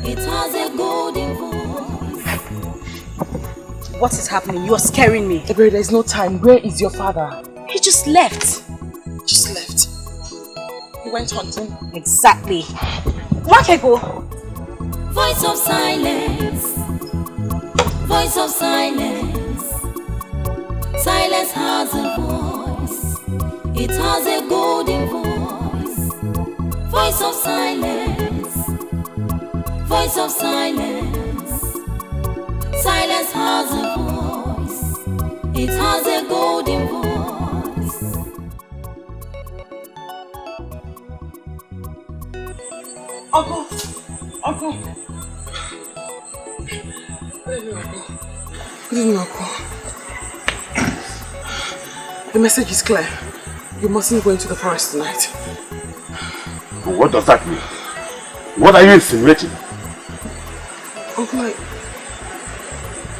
It has a golden voice. What is happening? You are scaring me. Ebere, there is no time. Where is your father? He just left. Just left. He went hunting. Exactly. Wakego. Voice of silence. Voice of silence. Silence has a voice. It has a golden voice. Voice of silence. Voice of silence. Silence has a voice. It has a golden voice. Uncle! Uncle! Good evening, Uncle. The message is clear. You mustn't go into the forest tonight. What does that mean? What are you insinuating? Uncle,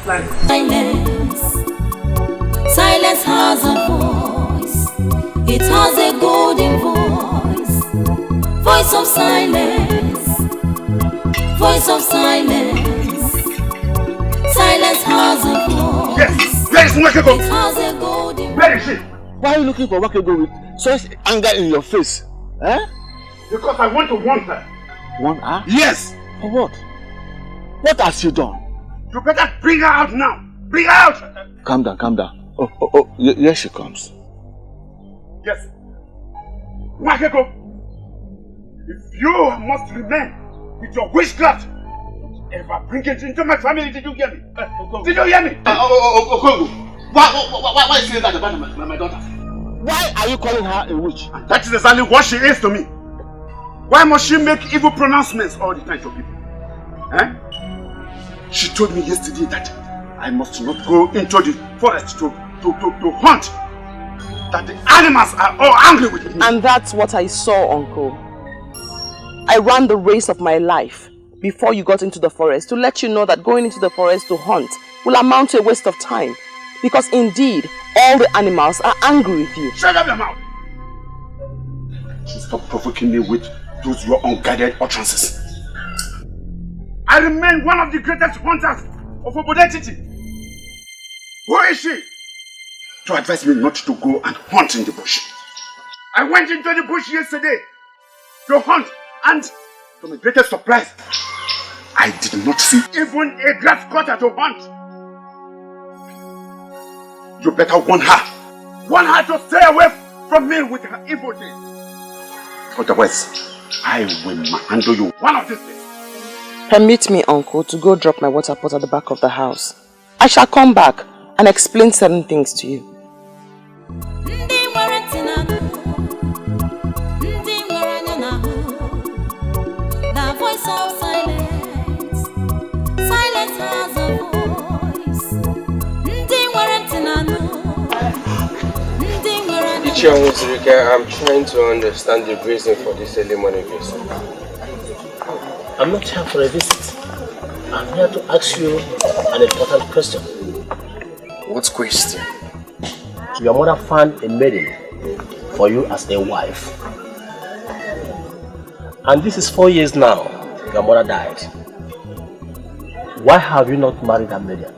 Silence. Silence has a voice. It has a golden voice. Voice of silence. Voice of silence. Silence has a voice. Yes! Where is Wakego? It has a golden voice. Where is she? Why are you looking for Wakego with such anger in your face? Eh? Because I want to warn her. Warn her? Yes! For what? What has she done? You better bring her out now! Bring her out! Calm down, calm down. Oh, here she comes. Yes. Wakego, if you must remain with your witchcraft, ever bring it into my family, did you hear me? Did you hear me? Okongo, why is saying that about my daughter? Why are you calling her a witch? And that is exactly what she is to me. Why must she make evil pronouncements all the time to people? Eh? She told me yesterday that I must not go into the forest to hunt. That the animals are all angry with me. and that's what I saw, Uncle. I ran the race of my life before you got into the forest to let you know that going into the forest to hunt will amount to a waste of time. Because indeed, all the animals are angry with you. Shut up your mouth! Stop provoking me with those your unguided utterances. I remain one of the greatest hunters of Obodetiti. Who is she? To advise me not to go and hunt in the bush. I went into the bush yesterday to hunt, and to my greatest surprise, I did not see even a grass cutter to hunt. You better warn her. Warn her to stay away from me with her evil deeds. Otherwise, I will handle you one of these days. Permit me, Uncle, to go drop my water pot at the back of the house. I shall come back and explain certain things to you. The voice of silence. Silence has a voice. I'm trying to understand the reason for this early morning visit. I'm not here for a visit. I'm here to ask you an important question. What question? Your mother found a maiden for you as a wife. And this is 4 years now. Your mother died. Why have you not married that maiden?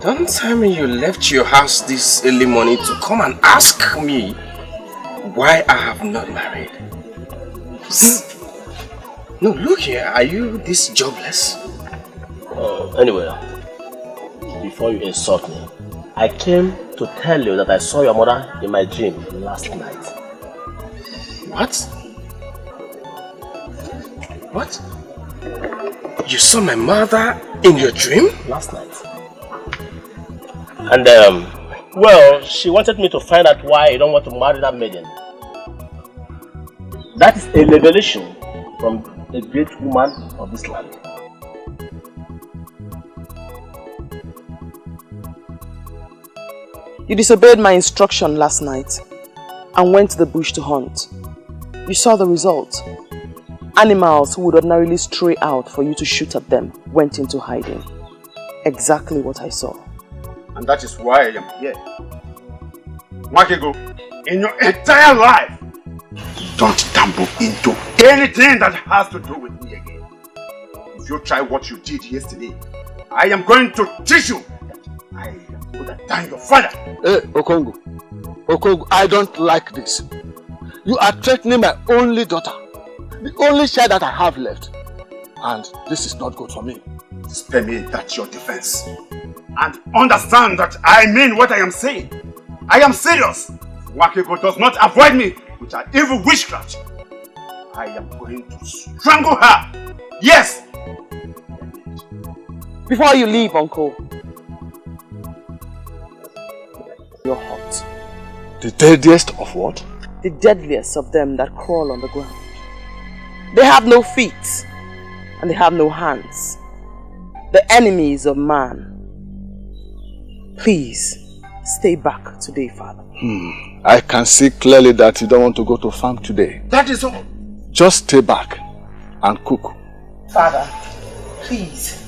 Don't tell me you left your house this early morning to come and ask me why I have not married. No, look here, are you this jobless? Anyway, before you insult me, I came to tell you that I saw your mother in my dream last night. What? What? You saw my mother in your dream? Last night. And well, she wanted me to find out why you don't want to marry that maiden. That is a revelation from a great woman of this land. You disobeyed my instruction last night and went to the bush to hunt. You saw the result. Animals who would ordinarily stray out for you to shoot at them went into hiding. Exactly what I saw. And that is why I am here. Wakego, in your entire life, don't tumble into anything that has to do with me again. If you try what you did yesterday, I am going to teach you. I am going to thank your father. Hey, Okongo. Okongo, I don't like this. You are threatening my only daughter, the only child that I have left. And this is not good for me. Spare me that's your defense. And understand that I mean what I am saying. I am serious. Wakiko does not avoid me with an evil witchcraft. I am going to strangle her. Yes! Before you leave, Uncle, you're hot. The deadliest of what? The deadliest of them that crawl on the ground. They have no feet and they have no hands. The enemies of man. Please, stay back today, Father. I can see clearly that you don't want to go to farm today. That is all. Just stay back and cook. Father, please.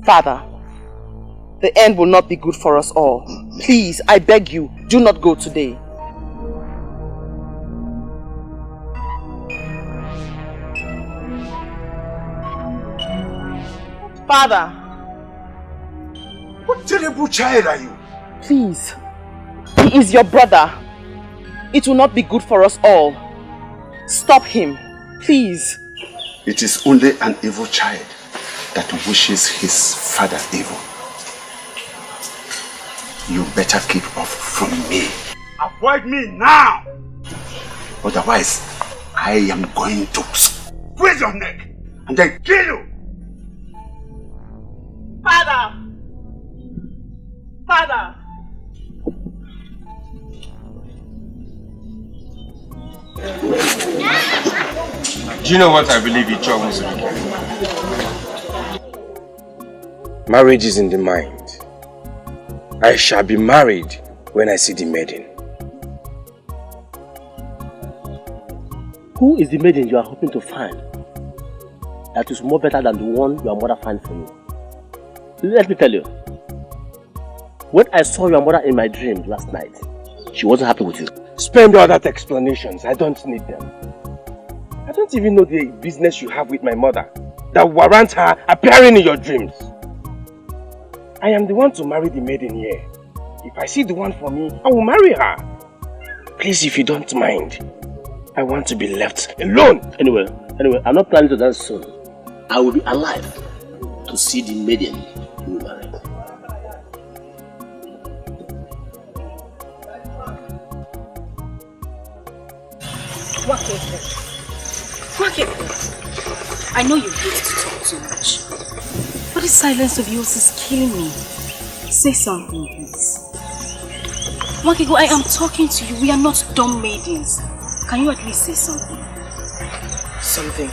Father, the end will not be good for us all. Please, I beg you, do not go today. Father. What terrible child are you? Please. He is your brother. It will not be good for us all. Stop him. Please. It is only an evil child that wishes his father evil. You better keep off from me. Avoid me now! Otherwise, I am going to squeeze your neck and then kill you! Father! Father! Do you know what I believe each other was? Marriage is in the mind. I shall be married when I see the maiden. Who is the maiden you are hoping to find that is more better than the one your mother finds for you? Let me tell you. When I saw your mother in my dream last night, she wasn't happy with you. Spend all that explanations. I don't need them. I don't even know the business you have with my mother that warrants her appearing in your dreams. I am the one to marry the maiden here. If I see the one for me, I will marry her. Please, if you don't mind, I want to be left alone. Anyway, I'm not planning to dance soon. I will be alive to see the maiden you will marry. Wake. I know you hate to talk too much, but this silence of yours is killing me. Say something, please. Wakiko, I am talking to you. We are not dumb maidens. Can you at least say something? Something.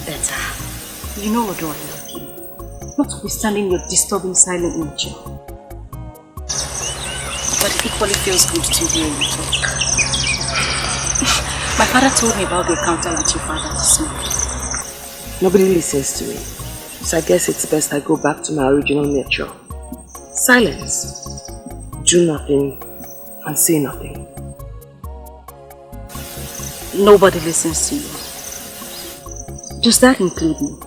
Better. You know what I love you. Notwithstanding your disturbing silent nature. But it equally feels good to hear you talk. My father told me about the encounter with your father this morning. Nobody listens to me. So I guess it's best I go back to my original nature. Silence. Do nothing and say nothing. Nobody listens to you. Does that include me?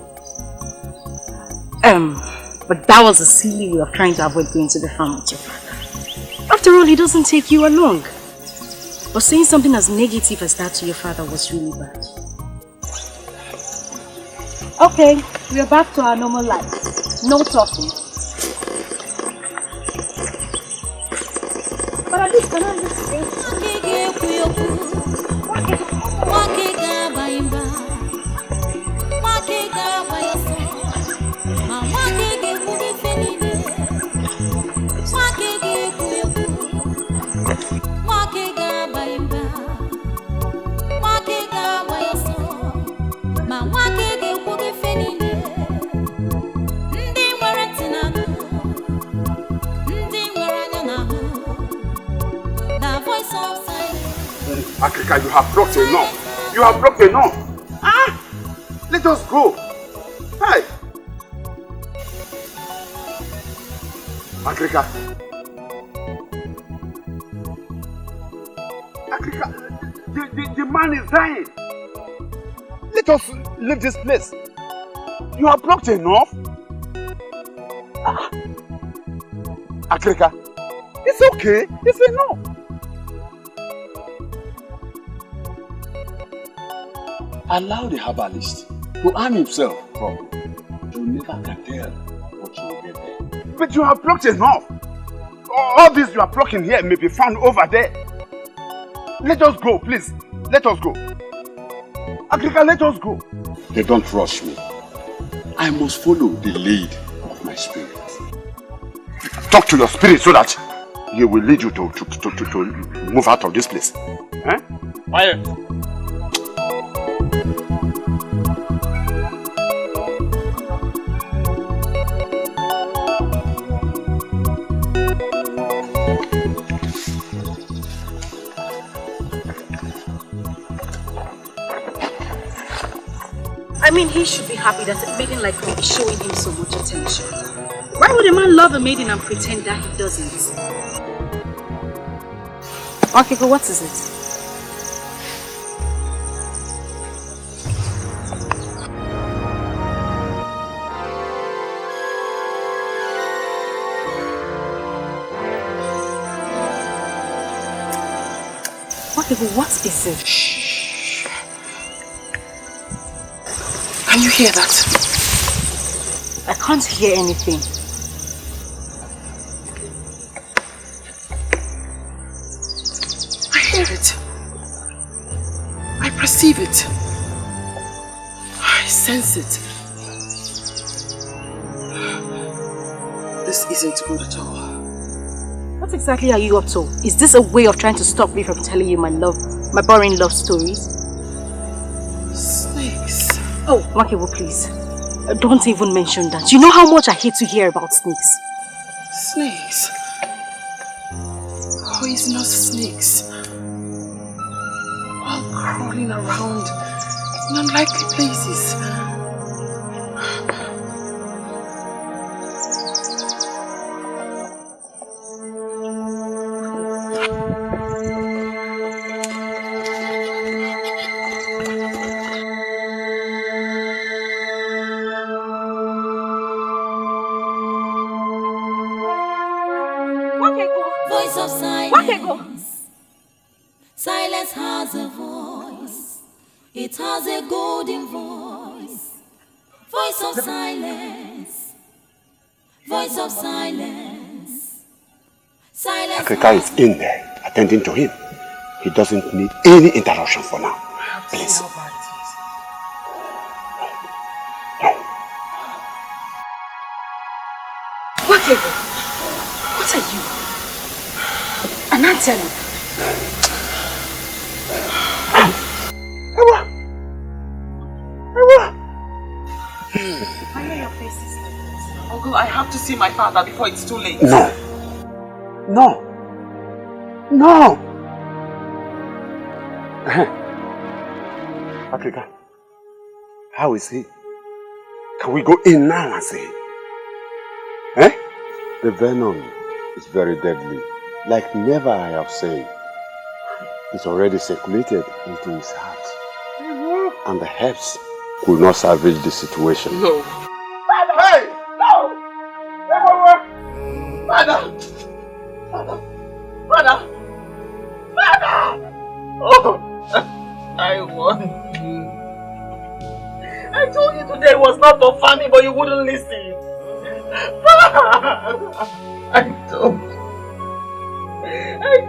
But that was a silly way of trying to avoid going to the farm with your father. After all, he doesn't take you along. But saying something as negative as that to your father was really bad. Okay, we are back to our normal life. No talking. But at least, can I listen? Africa, you have blocked enough. You have blocked enough. Ah! Let us go. Hi. Africa. man is dying. Let us leave this place. You have blocked enough. Akrika, it's okay. It's enough. Allow the herbalist to arm himself properly. You never can tell what you will get there. But you have blocked enough. All this you are blocking here may be found over there. Let us go, please. Let us go. Akrika, let us go. They don't rush me. I must follow the lead of my spirit. Talk to your spirit so that he will lead you to move out of this place. Eh? Quiet. I mean, he should be happy that a maiden like me is showing him so much attention. Why would a man love a maiden and pretend that he doesn't? Okay, but what is it? Okay, but what is it? Shh. Can you hear that? I can't hear anything. I hear it. I perceive it. I sense it. This isn't good at all. What exactly are you up to? Is this a way of trying to stop me from telling you my boring love stories? Snakes. Oh, Makibo, please. Don't even mention that. You know how much I hate to hear about snakes. Snakes? Poisonous snakes. All crawling around in unlikely places. Voice of silence. Silence has a voice. It has a golden voice. Voice of silence. Voice of silence. Silence. Akrika is in there, attending to him. He doesn't need any interruption for now. Please. What are you? An antelope. I know your face is different. Uncle, I have to see my father before it's too late. No. No. No. Akrika, how is he? Can we go in now and see him? Eh? The venom is very deadly. Like never I have said. It's already circulated into his heart. And the herbs could not salvage the situation. No. Father! Hey! No! Father! Father! Father! Father! Oh! I won. I told you today was not for family, but you wouldn't listen. I don't. Hey!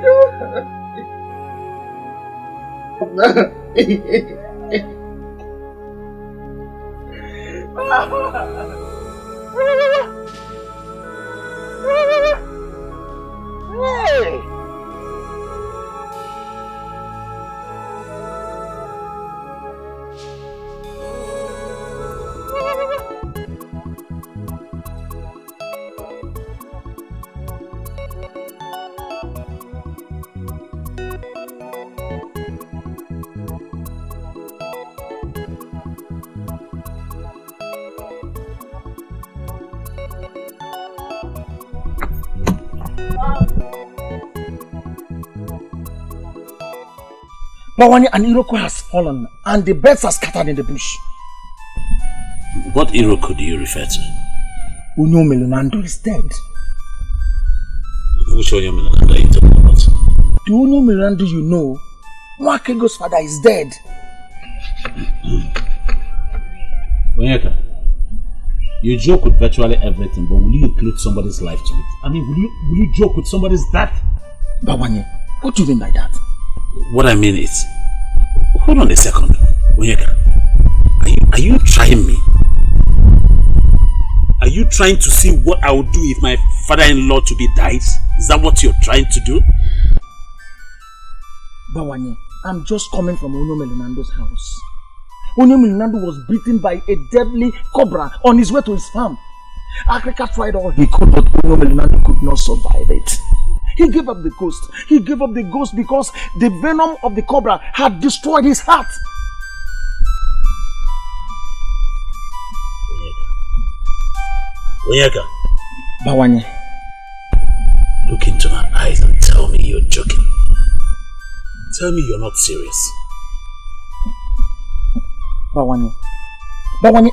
Bawanye, an Iroko has fallen and the birds are scattered in the bush. What Iroko do you refer to? Unyo Melonando is dead. Which Unyo Melonando are you talking about? The Unyo Melonando you know, Mwakego's father is dead. Onyeka, you joke with virtually everything, but will you include somebody's life to it? I mean, will you joke with somebody's death? Bawanye, what do you mean by that? What I mean is, hold on a second, Onyeka. Are you trying me? Are you trying to see what I would do if my father-in-law to be dies? Is that what you're trying to do? Bawanye, I'm just coming from Onyo Melonando's house. Onyo Melonando was beaten by a deadly cobra on his way to his farm. Africa tried all he could, but Onyo Melonando could not survive it. He gave up the ghost. He gave up the ghost because the venom of the cobra had destroyed his heart. Onyeka. Bawanye. Look into my eyes and tell me you're joking. Tell me you're not serious. Bawanye,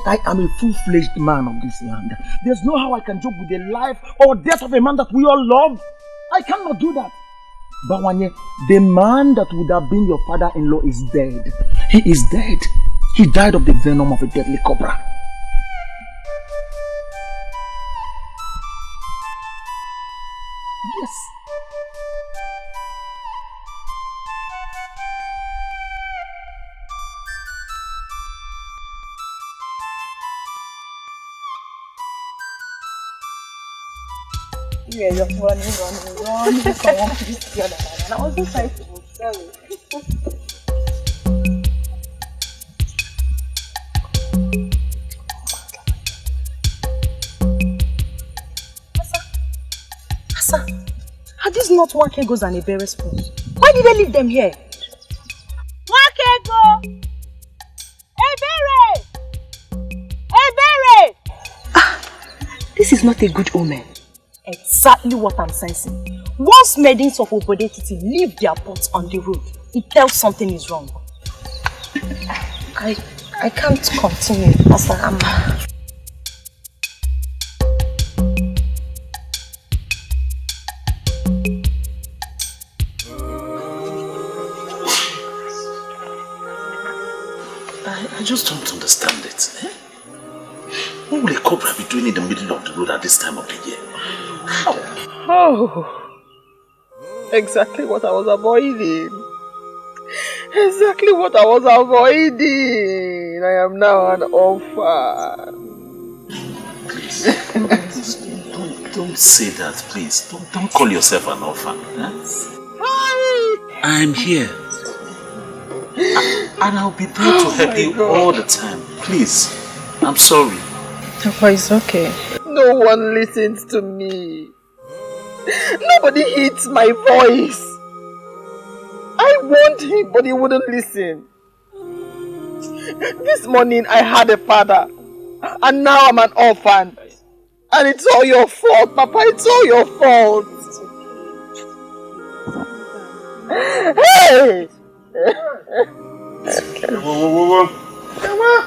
I am a full-fledged man of this land. There's no how I can joke with the life or death of a man that we all love. I cannot do that. Bawanye, the man that would have been your father-in-law is dead. He is dead. He died of the venom of a deadly cobra. Yes. Yeah, just running. Someone please the other man. And I was just trying to move. Sorry. Asa, are these not Wakegos and Ebere's spoons? Why did they leave them here? Wakego! Ebere! Ebere! This is not a good omen. Exactly what I'm sensing. Once maidens of Obodetiti leave their pots on the road, it tells something is wrong. I can't continue as I am. I just don't understand it. Eh? What will a cobra be doing in the middle of the road at this time of the year? How? Oh, exactly what I was avoiding. Exactly what I was avoiding. I am now an orphan. Please, don't say that, please. Don't call yourself an orphan. Eh? I'm here. And I'll be there to help you all the time. Please, I'm sorry. Papa, it's okay. No one listens to me. Nobody heeds my voice. I warned him, but he wouldn't listen. This morning I had a father, and now I'm an orphan. And it's all your fault, Papa. It's all your fault. Hey! Whoa. Come on.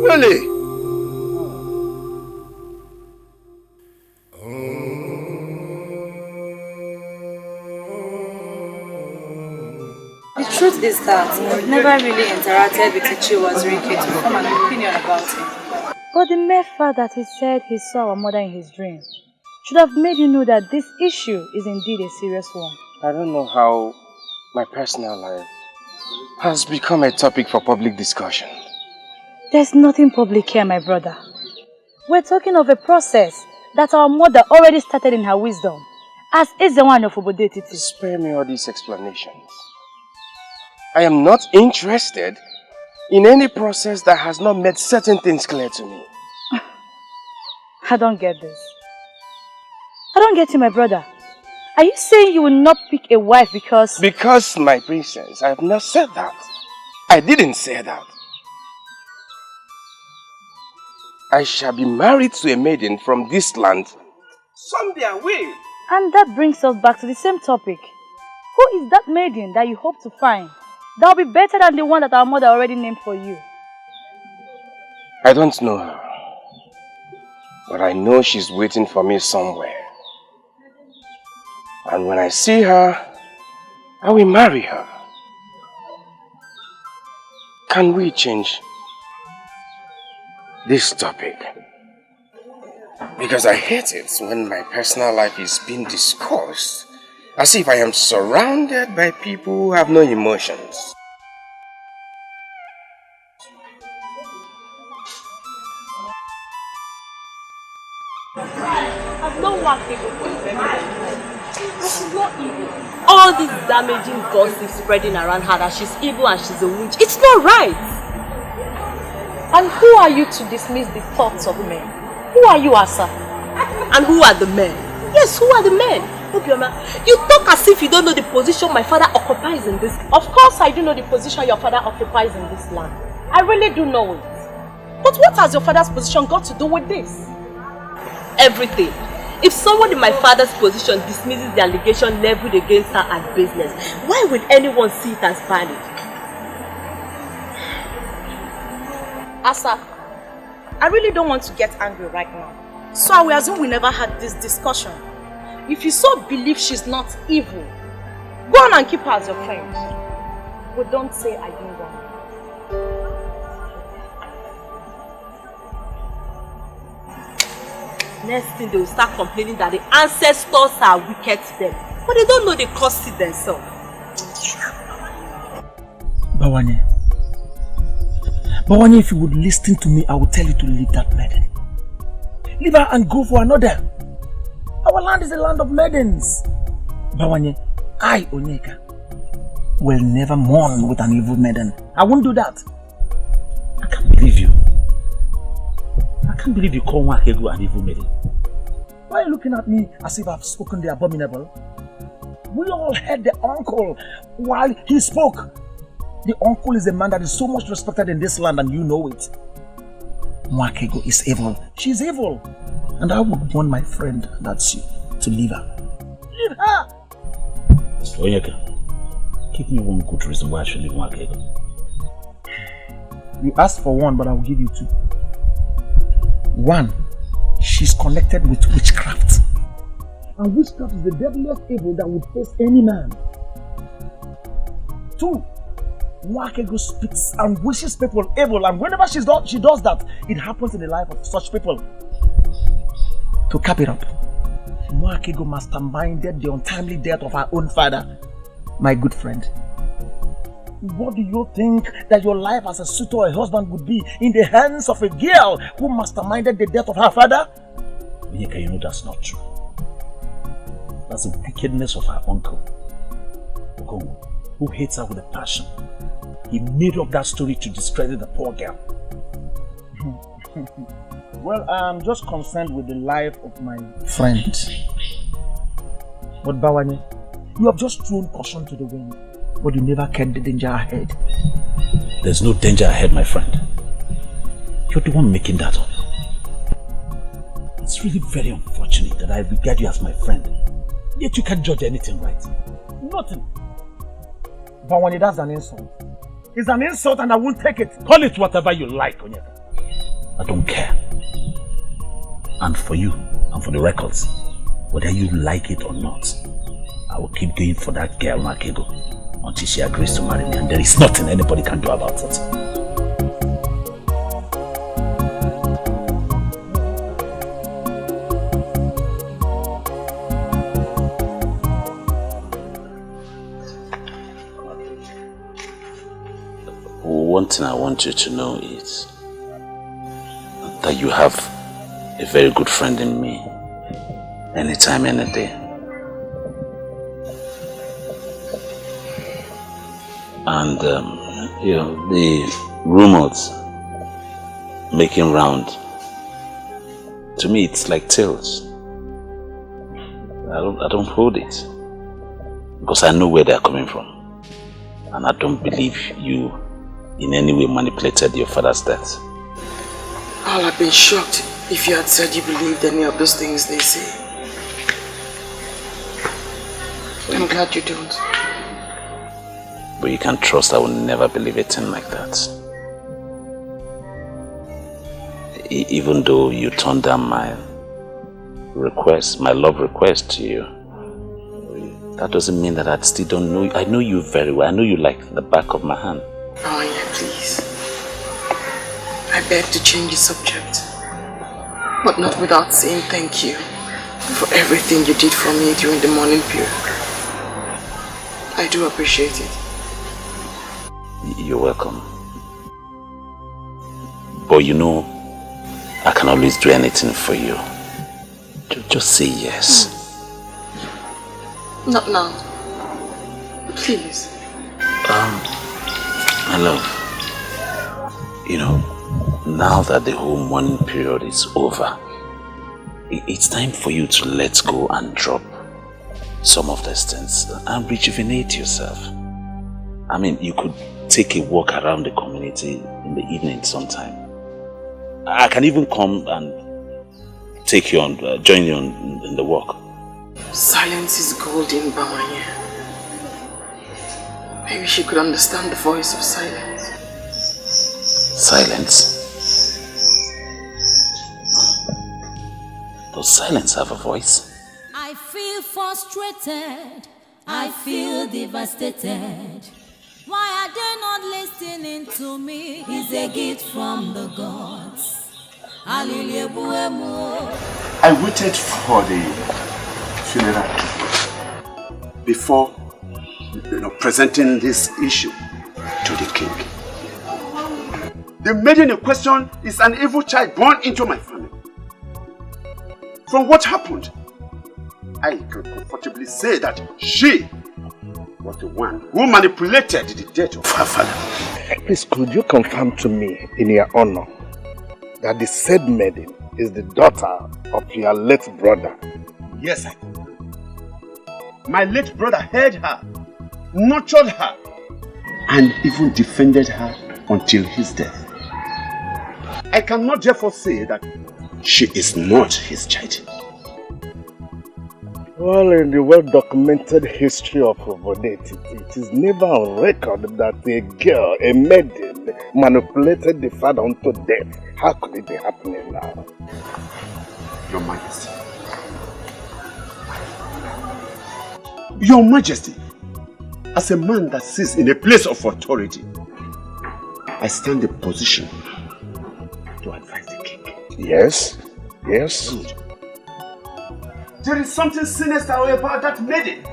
Willie! The truth is that I've never really interacted with Ichi Wazirike to form an opinion about him. But the mere fact that he said he saw our mother in his dream should have made you know that this issue is indeed a serious one. I don't know how my personal life has become a topic for public discussion. There's nothing public here, my brother. We're talking of a process that our mother already started in her wisdom, as is the one of Obodetiti. Spare me all these explanations. I am not interested in any process that has not made certain things clear to me. I don't get this. I don't get you, my brother. Are you saying you will not pick a wife because... Because, my princess, I have not said that. I didn't say that. I shall be married to a maiden from this land. Someday I will. And that brings us back to the same topic. Who is that maiden that you hope to find? That will be better than the one that our mother already named for you. I don't know her. But I know she's waiting for me somewhere. And when I see her, I will marry her. Can we change this topic? Because I hate it when my personal life is being discussed as if I am surrounded by people who have no emotions. I've not worked evil for a very long time. She's not evil. All this damaging gossip spreading around her that she's evil and she's a witch, it's not right. And who are you to dismiss the thoughts of men? Who are you, Asa? And who are the men? Yes, who are the men? You talk as if you don't know the position my father occupies in this. Of course I do know the position your father occupies in this land. I really do know it. But what has your father's position got to do with this? Everything. If someone in my father's position dismisses the allegation leveled against her as business, why would anyone see it as valid? Asa, I really don't want to get angry right now. So I will assume we never had this discussion. If you so believe she's not evil, go on and keep her as your friend. But don't say I didn't want her. Next thing they will start complaining that the ancestors are wicked to them. But they don't know they caused it themselves. Bawanye, if you would listen to me, I will tell you to leave that maiden. Leave her and go for another. Our land is a land of maidens. Bawanye, I, Onyeka, will never mourn with an evil maiden. I won't do that. I can't believe you. I can't believe you call Wakego an evil maiden. Why are you looking at me as if I've spoken the abominable? We all heard the uncle while he spoke. The uncle is a man that is so much respected in this land and you know it. Wakego is evil. She's evil. And I would want my friend, that's you, to leave her. Leave her! Onyeka, give me one good reason why I should leave Wakego. You asked for one, but I will give you two. One, she's connected with witchcraft. And witchcraft is the deadliest evil that would face any man. Two, Wakego speaks and wishes people evil, and whenever she does that, it happens in the life of such people. To cap it up, Wakego masterminded the untimely death of her own father, my good friend. What do you think that your life as a suitor or a husband would be in the hands of a girl who masterminded the death of her father? Onyeka, you know that's not true. That's the wickedness of her uncle, Okongo, who hates her with a passion. He made up that story to discredit the poor girl. Well, I'm just concerned with the life of my friend. But Bawanye, you have just thrown caution to the wind, but you never kept the danger ahead. There's no danger ahead, my friend. You're the one making that up. It's really very unfortunate that I regard you as my friend, yet you can't judge anything right. Nothing. Bawanye, that's an insult. It's an insult and I won't take it. Call it whatever you like, Onyeka. I don't care. And for you, and for the records, whether you like it or not, I will keep going for that girl, Wakego, until she agrees to marry me, and there is nothing anybody can do about it. One thing I want you to know is that you have a very good friend in me, anytime, any day. And you know, the rumors making round, to me it's like tales. I don't hold it, because I know where they're coming from, and I don't believe you in any way manipulated your father's death. I'll have been shocked if you had said you believed any of those things they say. I'm glad you don't. But you can trust I will never believe a thing like that. Even though you turned down my request, my love request to you, that doesn't mean that I still don't know you. I know you very well. I know you like the back of my hand. Oh yeah, please. I beg to change the subject. But not without saying thank you for everything you did for me during the mourning period. I do appreciate it. You're welcome. But you know, I can always do anything for you. Just say yes. Not now. Please. My love, you know, now that the whole mourning period is over, it's time for you to let go and drop some of these things and rejuvenate yourself. I mean, you could take a walk around the community in the evening sometime. I can even come and take you on, join you in the walk. Silence is golden, Bamanya. Maybe she could understand the voice of silence. Silence? Does silence have a voice? I feel frustrated. I feel devastated. Why are they not listening to me? It's a gift from the gods. I waited for the funeral before presenting this issue to the king. The maiden in question is an evil child born into my family. From what happened, I can comfortably say that she was the one who manipulated the death of her father. Please, could you confirm to me, in your honor, that the said maiden is the daughter of your late brother? Yes, I do. My late brother heard her, nurtured her, and even defended her until his death. I cannot therefore say that she is not his child. Well, in the well-documented history of Obodeti, it is never on record that a girl, a maiden, manipulated the father unto death. How could it be happening now? Your Majesty. Your Majesty, as a man that sits in a place of authority, I stand in position to advise the king. Yes, yes. Good. There is something sinister about that maiden.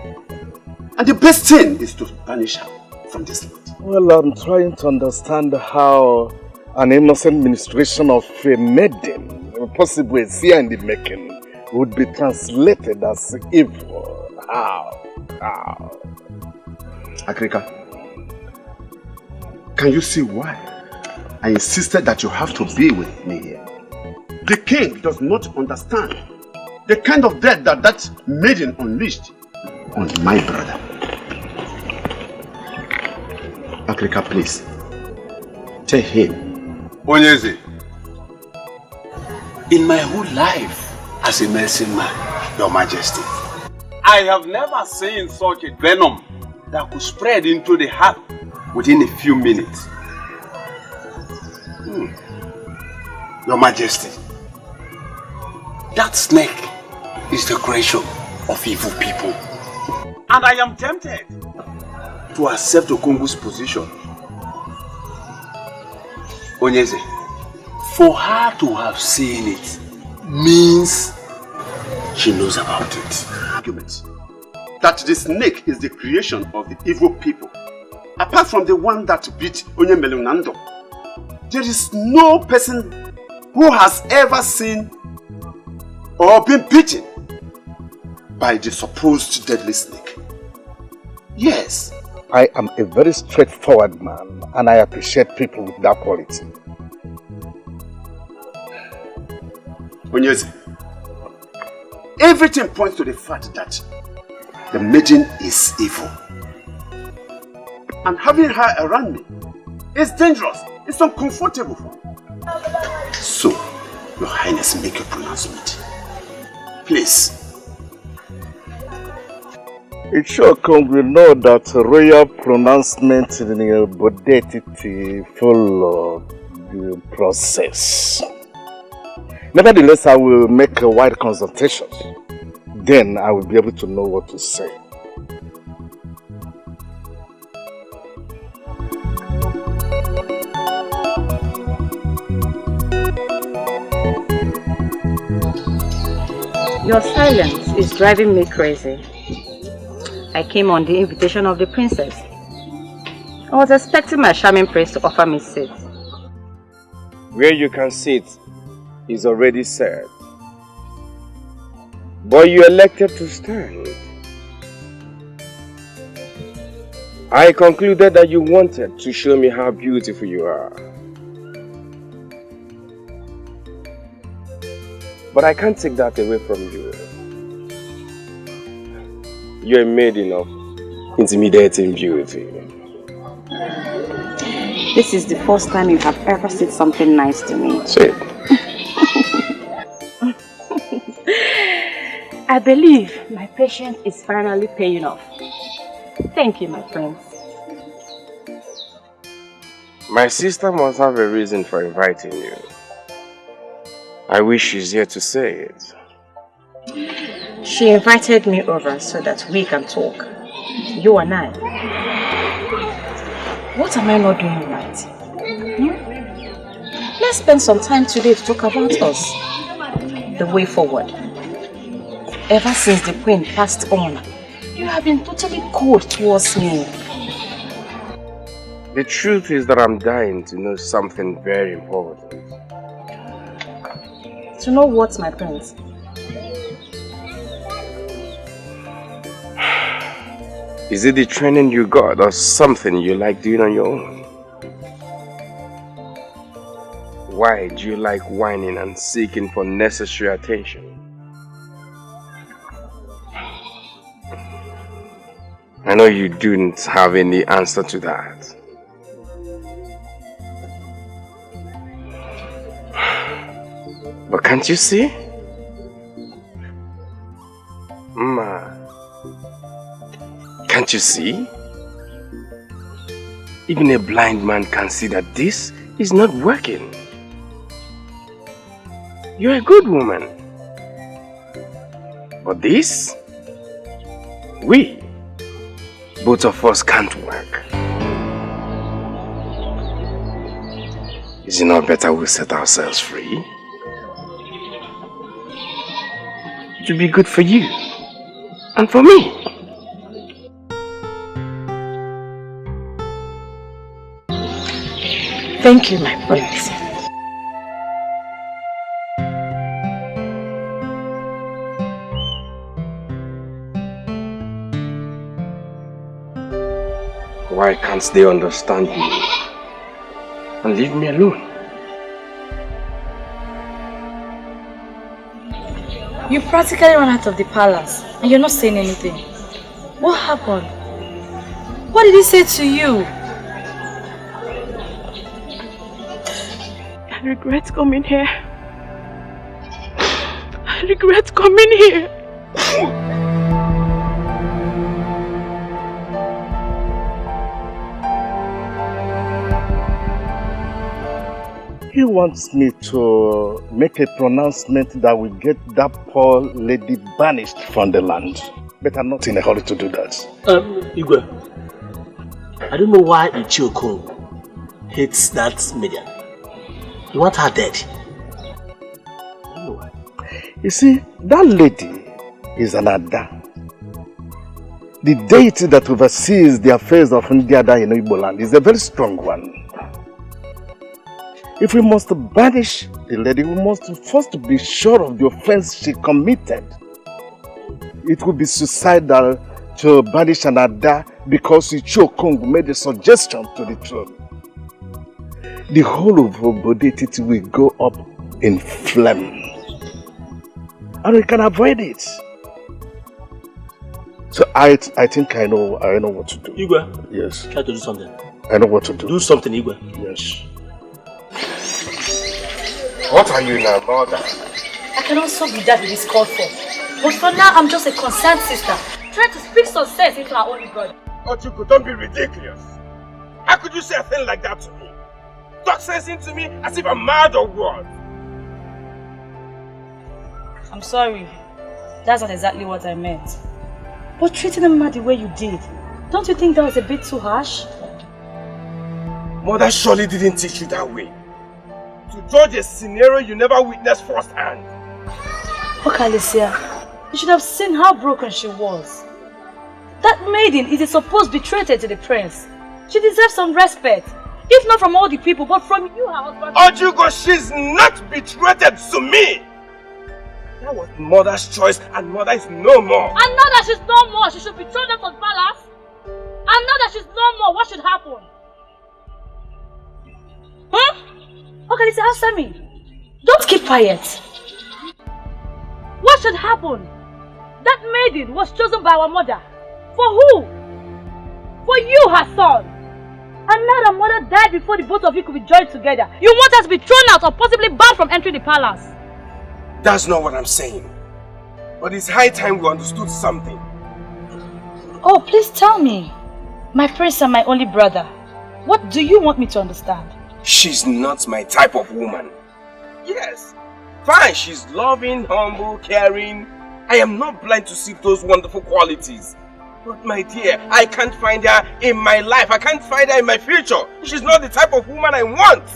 And the best thing is to banish her from this land. Well, I'm trying to understand how an innocent ministration of a maiden, possibly a seer in the making, would be translated as evil. How? Agrika, can you see why I insisted that you have to be with me here? The king does not understand the kind of death that maiden unleashed on my brother. Agrika, please, tell him. Onyeze, in my whole life as a medicine man, Your Majesty, I have never seen such a venom that could spread into the heart within a few minutes. Your Majesty, that snake is the creation of evil people. And I am tempted to accept Okongu's position. Onyeze, for her to have seen it means she knows about it. Argument that the snake is the creation of the evil people, apart from the one that beat Onyemelunando, there is no person who has ever seen or been beaten by the supposed deadly snake. Yes. I am a very straightforward man, and I appreciate people with that quality. Onyeze, everything points to the fact that the maiden is evil. And having her around me is dangerous. It's uncomfortable for me. So, Your Highness, make a pronouncement. Please. It sure come we know that royal pronouncement in the bodetity follow the process. Nevertheless, I will make a wide consultation. Then I will be able to know what to say. Your silence is driving me crazy. I came on the invitation of the princess. I was expecting my charming prince to offer me seat. Where you can sit is already said. But you elected to stand. I concluded that you wanted to show me how beautiful you are. But I can't take that away from you. You're a maiden of intimidating beauty. This is the first time you have ever said something nice to me. Say it. I believe my patience is finally paying off. Thank you, my prince. My sister must have a reason for inviting you. I wish she's here to say it. She invited me over so that we can talk. You and I. What am I not doing right? Let's spend some time today to talk about us. The way forward. Ever since the queen passed on, you have been totally cold towards me. The truth is that I'm dying to know something very important. To know what, my prince? Is it the training you got or something you like doing on your own? Why do you like whining and seeking for necessary attention? I know you don't have any answer to that. But can't you see? Ma, can't you see? Even a blind man can see that this is not working. You're a good woman. But this, both of us can't work. Is it not better we set ourselves free? To be good for you and for me. Thank you, my prince. Why can't they understand me and leave me alone? You practically ran out of the palace and you're not saying anything. What happened? What did he say to you? I regret coming here. I regret coming here. He wants me to make a pronouncement that will get that poor lady banished from the land. But I'm not in a hurry to do that. Igwe, I don't know why Ichiokun hates that maiden. You want her dead? I don't know why. You see, that lady is an Ada. The deity that oversees the affairs of Ndiada in Igbo land is a very strong one. If we must banish the lady, we must first be sure of the offense she committed. It would be suicidal to banish an Ada because Ichiokung made a suggestion to the throne. The whole of Obodetiti will go up in flame. And we can avoid it. So I think I know what to do. Igwe? Yes. Try to do something. I know what to do. Do something, Igwe. Yes. What are you now, mother? I can also be that it is called for. But for now, I'm just a concerned sister, trying to speak some sense into our only brother. Ochuku, don't be ridiculous. How could you say a thing like that to me? Talk sense into me as if I'm mad or what? I'm sorry. That's not exactly what I meant. But treating him the way you did, don't you think that was a bit too harsh? Mother surely didn't teach you that way. To judge a scenario you never witnessed firsthand. Look, Alicia, you should have seen how broken she was. That maiden is a supposed betrayed to the prince. She deserves some respect. If not from all the people, but from you, her husband. Ojugo, she's not betrayed to me! That was mother's choice, and mother is no more. And now that she's no more, she should be thrown out of the palace. And now that she's no more, what should happen? Huh? Okay, listen, answer me. Don't keep quiet. What should happen? That maiden was chosen by our mother. For who? For you, her son. And now that mother died before the both of you could be joined together, you want us to be thrown out or possibly banned from entering the palace. That's not what I'm saying. But it's high time we understood something. Oh, please tell me. My prince and my only brother. What do you want me to understand? She's not my type of woman. Yes, fine, she's loving, humble, caring. I am not blind to see those wonderful qualities. But my dear, I can't find her in my life. I can't find her in my future. She's not the type of woman I want.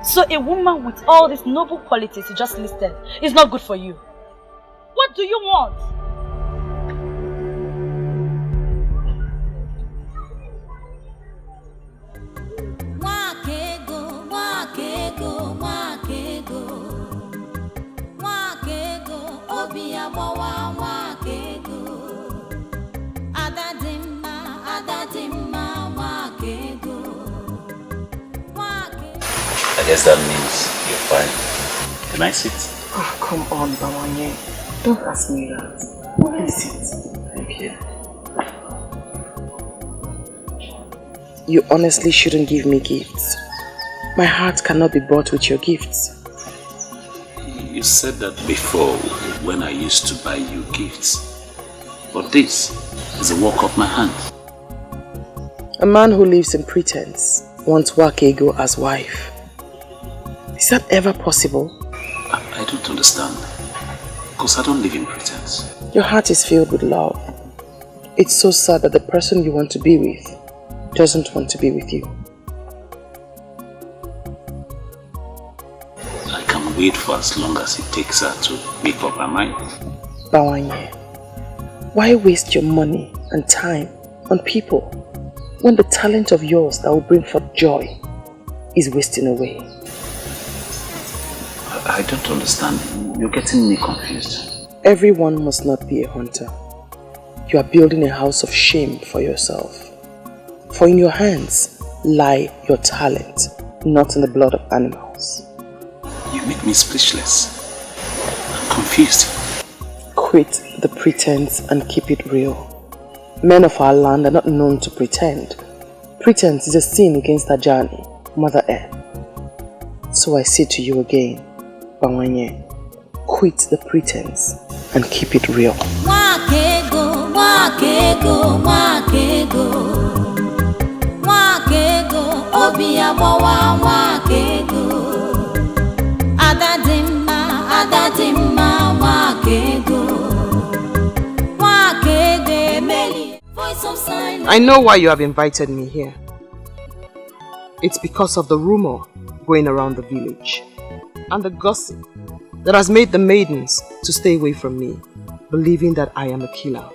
So a woman with all these noble qualities you just listed is not good for you. What do you want? I guess that means you're fine. Can I sit? Oh, come on, Bawanye. Don't ask me that. Please sit. Thank you. You honestly shouldn't give me gifts. My heart cannot be bought with your gifts. You said that before when I used to buy you gifts. But this is a work of my hand. A man who lives in pretense wants Wakego as wife. Is that ever possible? I don't understand. Because I don't live in pretense. Your heart is filled with love. It's so sad that the person you want to be with doesn't want to be with you. I can wait for as long as it takes her to make up her mind. Bawanye, why waste your money and time on people when the talent of yours that will bring forth joy is wasting away? I don't understand. You're getting me confused. Everyone must not be a hunter. You are building a house of shame for yourself. For in your hands lie your talent, not in the blood of animals. You make me speechless. I'm confused. Quit the pretense and keep it real. Men of our land are not known to pretend. Pretense is a sin against Ajani, Mother Earth. So I say to you again, Bawanye, quit the pretense and keep it real. Wakego, wakego, wakego, wakego, obiabawa, wakego, adadimma, adadimma, wakego, wakego, meli, voice of silence. I know why you have invited me here. It's because of the rumor going around the village and the gossip that has made the maidens to stay away from me, believing that I am a killer.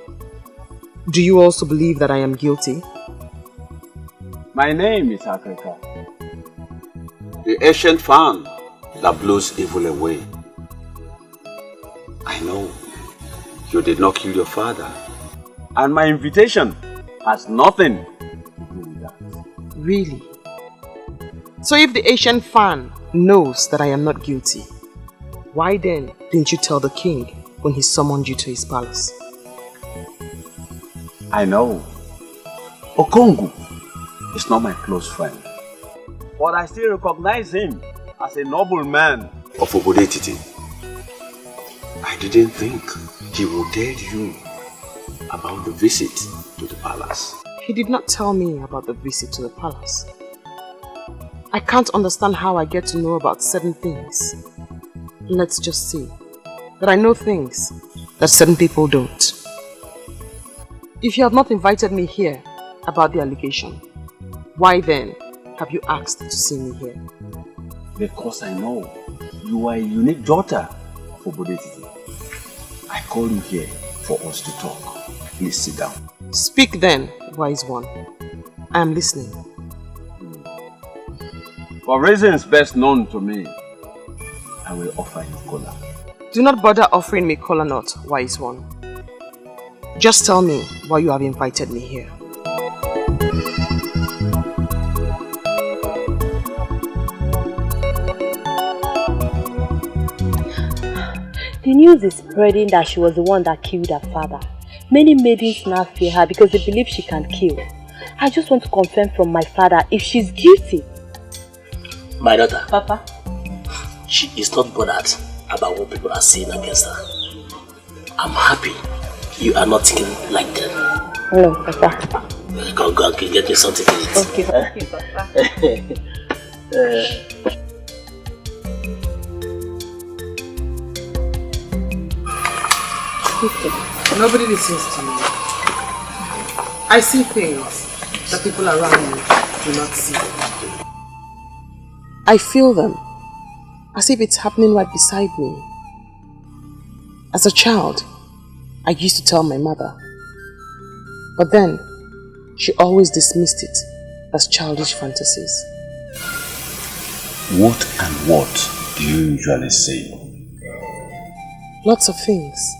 Do you also believe that I am guilty? My name is Africa, the ancient fan that blows evil away. I know you did not kill your father. and my invitation has nothing to do with that. Really? So if the Asian fan knows that I am not guilty, why then didn't you tell the king when he summoned you to his palace? I know. Okongu is not my close friend, but I still recognize him as a noble man of Obodetiti. I didn't think he would tell you about the visit to the palace. He did not tell me about the visit to the palace. I can't understand how I get to know about certain things. Let's just say that I know things that certain people don't. If you have not invited me here about the allegation, why then have you asked to see me here? Because I know you are a unique daughter of Obodetiti. I call you here for us to talk. Please sit down. Speak then, wise one. I am listening. For reasons best known to me, I will offer you cola. Do not bother offering me cola nut, wise one. Just tell me why you have invited me here. The news is spreading that she was the one that killed her father. Many maidens now fear her because they believe she can kill. I just want to confirm from my father if she's guilty. My daughter. Papa? She is not bothered about what people are saying against her. I'm happy you are not thinking like them. No, Papa. Go, get me something to eat. Okay, Papa. Nobody listens to me. I see things that people around me do not see. I feel them, as if it's happening right beside me. As a child, I used to tell my mother, but then she always dismissed it as childish fantasies. What and what do you usually say? Lots of things.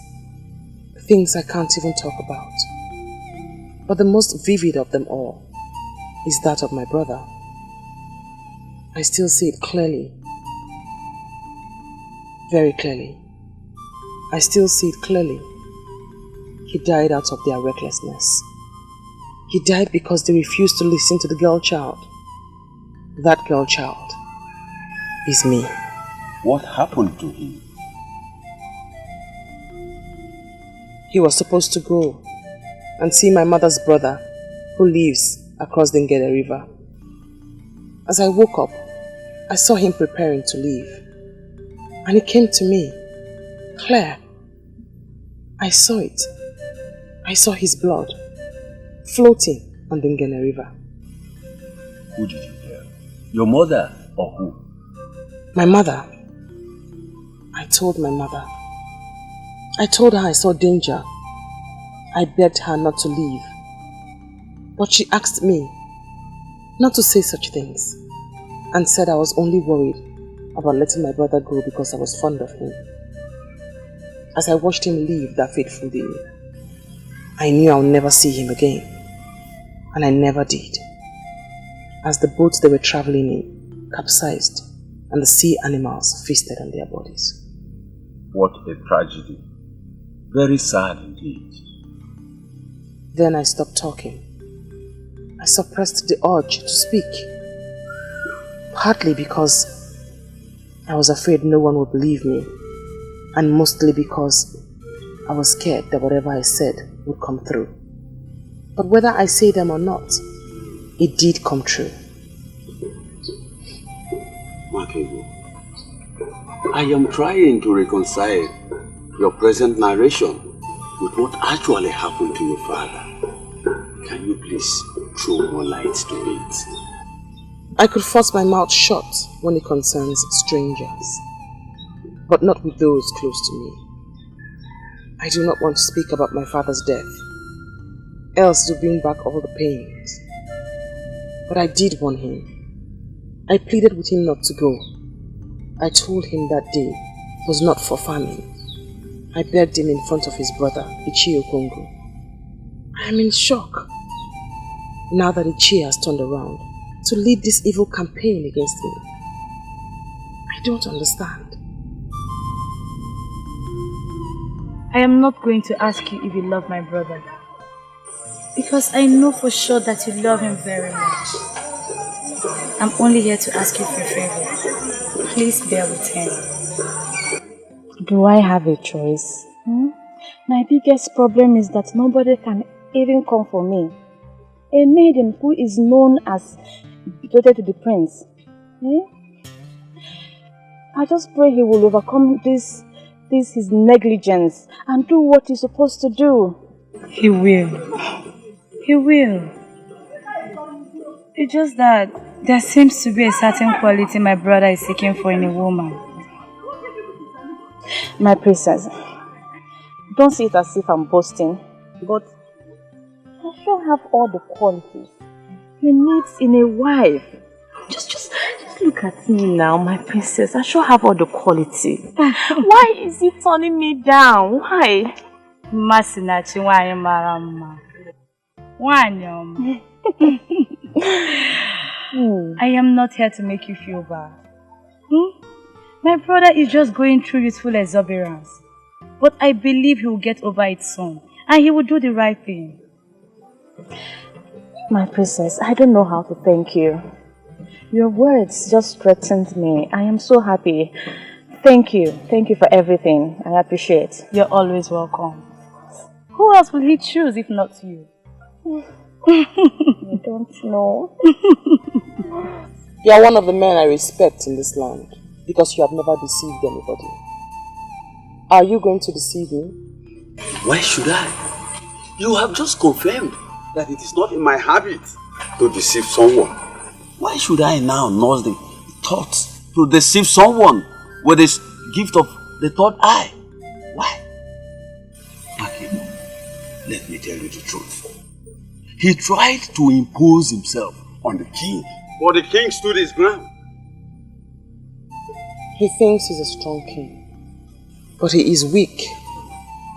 Things I can't even talk about. But the most vivid of them all is that of my brother. I still see it clearly. Very clearly. I still see it clearly. He died out of their recklessness. He died because they refused to listen to the girl child. That girl child is me. What happened to him? He was supposed to go and see my mother's brother who lives across the Ngede River. As I woke up, I saw him preparing to leave. And he came to me. Claire. I saw it. I saw his blood floating on the Ngede River. Who did you tell? Your mother or who? My mother. I told my mother. I told her I saw danger. I begged her not to leave. But she asked me not to say such things and said I was only worried about letting my brother go because I was fond of him. As I watched him leave that fateful day, I knew I would never see him again. And I never did. As the boat they were traveling in capsized and the sea animals feasted on their bodies. What a tragedy. Very sad indeed. Then I stopped talking. I suppressed the urge to speak. Partly because I was afraid no one would believe me, and mostly because I was scared that whatever I said would come through. But whether I say them or not, it did come true. Makego, I am trying to reconcile your present narration with what actually happened to your father. Can you please throw more light to it? I could force my mouth shut when it concerns strangers, but not with those close to me. I do not want to speak about my father's death, else it will bring back all the pains. But I did warn him. I pleaded with him not to go. I told him that day was not for famine. I begged him in front of his brother, Ichie Okongo. I am in shock now that Ichie has turned around to lead this evil campaign against me. I don't understand. I am not going to ask you if you love my brother, because I know for sure that you love him very much. I'm only here to ask you for a favor. Please bear with him. Do I have a choice? My biggest problem is that nobody can even come for me. A maiden who is known as betrothed to the prince. I just pray he will overcome this his negligence and do what he's supposed to do. He will. He will. It's just that there seems to be a certain quality my brother is seeking for in a woman. My princess, don't see it as if I'm boasting, but I sure have all the qualities he needs in a wife. Just look at me now, my princess. I sure have all the quality. Why is he turning me down? Why? Masinachi why marama. I am not here to make you feel bad. My brother is just going through youthful exuberance. But I believe he will get over it soon. And he will do the right thing. My princess, I don't know how to thank you. Your words just strengthened me. I am so happy. Thank you. Thank you for everything. I appreciate. You're always welcome. Who else will he choose if not you? I don't know. You are one of the men I respect in this land because you have never deceived anybody. Are you going to deceive me? Why should I? You have just confirmed that it is not in my habit to deceive someone. Why should I now nurse the thought to deceive someone with this gift of the third eye? Why? Akino, let me tell you the truth. He tried to impose himself on the king, but the king stood his ground. He thinks he's a strong king, but he is weak.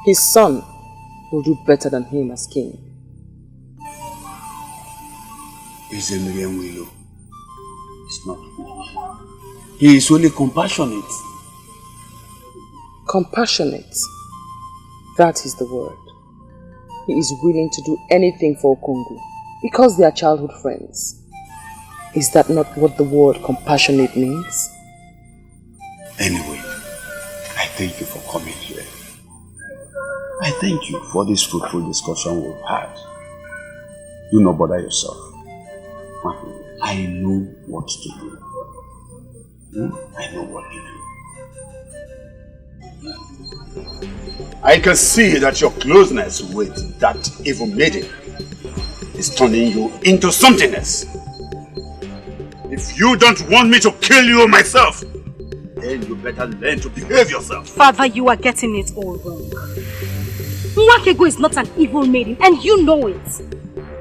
His son will do better than him as king. Willow is not weak. He is only compassionate. Compassionate. That is the word. He is willing to do anything for Okongu because they are childhood friends. Is that not what the word compassionate means? Anyway, I thank you for coming here. I thank you for this fruitful discussion we've had. Do not bother yourself. I know what to do. I know what to do. I can see that your closeness with that evil maiden is turning you into something else. If you don't want me to kill you myself, then you better learn to behave yourself. Father, you are getting it all wrong. Nwakego is not an evil maiden, and you know it.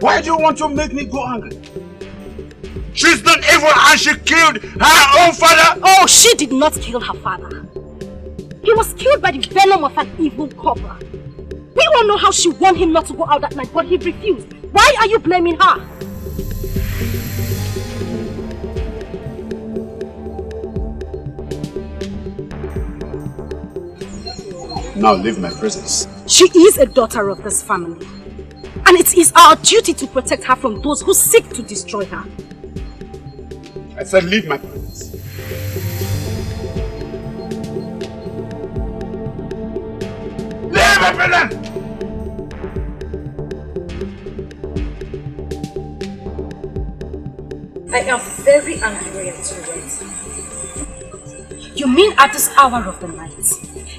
Why do you want to make me go angry? She's not evil and she killed her own father? Oh, she did not kill her father. He was killed by the venom of an evil cobra. We all know how she warned him not to go out that night, but he refused. Why are you blaming her? Now leave my presence. She is a daughter of this family. And it is our duty to protect her from those who seek to destroy her. I said leave my presence. Leave my presence! I am very angry at you, right? You mean at this hour of the night,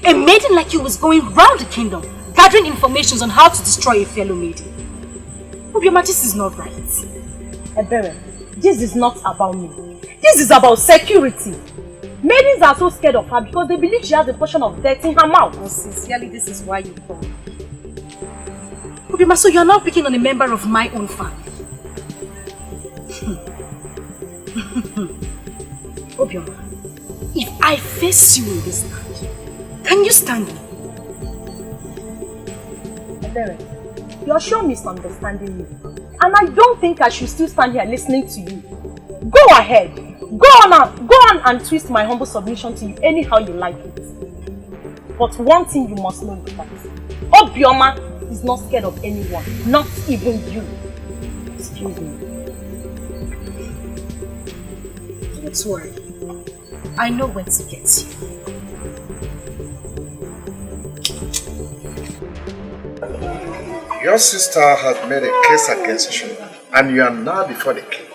a maiden like you was going round the kingdom, gathering information on how to destroy a fellow maiden? Obioma, this is not right. Ebere, this is not about me. This is about security. Maidens are so scared of her because they believe she has a portion of death in her mouth. Oh, sincerely, this is why you come. Obioma, so you are now picking on a member of my own family. Obioma, if I face you in this land, can you stand me? Ebere, you're sure misunderstanding me. And I don't think I should still stand here listening to you. Go ahead. Go on and twist my humble submission to you anyhow you like it. But one thing you must know is that Obioma is not scared of anyone, not even you. Excuse me. Don't worry. I know where to get you. Your sister has made a case against you, and you are now before the king.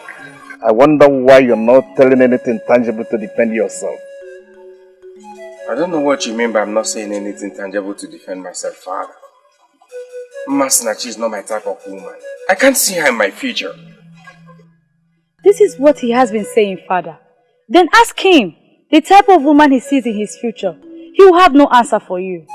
I wonder why you're not telling anything tangible to defend yourself. I don't know what you mean by I'm not saying anything tangible to defend myself, Father. Masinachi is not my type of woman. I can't see her in my future. This is what he has been saying, Father. Then ask him the type of woman he sees in his future. He will have no answer for you.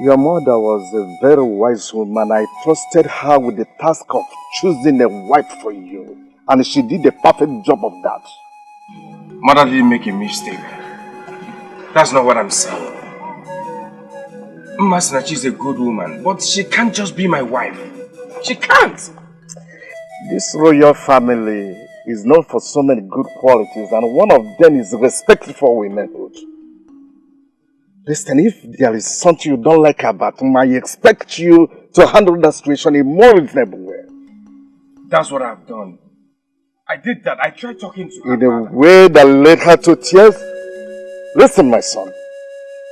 Your mother was a very wise woman. I trusted her with the task of choosing a wife for you. And she did a perfect job of that. Mother didn't make a mistake. That's not what I'm saying. Masinachi is a good woman, but she can't just be my wife. She can't! This royal family is known for so many good qualities, and one of them is respect for womanhood. Listen, if there is something you don't like about him, I expect you to handle that situation in a more reasonable way. That's what I've done. I did that. I tried talking to her. In a way that led her to tears. Listen, my son.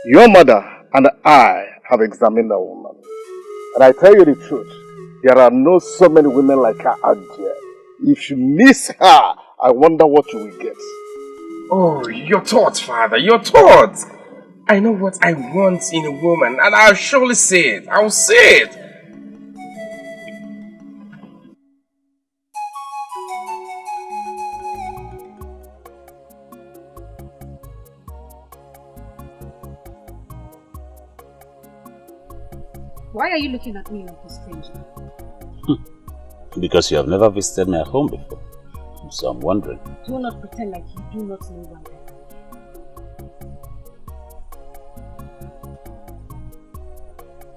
Your mother and I have examined that woman. And I tell you the truth. There are not so many women like her out there. If you miss her, I wonder what you will get. Oh, your thoughts, Father. Your thoughts. I know what I want in a woman, and I'll surely say it. I'll say it. Why are you looking at me like a stranger? Because you have never visited my home before. So I'm wondering. Do not pretend like you do not know why I am.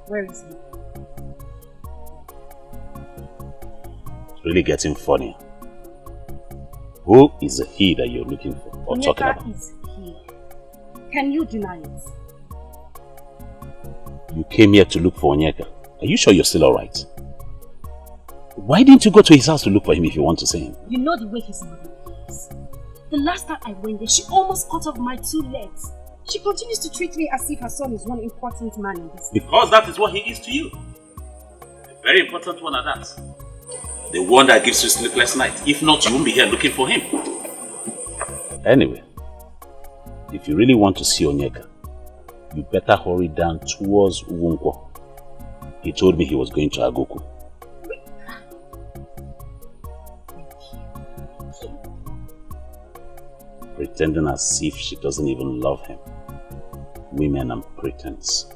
Where is he? It's really getting funny. Who is the he that you're looking for or talking about? Is he. Can you deny it? You came here to look for Onyeka. Are you sure you're still alright? Why didn't you go to his house to look for him if you want to see him? You know the way his mother is. The last time I went there, she almost cut off my 2 legs. She continues to treat me as if her son is one important man in this. Because that is what he is to you. A very important one at that. The one that gives you sleepless night. If not, you won't be here looking for him. Anyway, if you really want to see Onyeka, you better hurry down towards Uwonkwo. He told me he was going to Agoku. Pretending as if she doesn't even love him. Women and pretense.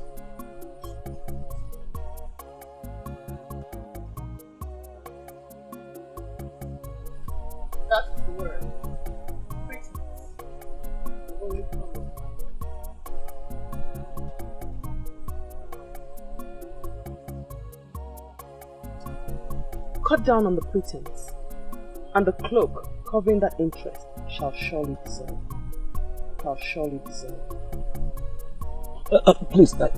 That's the word. Pretense. Only problem. Cut down on the pretense, and the cloak covering that interest shall surely dissolve. Shall surely dissolve. Please, at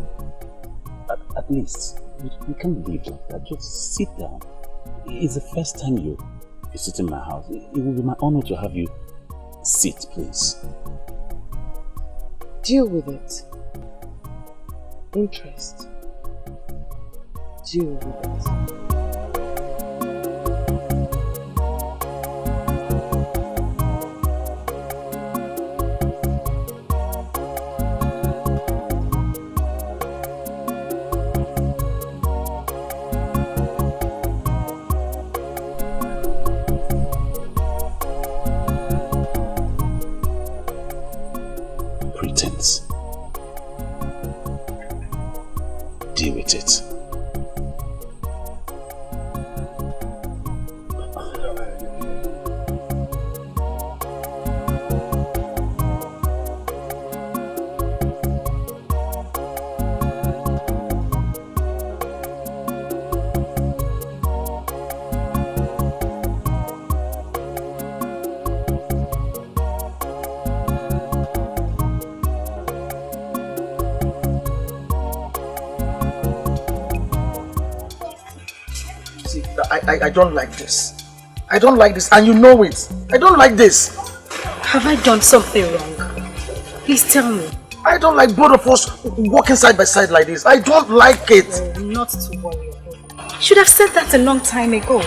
least, you can't leave like that. Just sit down. It's the first time you visit in my house. It will be my honor to have you sit, please. Deal with it. Interest. Deal with it. Deal with it. I don't like this. I don't like this, and you know it. I don't like this. Have I done something wrong? Please tell me. I don't like both of us walking side by side like this. I don't like it. Oh, not to worry. You should have said that a long time ago.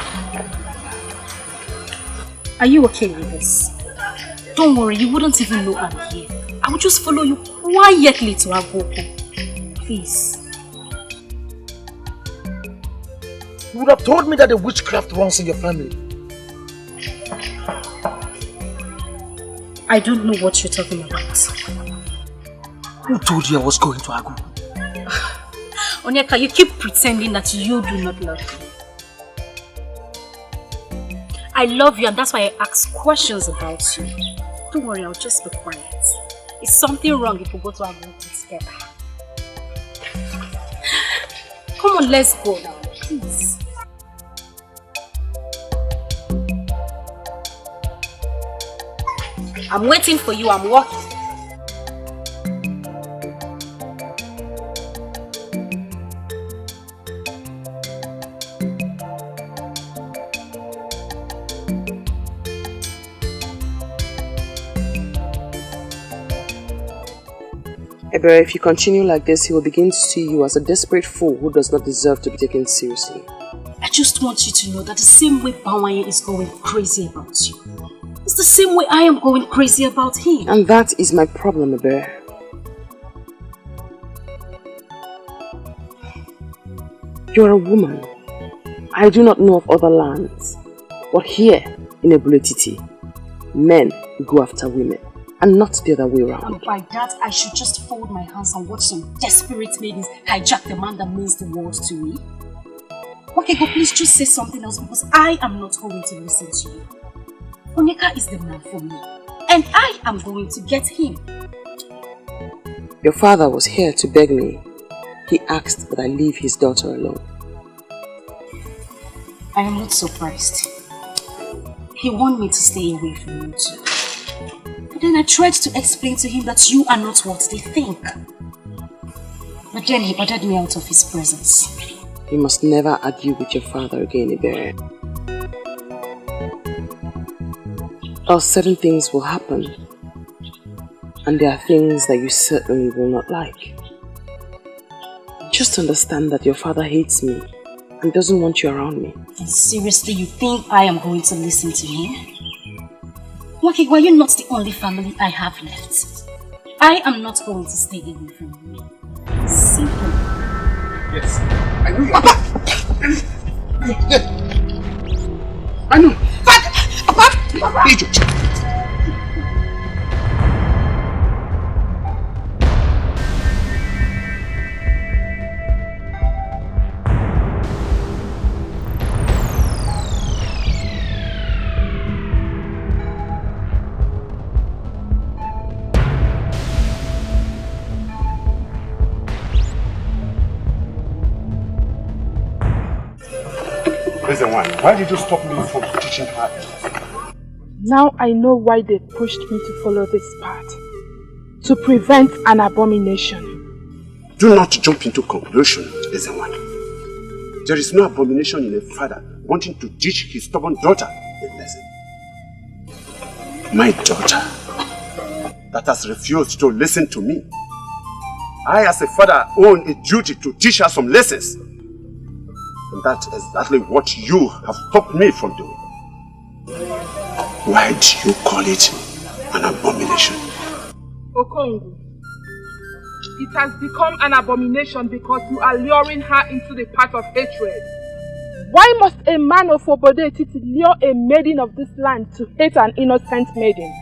Are you okay with this? Don't worry, you wouldn't even know I'm here. I will just follow you quietly to Agoko. Please. You would have told me that the witchcraft runs in your family. I don't know what you're talking about. Who told you I was going to Agoko? Onyeka, you keep pretending that you do not love me. I love you and that's why I ask questions about you. Don't worry, I'll just be quiet. Is something wrong if we go to Agoko together? Come on, let's go now, please. I'm waiting for you, I'm walking. Ebere, if you continue like this, he will begin to see you as a desperate fool who does not deserve to be taken seriously. I just want you to know that the same way Bawaye is going crazy about you, it's the same way I am going crazy about him. And that is my problem, Ebere. You're a woman. I do not know of other lands. But here, in Ebulititi, men go after women. And not the other way around. And by that, I should just fold my hands and watch some desperate maidens hijack the man that means the world to me. Okay, but please just say something else because I am not going to listen to you. Onyeka is the man for me. And I am going to get him. Your father was here to beg me. He asked that I leave his daughter alone. I am not surprised. He wanted me to stay away from you too. But then I tried to explain to him that you are not what they think. But then he ordered me out of his presence. You must never argue with your father again, Ebere. Or certain things will happen. And there are things that you certainly will not like. Just understand that your father hates me and doesn't want you around me. And seriously, you think I am going to listen to him? Waki, why are you not the only family I have left? I am not going to stay away from you. Simple. Yes. I know. Papa! I know. Papa! Idiot! Why did you stop me from teaching her? Now I know why they pushed me to follow this path. To prevent an abomination. Do not jump into conclusion, Ezenwan. There is no abomination in a father wanting to teach his stubborn daughter a lesson. My daughter, that has refused to listen to me. I as a father own a duty to teach her some lessons. And that's exactly what you have stopped me from doing. Why do you call it an abomination? Okongu, it has become an abomination because you are luring her into the path of hatred. Why must a man of Obodetiti lure a maiden of this land to hate an innocent maiden?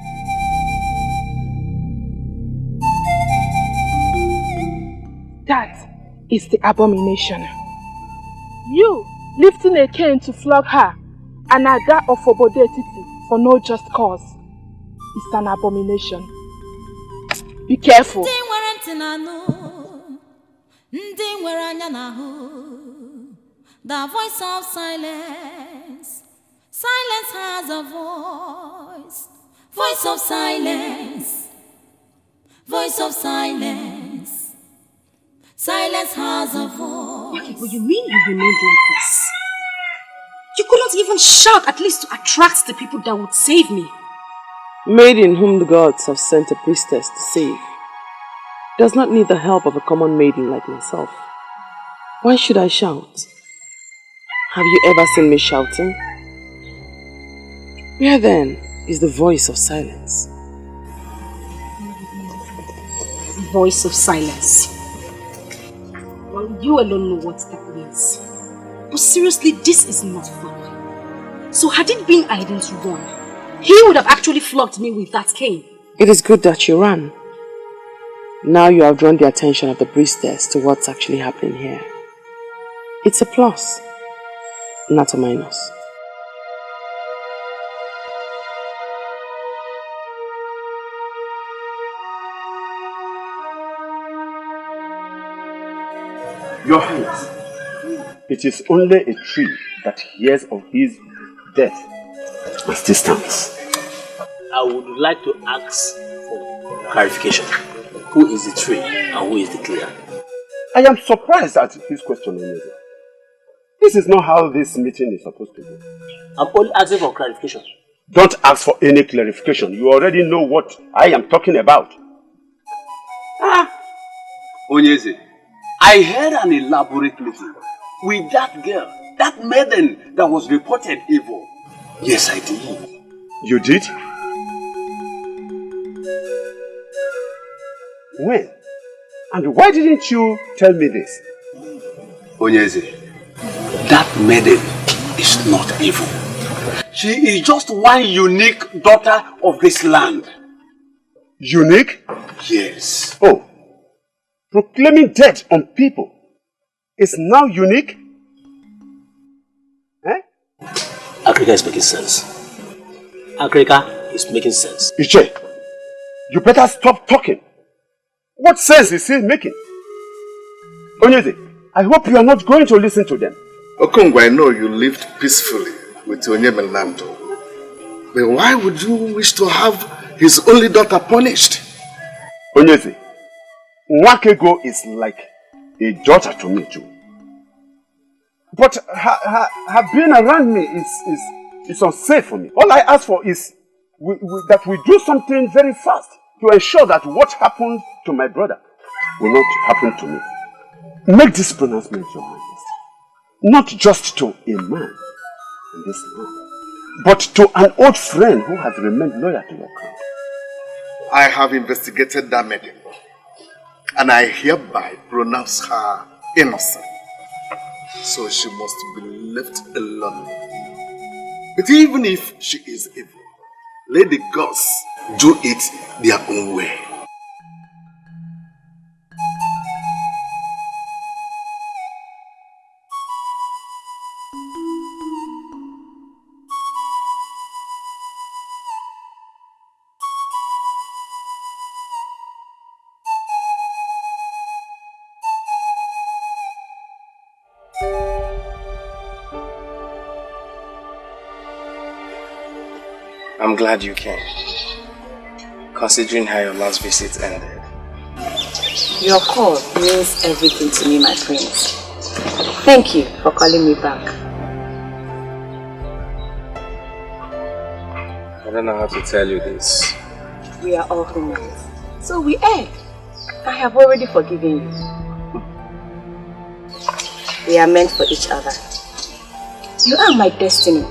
That is the abomination. You lifting a cane to flog her, an Ada of Obodetiti for no just cause, is an abomination. Be careful. The voice of silence. Silence has a voice. Voice of silence. Voice of silence. Silence has a voice. Okay, but you mean you remained like this? You couldn't even shout, at least to attract the people that would save me. maiden whom the gods have sent a priestess to save, does not need the help of a common maiden like myself. Why should I shout? Have you ever seen me shouting? Where then is the voice of silence? Voice of silence. Well, you alone know what that means. But seriously, this is not fun. So had it been I didn't run, he would have actually flogged me with that cane. It is good that you ran. Now you have drawn the attention of the priestess to what's actually happening here. It's a plus, not a minus. Your Highness, it is only a tree that hears of his death as this stands. I would like to ask for clarification. Who is the tree and who is the clear? I am surprised at his question, Onyeze. This is not how this meeting is supposed to go. I'm only asking for clarification. Don't ask for any clarification. You already know what I am talking about. Onyeze, I had an elaborate meeting with that girl, that maiden that was reported evil. Yes, I did. You did? When? And why didn't you tell me this? Onyeze, that maiden is not evil. She is just one unique daughter of this land. Unique? Yes. Oh, proclaiming death on people is now unique? Eh? Akrika is making sense. Akrika is making sense. Iche, you better stop talking. What sense is he making? Onyeze, I hope you are not going to listen to them. Okongwa, I know you lived peacefully with Onyemelando. But why would you wish to have his only daughter punished? Onyeze, Nwakego is like a daughter to me too. But her being around me is unsafe for me. All I ask for is that we do something very fast to ensure that what happened to my brother will not happen to me. Make this pronouncement, Your Highness. Not just to a man in this land, but to an old friend who has remained loyal to your crown. I have investigated that maiden, and I hereby pronounce her innocent. So she must be left alone. But even if she is evil, let the gods do it their own way. I'm glad you came, considering how your last visit ended. Your call means everything to me, my prince. Thank you for calling me back. I don't know how to tell you this. We are all humans, so we err. I have already forgiven you. We are meant for each other. You are my destiny.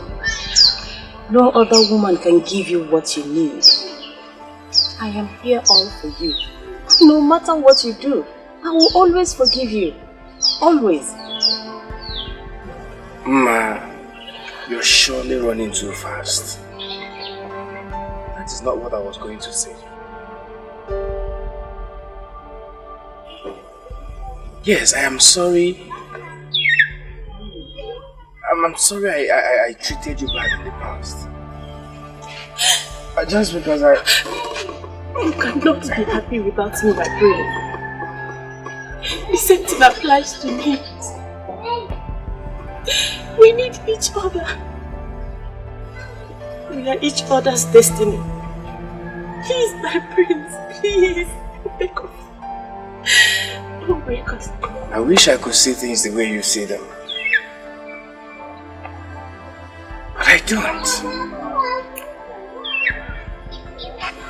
No other woman can give you what you need. I am here all for you. No matter what you do, I will always forgive you. Always. Ma, you're surely running too fast. That is not what I was going to say. Yes, I am sorry. I'm sorry I treated you bad in the past. Just because You cannot be happy without me, my prince. The same thing applies to me. We need each other. We are each other's destiny. Please, my prince, please, wake up. Don't wake us. I wish I could see things the way you see them. But I don't.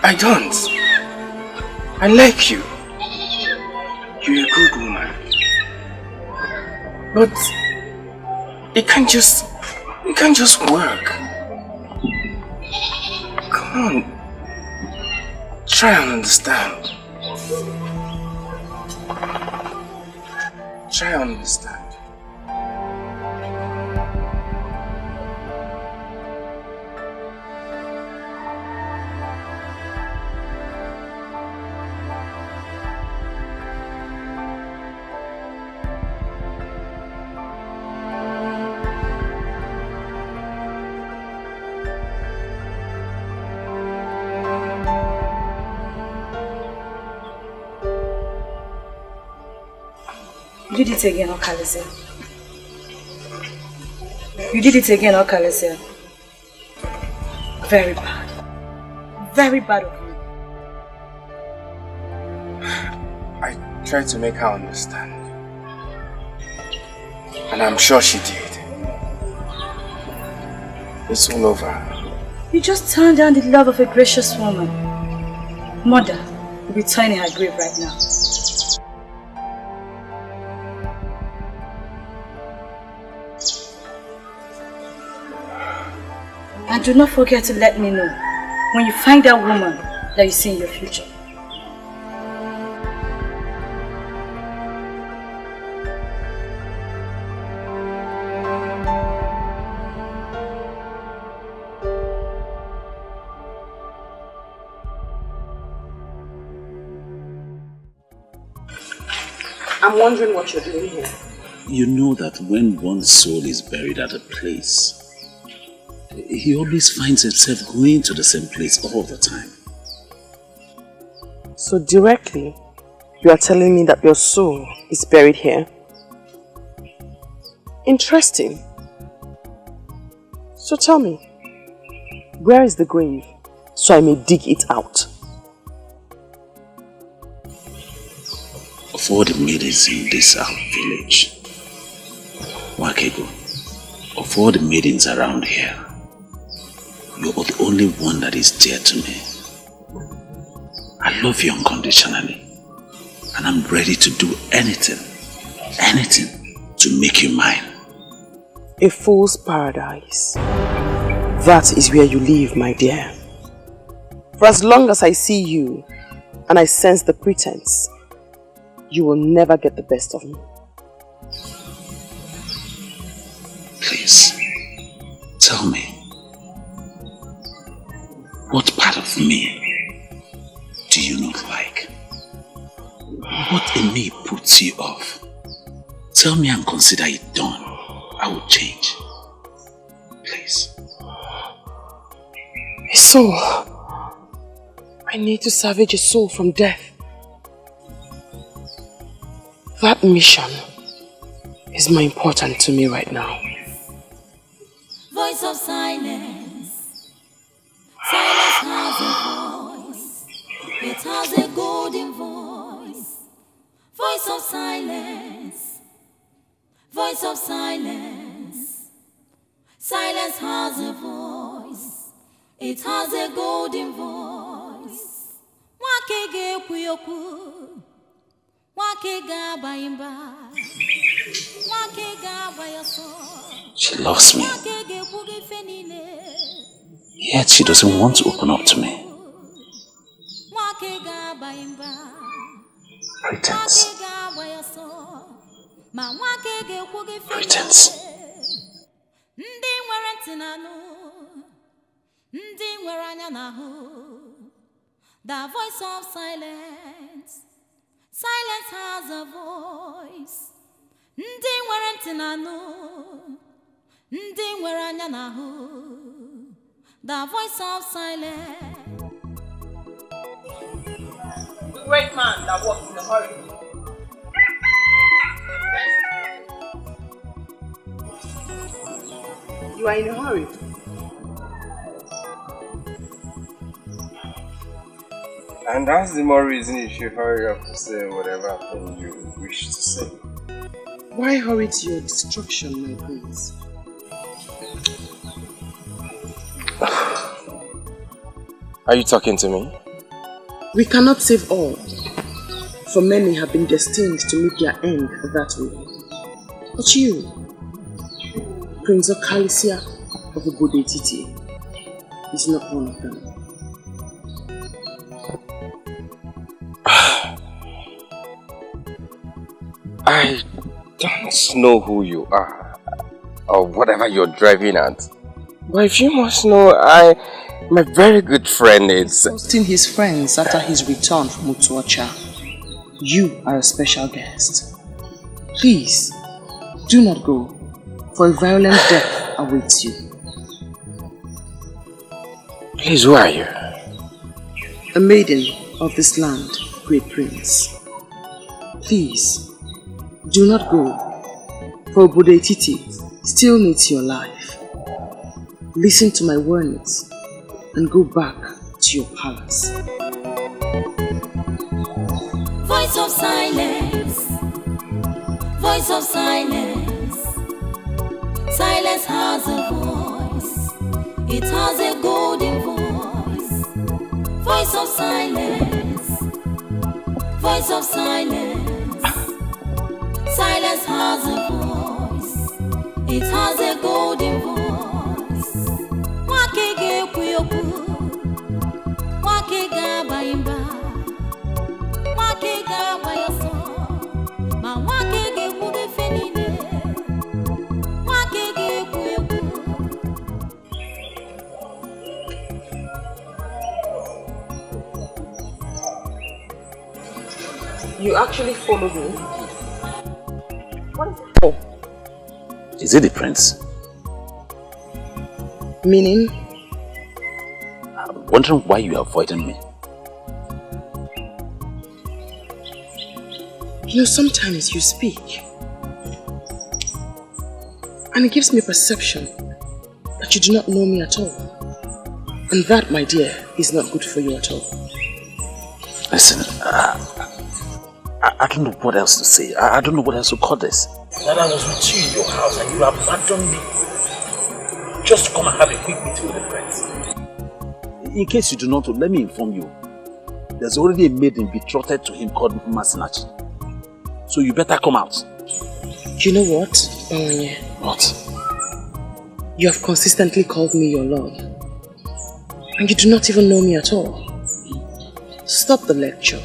I don't. I like you. You're a good woman. But it can't just work. Come on. Try and understand. Try and understand. You did it again, Okalesia. You did it again, Okalesia. Very bad. Very bad of you. I tried to make her understand. And I'm sure she did. It's all over. You just turned down the love of a gracious woman. Mother will be turning her grave right now. And do not forget to let me know when you find that woman that you see in your future. I'm wondering what you're doing here. You know that when one's soul is buried at a place, he always finds himself going to the same place all the time. So directly, you are telling me that your soul is buried here? Interesting. So tell me, where is the grave so I may dig it out? Of all the maidens in this village, Wakego, of all the maidens around here, you're the only one that is dear to me. I love you unconditionally, and I'm ready to do anything to make you mine. A fool's paradise. That is where you live, my dear. For as long as I see you, and I sense the pretense, you will never get the best of me. Please, tell me, what part of me do you not like? What in me puts you off? Tell me and consider it done. I will change. Please. A soul. I need to salvage a soul from death. That mission is more important to me right now. Voice of silence. Silence has a voice. It has a golden voice. Voice of silence. Voice of silence. Silence has a voice. It has a golden voice. Wakege kuyoku. Wakega bayimba. Wakega bayaso. She loves me. Yet she doesn't want to open up to me. Pretense. Pretense. The voice of silence. Silence has a voice. The voice of silence. The great man that walks in a hurry. You are in a hurry. And that's the more reason you should hurry up to say whatever thing you wish to say. Why hurry to your destruction, my prince? Are you talking to me? We cannot save all, for many have been destined to meet their end that way. But you, Prince of Calicia of the Bodetiti, is not one of them. I don't know who you are, or whatever you're driving at. But if you must know, my very good friend is... Hosting his friends after his return from Utuacha. You are a special guest. Please, do not go, for a violent death awaits you. Please, who are you? A maiden of this land, great prince. Please, do not go, for Bodetiti still needs your life. Listen to my warnings and go back to your palace. Voice of silence, voice of silence. Silence has a voice, it has a golden voice. Voice of silence, voice of silence. Silence has a voice, it has a golden voice. Wakege kuyoku, wakega baimba, wakega bayaso, ma wakege kude fenine, wakege kuyoku. You actually followed me? Oh, is it the prince? Meaning? I'm wondering why you are avoiding me. You know, sometimes you speak and it gives me a perception that you do not know me at all. And that, my dear, is not good for you at all. Listen, I don't know what else to say. I don't know what else to call this. That I was with you in your house and you abandoned me just to come and have a quick meeting with the prince. In case you do not know, let me inform you. There's already a maiden betrothed to him called Masinachi. So you better come out. You know what, Bawanye? What? You have consistently called me your love. And you do not even know me at all. Stop the lecture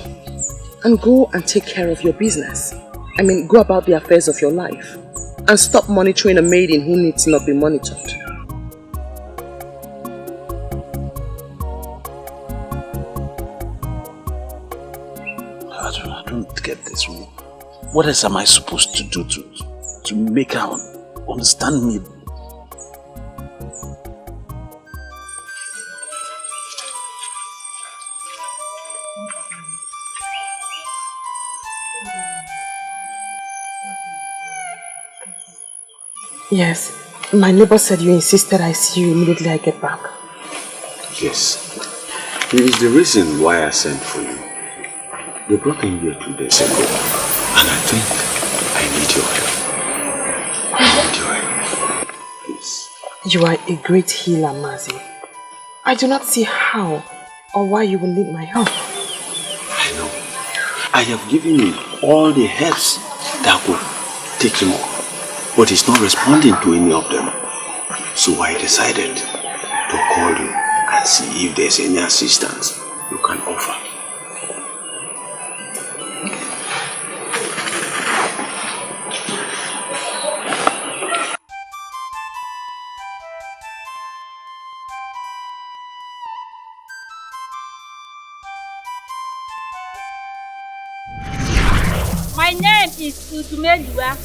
and go and take care of your business. I mean, go about the affairs of your life and stop monitoring a maiden who needs not be monitored. I don't get this. What else am I supposed to do to make her understand me? Yes, my neighbor said you insisted I see you immediately I get back. Yes. It is the reason why I sent for you. They brought him here 2 days ago, and I think I need your help. I need your help. Please. You are a great healer, Mazi. I do not see how or why you will need my help. I know. I have given him all the helps that could take him off. But he's not responding to any of them. So I decided to call you and see if there's any assistance you can offer. My name is Utumeliwa,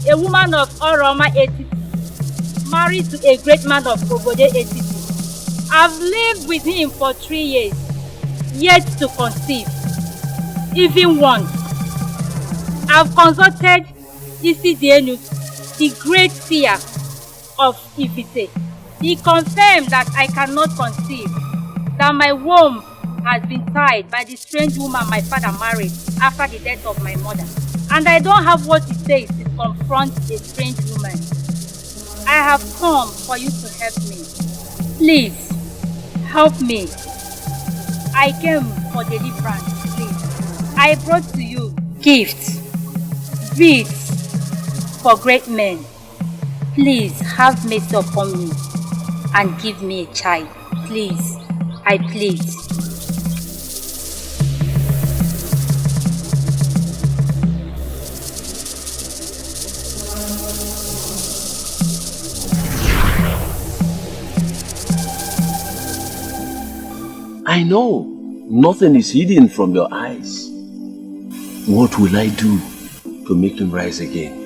a woman of Oroma Etiti, married to a great man of Obode Etiti. I've lived with him for 3 years, yet to conceive, even once. I've consulted Isidienu, the great seer of Ifite. He confirmed that I cannot conceive, that my womb has been tied by the strange woman my father married after the death of my mother. And I don't have what it takes to confront a strange woman. I have come for you to help me. Please, help me. I came for deliverance, please. I brought to you gifts, beads for great men. Please have mercy upon me and give me a child. Please, I plead. I know nothing is hidden from your eyes. What will I do to make him rise again?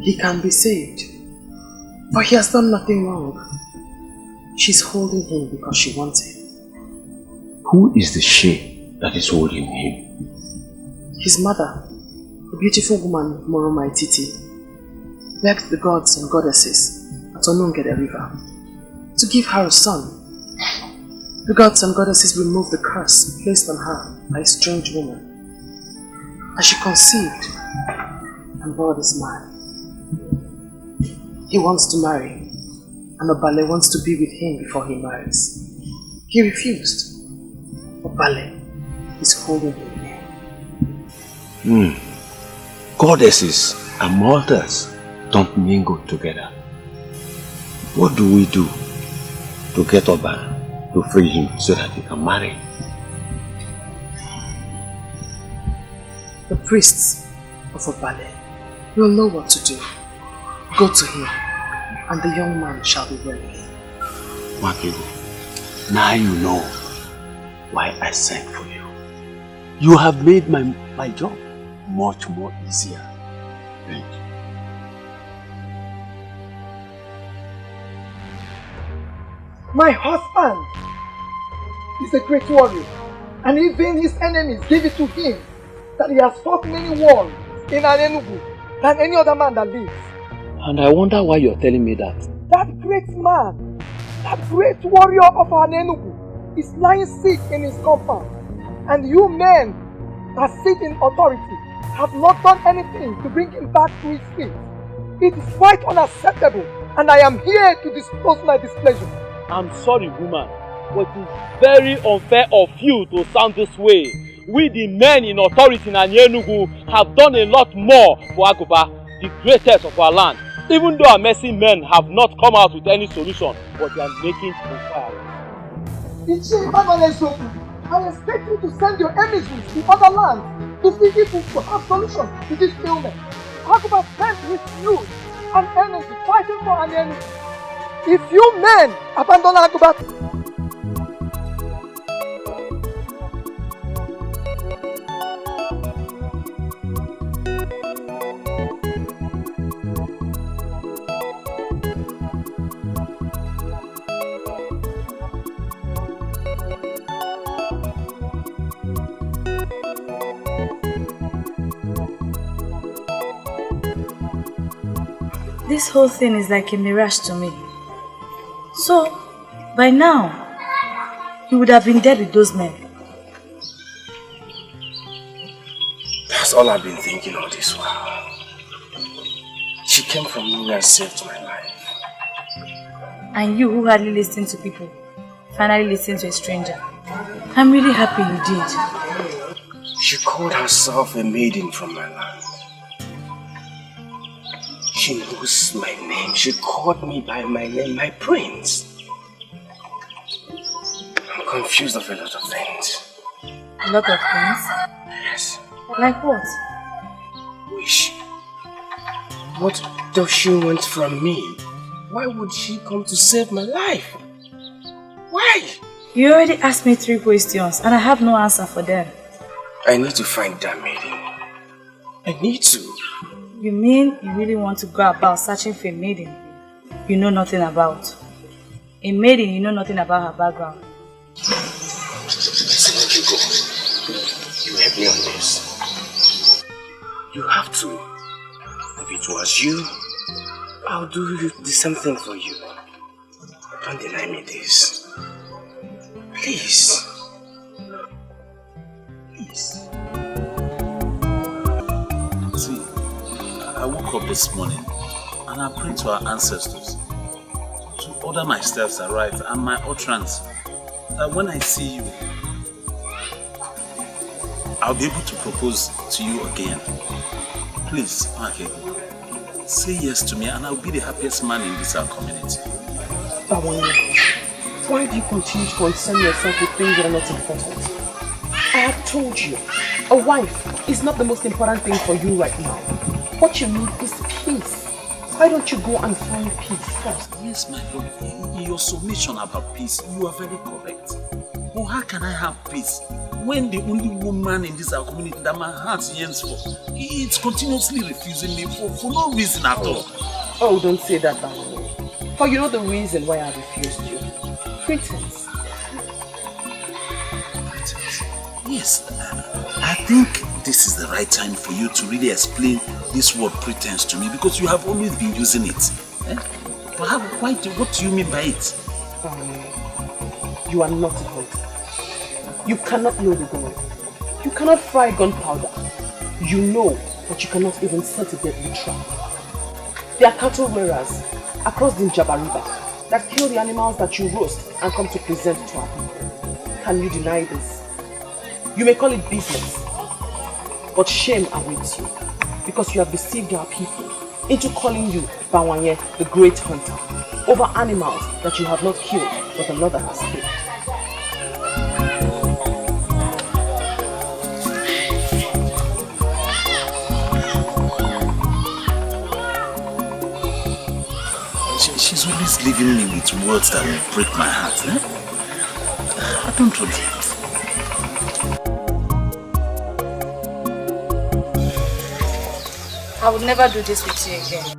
He can be saved, but he has done nothing wrong. She's holding him because she wants him. Who is the she that is holding him? His mother, a beautiful woman, Moromai Titi, begged the gods and goddesses at Onungede River to give her a son. The gods and goddesses removed the curse placed on her by a strange woman. As she conceived and bore this man, he wants to marry, and Obale wants to be with him before he marries. He refused. Obale is holding him. Goddesses and mortals don't mingle together. What do we do to get Oba to free him so that he can marry? The priests of Obale will know what to do. Go to him, and the young man shall be ready. Wakigo, now you know why I sent for you. You have made my job much more easier. Thank you. My husband is a great warrior, and even his enemies give it to him that he has fought many wars in Anenugu than any other man that lives. And I wonder why you're telling me that. That great man, that great warrior of Anenugu is lying sick in his compound, and you men that sit in authority have not done anything to bring him back to his feet. It is quite unacceptable, and I am here to disclose my displeasure. I'm sorry, woman, but it's very unfair of you to sound this way. We, the men in authority in Anenugu, have done a lot more for Aguba, the greatest of our land. Even though our messy men have not come out with any solution, but they are making inquiries. I expect you to send your emissaries to other lands to see if we will have solutions to this ailment. Aguba spent his youth and energy fighting for an enemy. If you men abandon Aguba, this whole thing is like a mirage to me. So, by now, he would have been dead with those men. That's all I've been thinking all this while. She came from nowhere and saved my life. And you who hardly listen to people, finally listen to a stranger. I'm really happy you did. She called herself a maiden from my land. She knows my name. She called me by my name, my prince. I'm confused of a lot of things. A lot of things? Yes. Like what? Wish. What does she want from me? Why would she come to save my life? Why? You already asked me 3 questions and I have no answer for them. I need to find that maiden. I need to. You mean you really want to go about searching for a maiden you know nothing about? A maiden you know nothing about her background? Listen, let you go. You help me on this. You have to. If it was you, I'll do the same thing for you. Don't deny me this. Please. Please. See, woke up this morning and I prayed to our ancestors to order my steps aright and my utterance, that when I see you, I'll be able to propose to you again. Please, okay, say yes to me and I'll be the happiest man in this our community. Why do you continue to concern yourself with things that are not important? I have told you, a wife is not the most important thing for you right now. What you need is peace. Why don't you go and find peace first? Yes, my lord. In your submission about peace, you are very correct. But how can I have peace when the only woman in this our community that my heart yearns for, it's continuously refusing me for no reason at all? Oh, don't say that, Baron. For you know the reason why I refused you. Pretense. Pretense? Yes, I think this is the right time for you to really explain this word pretense to me, because you have always been using it. But what do you mean by it? You are not a hunter. You cannot know the gun. You cannot fry gunpowder. You know, but you cannot even set a deadly trap. There are cattle rearers across the Njaba River that kill the animals that you roast and come to present to our people. Can you deny this? You may call it business, but shame awaits you, because you have deceived our people into calling you Bawanye, the great hunter, over animals that you have not killed, but another has killed. She's always leaving me with words that will break my heart. I don't want it. I would never do this with you again.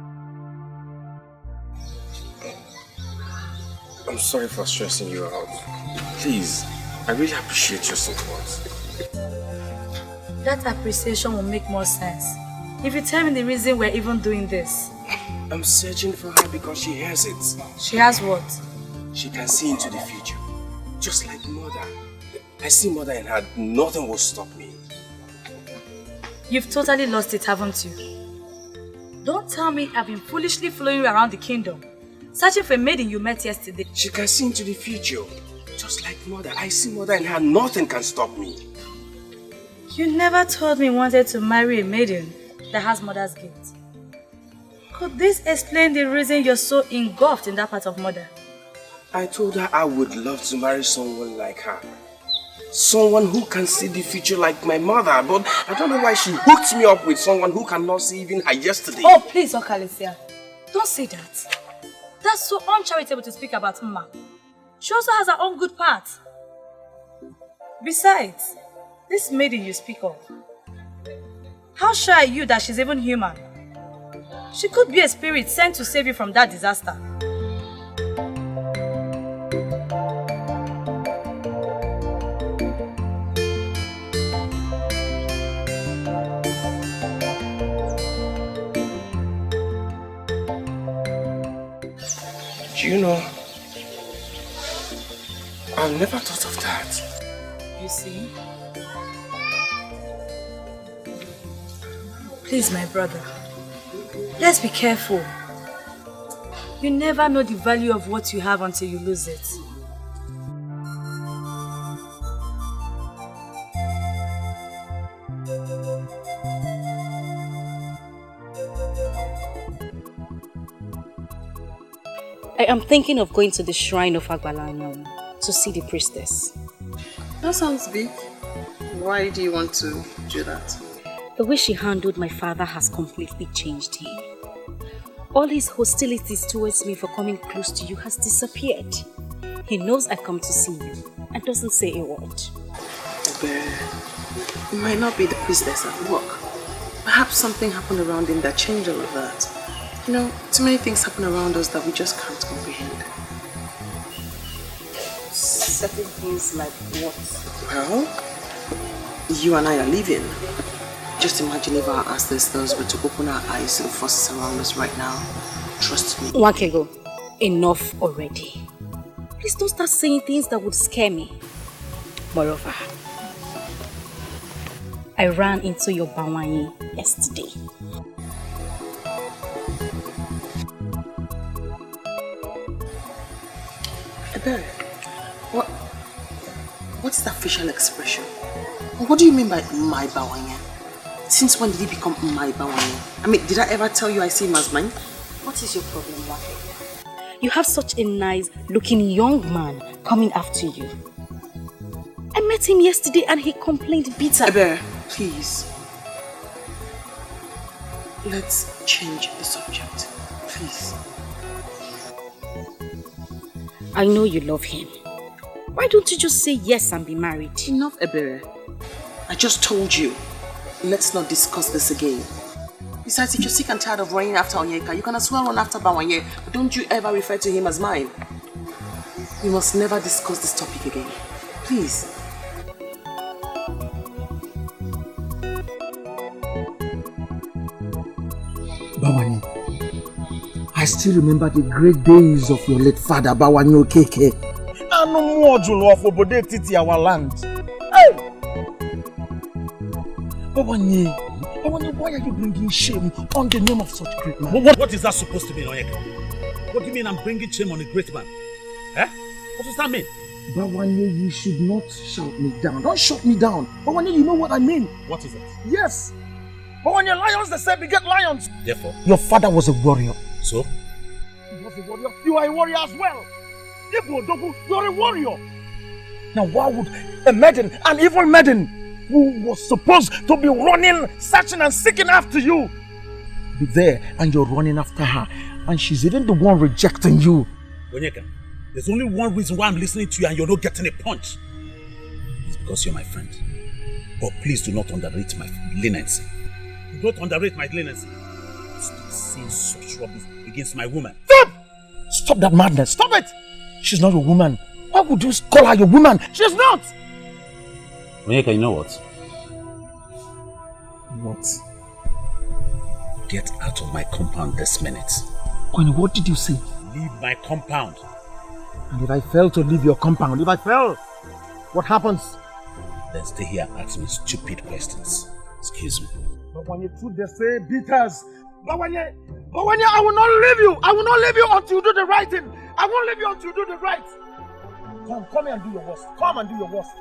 I'm sorry for stressing you out. Please, I really appreciate your support. That appreciation will make more sense if you tell me the reason we're even doing this. I'm searching for her because she has it. She has what? She can see into the future. Just like Mother. I see Mother in her. Nothing will stop me. You've totally lost it, haven't you? Don't tell me I've been foolishly following you around the kingdom, searching for a maiden you met yesterday. She can see into the future. Just like Mother. I see Mother in her. Nothing can stop me. You never told me you wanted to marry a maiden that has Mother's gift. Could this explain the reason you're so engulfed in that part of Mother? I told her I would love to marry someone like her. Someone who can see the future like my mother, but I don't know why she hooked me up with someone who cannot see even her yesterday. Oh, please, Okalesia. Don't say that. That's so uncharitable to speak about Mma. She also has her own good part. Besides, this maiden you speak of, how sure are you that she's even human? She could be a spirit sent to save you from that disaster. Do you know, I've never thought of that. You see? Please, my brother, let's be careful. You never know the value of what you have until you lose it. I am thinking of going to the shrine of Agbalanyom to see the priestess. That sounds big. Why do you want to do that? The way she handled my father has completely changed him. All his hostilities towards me for coming close to you has disappeared. He knows I come to see you and doesn't say a word. But it might not be the priestess at work. Perhaps something happened around him that changed all of that. You know, too many things happen around us that we just can't comprehend. Certain things like what? Well, you and I are leaving. Just imagine if our ancestors were to open our eyes to the forces around us right now. Trust me. Wakego, enough already. Please don't start saying things that would scare me. Moreover, I ran into your Bawanye yesterday. Ebere, what's that facial expression? What do you mean by my bawanya? Since when did he become my bawanya? I mean, did I ever tell you I see him as mine? What is your problem, Wake? You have such a nice looking young man coming after you. I met him yesterday and he complained bitter. Ebere, please. Let's change the subject, please. I know you love him. Why don't you just say yes and be married? Enough, Ebere. I just told you. Let's not discuss this again. Besides, if you're sick and tired of running after Onyeka, you can as well run after Bawanye. But don't you ever refer to him as mine. We must never discuss this topic again. Please. Bawanye, I still remember the great days of your late father, Bawanye Okeke. And no more Julu of Obode Titi, our land. Hey! Bawanye, why are you bringing shame on the name of such great man? What is that supposed to mean, Onyeka? What do you mean I'm bringing shame on a great man? Eh? What does that mean? Bawanye, you should not shout me down. Don't shut me down. Bawanye, you know what I mean. What is it? Yes. Bawanye, lions, they say beget lions. Therefore? Your father was a warrior. So? He was a warrior. You are a warrior as well. You are a warrior. Now why would a maiden, an evil maiden, who was supposed to be running, searching and seeking after you, be there and you're running after her, and she's even the one rejecting you? Onyeka, there's only one reason why I'm listening to you and you're not getting a punch. It's because you're my friend. But please do not underrate my leniency. Do not underrate my leniency. Stop saying such rubbish against my woman. Stop! Stop that madness. Stop it! She's not a woman. Why would you call her your woman? She's not! Onyeka, you know what? What? Get out of my compound this minute. Kwani, what did you say? Leave my compound. And if I fail to leave your compound, if I fail, what happens? Then stay here and ask me stupid questions. Excuse me. But when you two they say beaters, Bawanye, I will not leave you. I will not leave you until you do the right thing. I won't leave you until you do the right. Come here and do your worst. Come and do your worst.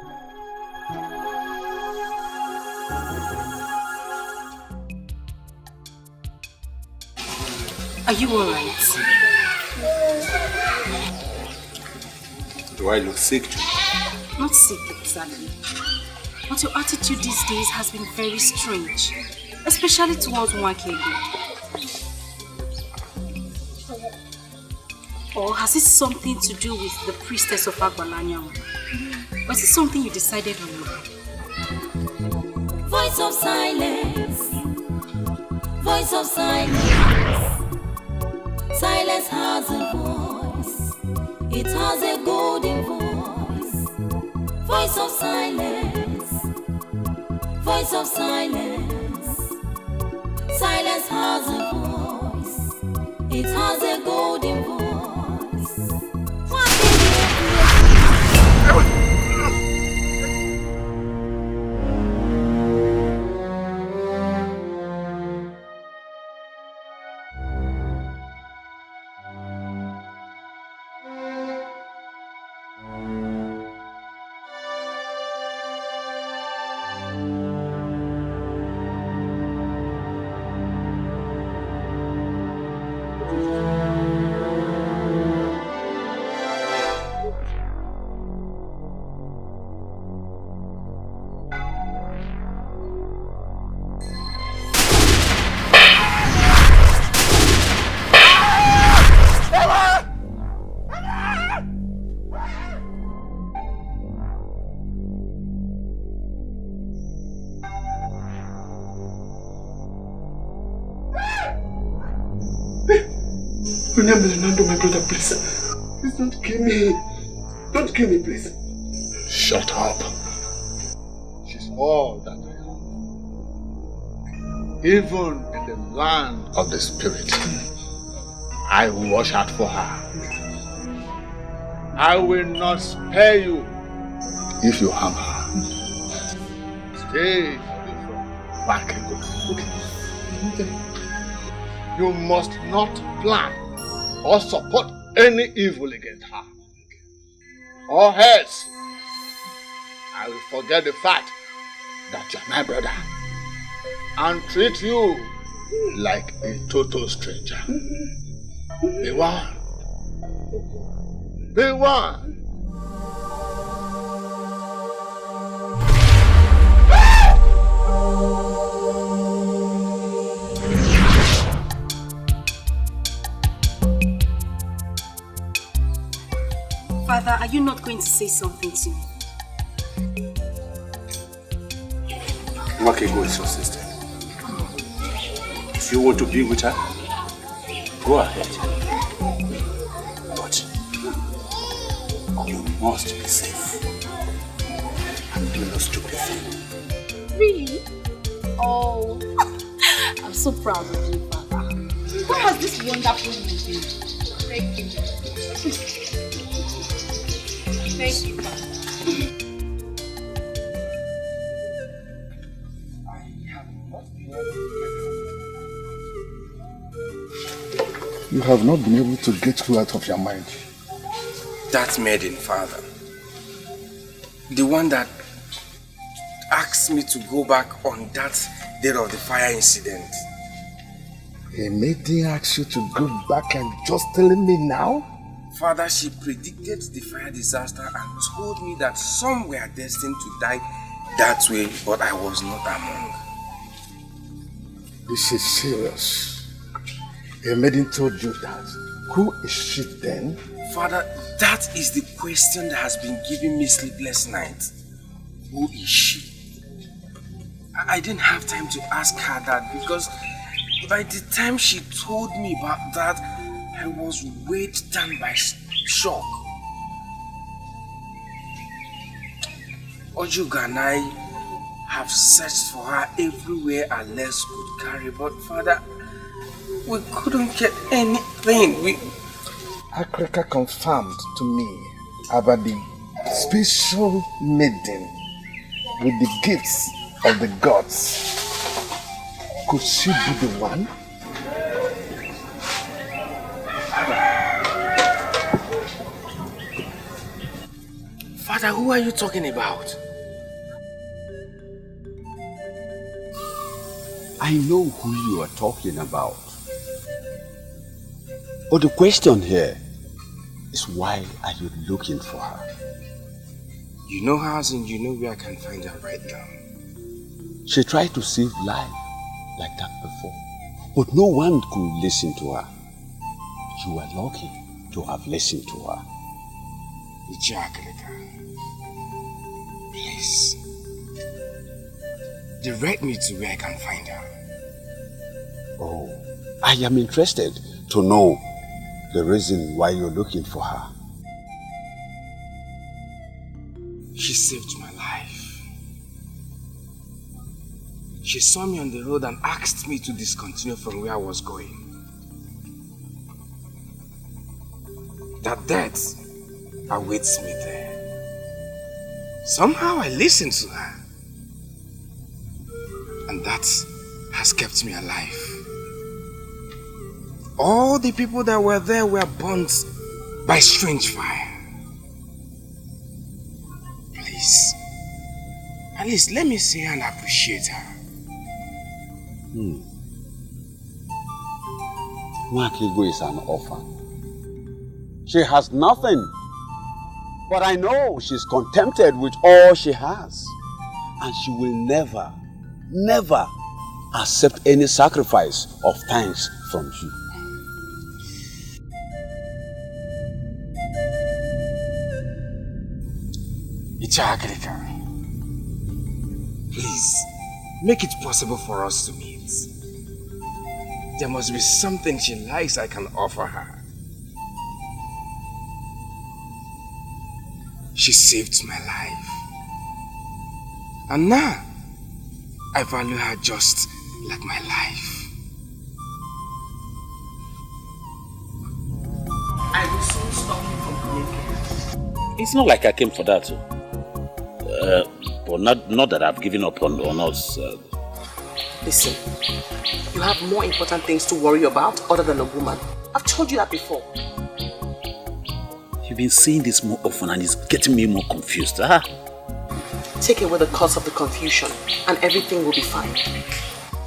Are you alright? Do I look sick? Not sick exactly. But your attitude these days has been very strange. Especially towards Nwakego. Or has it something to do with the priestess of Agbalanyam? Or is it something you decided on your own? Voice of silence. Voice of silence. Silence has a voice. It has a golden voice. Voice of silence. Voice of silence. Silence has a voice. It has a golden voice. My brother, please. Please don't kill me. Don't kill me, please. Shut up. She's all that I am. Even in the land of the spirit, I will watch out for her. I will not spare you if you harm her. Stay away from Vakego. Okay? You must not plan or support any evil against her. or else I will forget the fact that you're my brother and treat you like a total stranger. Be one. Be one. Father, are you not going to say something to me? Makego is your sister. If you want to be with her, go ahead. But you must be safe. And do no stupid thing. Really? Oh, I'm so proud of you, Father. What has this wonderful news been? Thank you. Thank you, Father. You have not been able to get her out of your mind. That maiden, Father. The one that asked me to go back on that day of the fire incident. A maiden asked you to go back and just telling me now? Father, she predicted the fire disaster and told me that some were destined to die that way, but I was not among. This is serious. A maiden told you that. Who is she then? Father, that is the question that has been giving me sleepless nights. Who is she? I didn't have time to ask her that because by the time she told me about that, I was weighed down by shock. Ojuga and I have searched for her everywhere our legs could carry, but Father, we couldn't get anything. Akreka confirmed to me about the special maiden with the gifts of the gods. Could she be the one? Father, who are you talking about? I know who you are talking about. But the question here is, why are you looking for her? You know her as in you know where I can find her right now. She tried to save life like that before, but no one could listen to her. You were lucky to have listened to her. Please, direct me to where I can find her. Oh, I am interested to know the reason why you're looking for her. She saved my life. She saw me on the road and asked me to discontinue from where I was going. That death awaits me there. Somehow I listened to her. And that has kept me alive. All the people that were there were burnt by strange fire. Please, at least let me see her and appreciate her. Nwakigo is an orphan. She has nothing. But I know she's contented with all she has. And she will never, never accept any sacrifice of thanks from you. Ichakrika, please, make it possible for us to meet. There must be something she likes I can offer her. She saved my life. And now, I value her just like my life. I will soon stop you from coming. It's not like I came for that. But not that I've given up on us. Listen, you have more important things to worry about other than a woman. I've told you that before. You've been saying this more often and it's getting me more confused. Take away the cause of the confusion and everything will be fine.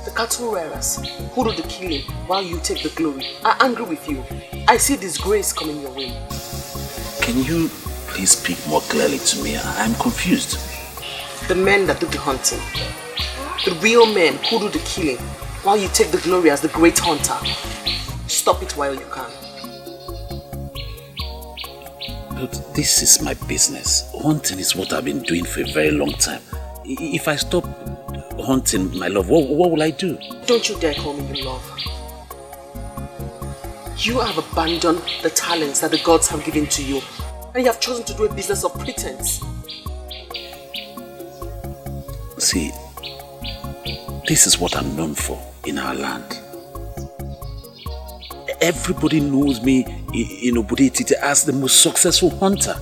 The cattle rearers who do the killing while you take the glory are angry with you. I see disgrace coming your way. Can you please speak more clearly to me? I'm confused. The men that do the hunting. The real men who do the killing while you take the glory as the great hunter. Stop it while you can. But this is my business. Hunting is what I've been doing for a very long time. If I stop hunting, my love, what will I do? Don't you dare call me your love. You have abandoned the talents that the gods have given to you, and you have chosen to do a business of pretense. See, this is what I'm known for in our land. Everybody knows me in Obodetiti as the most successful hunter.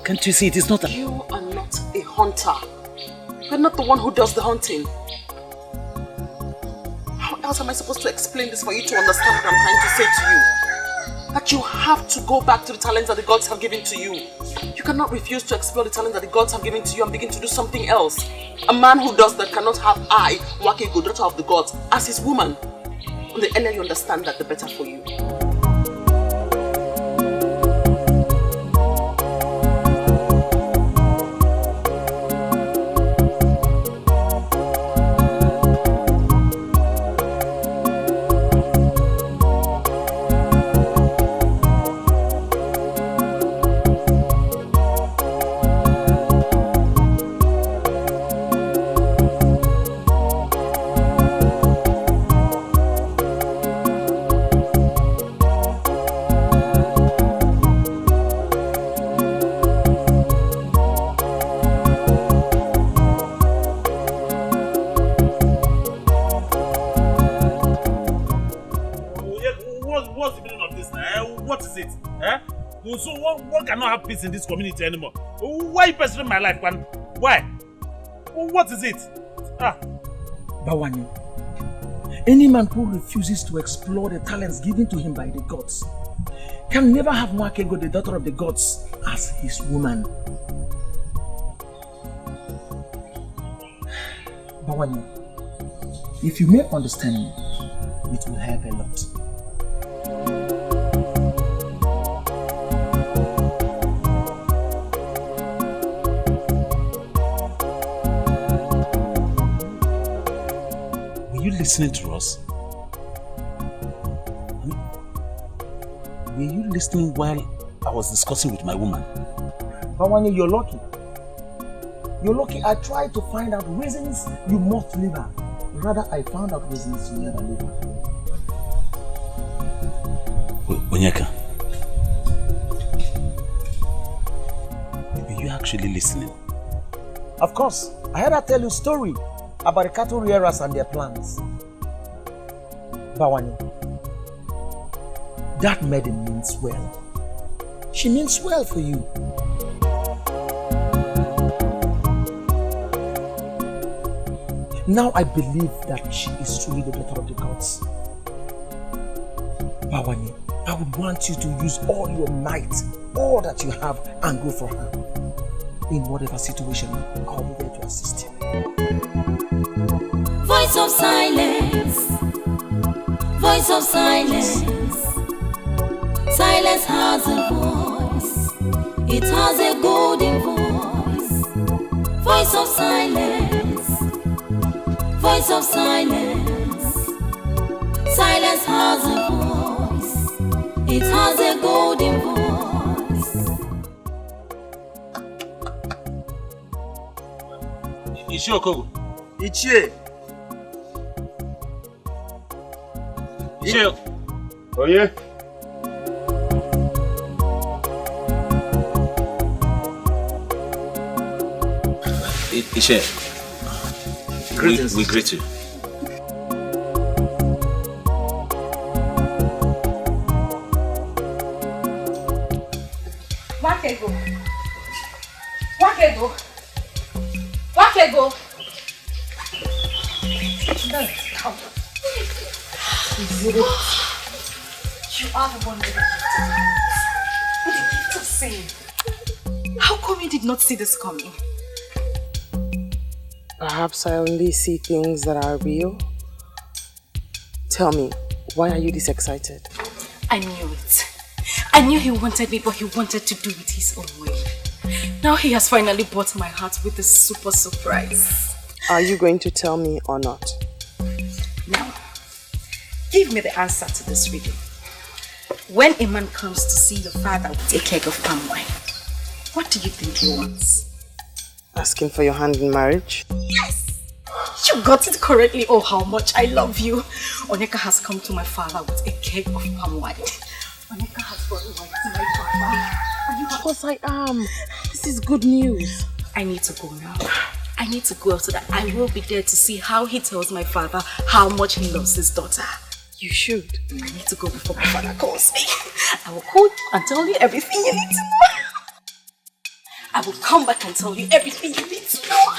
Can't you see it is not You are not a hunter. You're not the one who does the hunting. How else am I supposed to explain this for you to understand what I'm trying to say to you? That you have to go back to the talents that the gods have given to you. You cannot refuse to explore the talents that the gods have given to you and begin to do something else. A man who does that cannot have I, Wakego, daughter of the gods, as his woman. And the earlier you understand that, the better for you. So one cannot have peace in this community anymore. Why are you pursuing my life, man? Why? What is it? Bawani, any man who refuses to explore the talents given to him by the gods can never have Mwakego, the daughter of the gods, as his woman. Bawani, if you may understand me, it will help a lot. Listening to us? Were you listening while I was discussing with my woman? Bawani, you're lucky. You're lucky. I tried to find out reasons you must leave her. Rather, I found out reasons you never leave her. Onyeka, were you actually listening? Of course. I heard her tell you a story about the cattle rearers and their plans. Bawani, that maiden means well. She means well for you. Now I believe that she is truly the daughter of the gods. Bawani, I would want you to use all your might, all that you have, and go for her. In whatever situation, I'll be there to assist you. Voice of silence. Voice of silence. Silence has a voice. It has a golden voice. Voice of silence. Voice of silence. Silence has a voice. It has a golden voice. Ichie Okogo. Ichie. Ichie. Oh yeah. Ichie. Greetings. We greet you. Wakego. Wakego. Wakego. No, come. You are the one with the gift of insane. How come you did not see this coming? Perhaps I only see things that are real. Tell me, why are you this excited? I knew it. I knew he wanted me, but he wanted to do it his own way. Now he has finally bought my heart with a super surprise. Are you going to tell me or not? Now, give me the answer to this riddle. When a man comes to see your father with a keg of palm wine, what do you think he wants? Asking for your hand in marriage? Yes! You got it correctly. Oh, how much I love you. Onyeka has come to my father with a keg of palm wine. Onyeka has brought wine to my father. Of course I am. This is good news. I need to go now. I need to go so that I will be there to see how he tells my father how much he loves his daughter. You should. I need to go before my father calls me. I will call you and tell you everything you need to know. I will come back and tell you everything you need to know.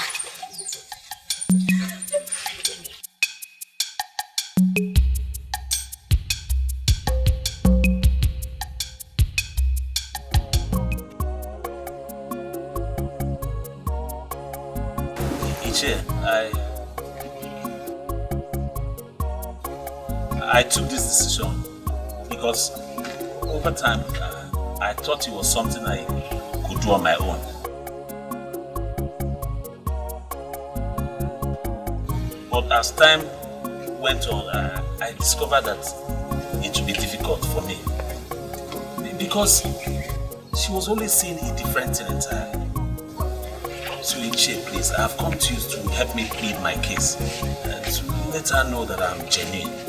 Ichie, I took this decision because over time I thought it was something I could do on my own. But as time went on, I discovered that it would be difficult for me because she was always seeing a different thing entirely. So Ichie, please, I have come to you to help me plead my case and to let her know that I'm genuine.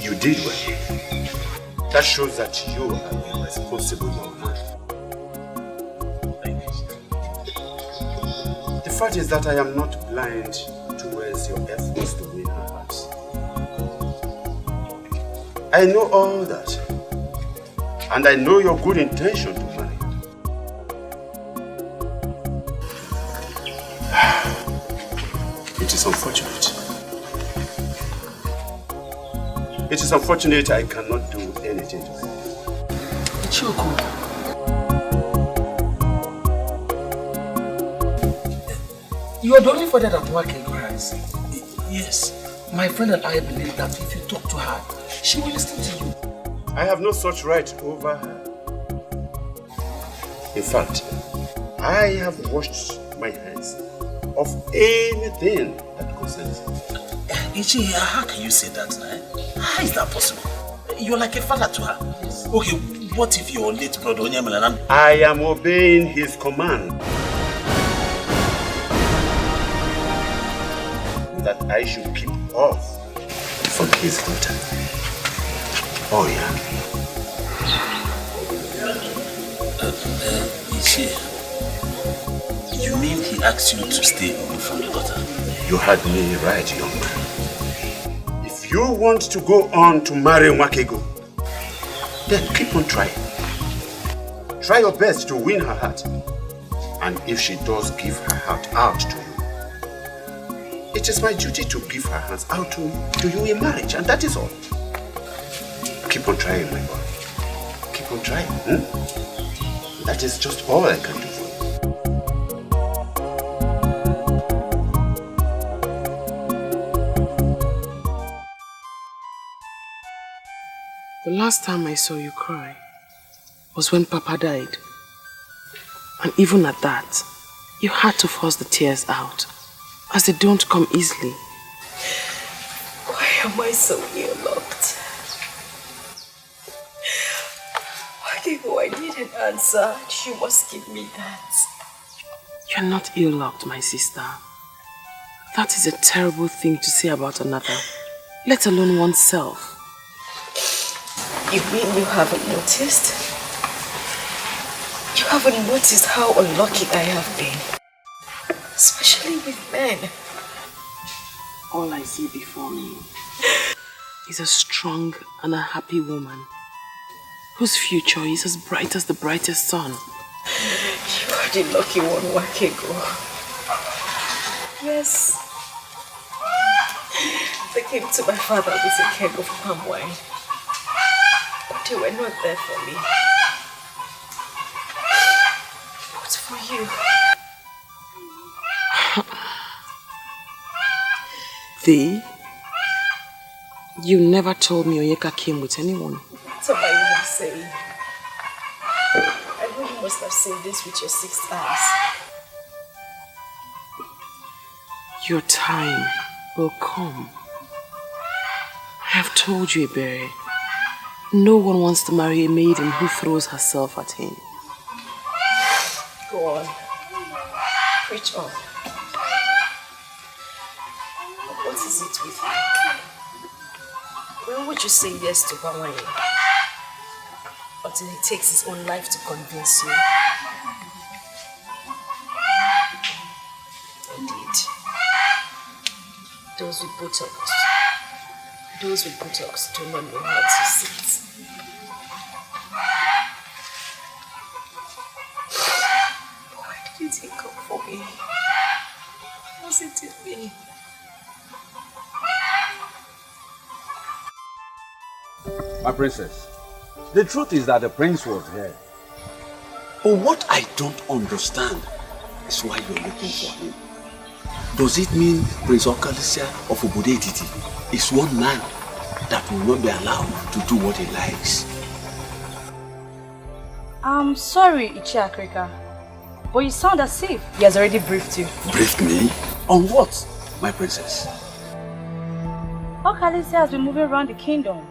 You did well. That shows that you are a responsible young man. Thank you. The fact is that I am not blind towards your efforts to win her heart. I know all that. And I know your good intention to marry. It is unfortunate. It is unfortunate I cannot do anything to help. Choko. You are the only father that Wakego has. Yes. My friend and I believe that if you talk to her, she will listen to you. I have no such right over her. In fact, I have washed my hands of anything that concerns her. Ichie, how can you say that? How is that possible? You're like a father to her. Yes. Okay, what if your late brother Onyemelanan? I am obeying his command. That I should keep off from his daughter. Oh yeah. Ichie, you mean he asked you to stay away from your daughter? You had me right, young man. If you want to go on to marry Wakego, then keep on trying. Try your best to win her heart. And if she does give her heart out to you, it is my duty to give her hands out to you in marriage, and that is all. Keep on trying, my boy. Keep on trying. That is just all I can do for you. The last time I saw you cry was when Papa died. And even at that, you had to force the tears out, as they don't come easily. Why am I so ear-locked? Wakego, I need an answer. You must give me that. You're not ear-locked, my sister. That is a terrible thing to say about another, let alone oneself. You mean you haven't noticed? You haven't noticed how unlucky I have been? Especially with men. All I see before me is a strong and a happy woman whose future is as bright as the brightest sun. You are the lucky one, Wakego. Yes. They came to my father with a keg of palm wine. They were not there for me. But for you. Thee, you never told me Onyeka came with anyone. That's what I would have said. I know you must have seen this with your 6 eyes. Your time will come. I have told you, Ebere. No one wants to marry a maiden who throws herself at him. Go on. Preach on. What is it with you? When would you say yes to Bawanye? Until he takes his own life to convince you. Indeed. Those with buttocks do not know how to sit. Why didn't he come for me? Wasn't it me? My princess, the truth is that the prince was here. But what I don't understand is why you're looking for him. Does it mean Prince Okalisia of Obodetiti is one man that will not be allowed to do what he likes? I'm sorry, Ichi Akrika, but you sound as if he has already briefed you. Briefed me? On what, my princess? Okalisia has been moving around the kingdom,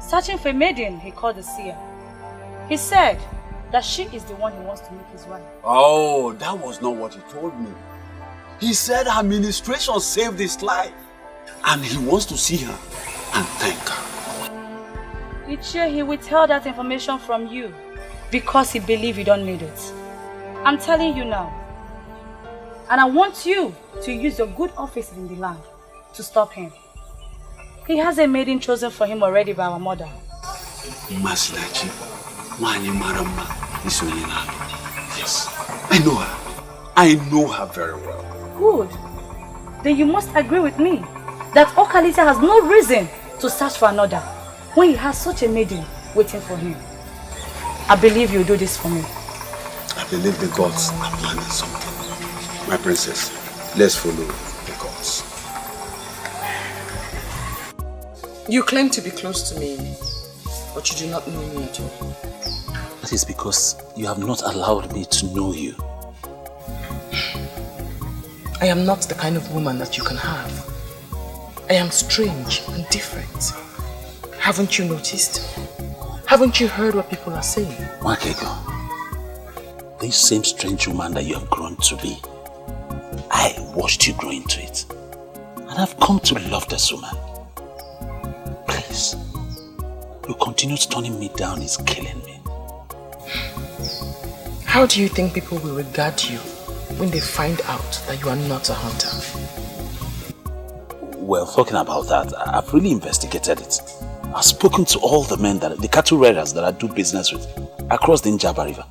searching for a maiden he called the seer. He said that she is the one he wants to make his wife. Oh, that was not what he told me. He said her ministration saved his life and he wants to see her and thank her. Ichi, he withheld that information from you because he believed you don't need it. I'm telling you now. And I want you to use your good offices in the land to stop him. He has a maiden chosen for him already by our mother. Yes, I know her. I know her very well. Good. Then you must agree with me that Okalisia has no reason to search for another when he has such a maiden waiting for him. I believe you'll do this for me. I believe the gods are planning something. My princess, let's follow the gods. You claim to be close to me, but you do not know me at all. That is because you have not allowed me to know you. I am not the kind of woman that you can have. I am strange and different. Haven't you noticed? Haven't you heard what people are saying? Wakeko, this same strange woman that you have grown to be, I watched you grow into it. And I've come to love this woman. Please, your continued turning me down is killing me. How do you think people will regard you when they find out that you are not a hunter? Well, talking about that, I've really investigated it. I've spoken to all the men, the cattle raiders that I do business with across the Njaba River.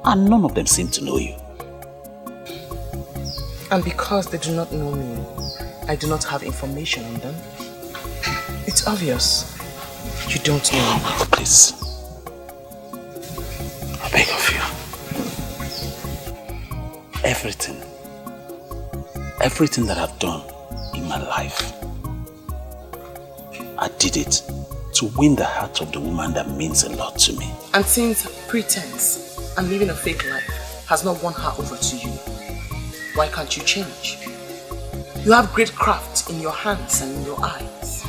And none of them seem to know you. And because they do not know me, I do not have information on them. It's obvious. You don't know me. Please. I beg of you. Everything that I've done in my life, I did it to win the heart of the woman that means a lot to me. And since pretense and living a fake life has not won her over to you, why can't you change? You have great craft in your hands and in your eyes.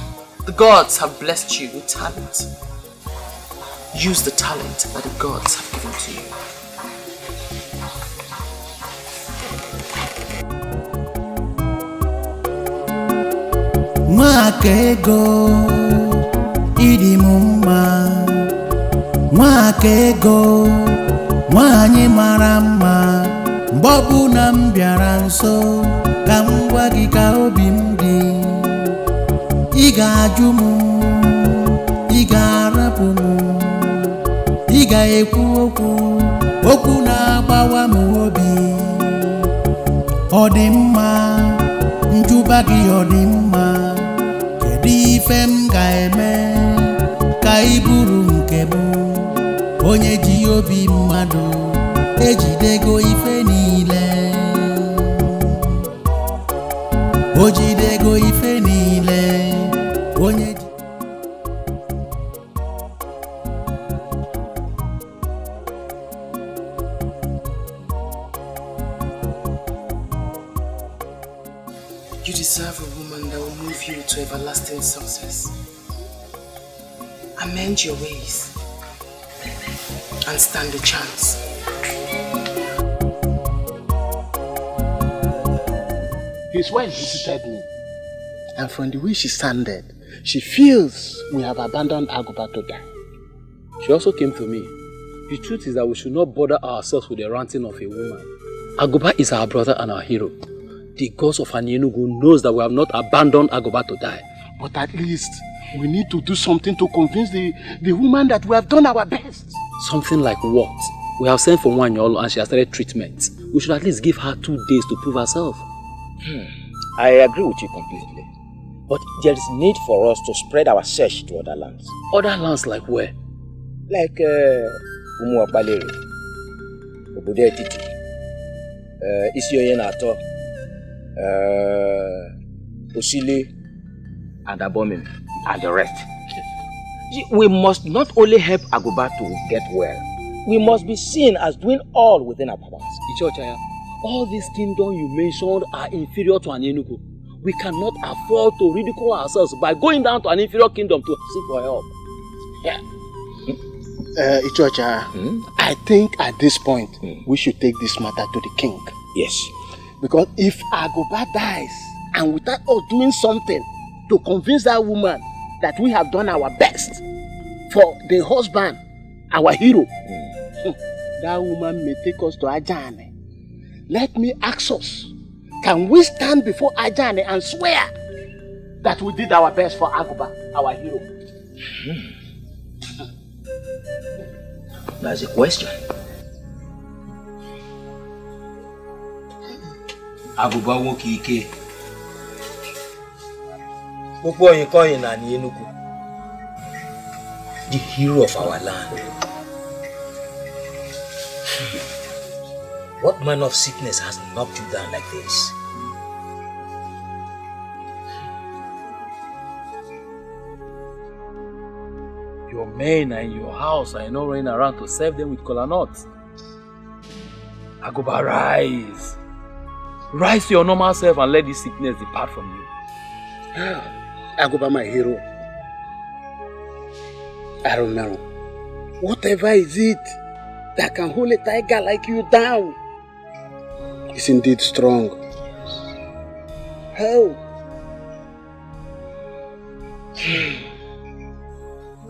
The gods have blessed you with talent. Use the talent that the gods have given to you. Mwakego idimumma, Mwakego nwanyị mara mma, mgbe ọbụla m bịara nso ka m gwa gị ka obi m dị. Ị ga-ajụ m, ị ga-arapụ m, ị ga-ekwu okwu na-agbawa m obi. Ọ dị mma, njụba gị ọ dị mma. Kedu ife m ga-eme ka iburu nke m onye ji obi mmadụ ejidego ife niile o jidego ife niile onye You deserve a woman that will move you to everlasting success. Amend your ways and stand a chance. His wife visited me, and from the way she sounded, she feels we have abandoned Aguba to die. She also came to me. The truth is that we should not bother ourselves with the ranting of a woman. Aguba is our brother and our hero. The gods of Anyenugu knows that we have not abandoned Aguba to die. But at least we need to do something to convince the woman that we have done our best. Something like what? We have sent for Wanyolo and she has started treatment. We should at least give her 2 days to prove herself. I agree with you completely. But there is need for us to spread our search to other lands. Other lands like where? Like Umuapaleri, Obodo Etiti, Isioye Nato, Osile, and Abomim, and the rest. See, we must not only help Aguba to get well, we must be seen as doing all within our powers. Ichochaya, all these kingdoms you mentioned are inferior to Anyenugu. We cannot afford to ridicule ourselves by going down to an inferior kingdom to seek for help. Yeah. Ichocha, I think at this point we should take this matter to the king. Yes. Because if Aguba dies and without us doing something to convince that woman that we have done our best for the husband, our hero, that woman may take us to Ajane. Let me ask us, can we stand before Ajane and swear that we did our best for Aguba, our hero? That's a question. Aguba woke ike. Popo Yikoyi na Enugu, the hero of our land. What manner of sickness has knocked you down like this? Your men are in your house and you're not running around to serve them with kola nuts. Aguba, rise. Rise to your normal self and let this sickness depart from you. Aguba, my hero. I don't know. Whatever is it that can hold a tiger like you down is indeed strong. How?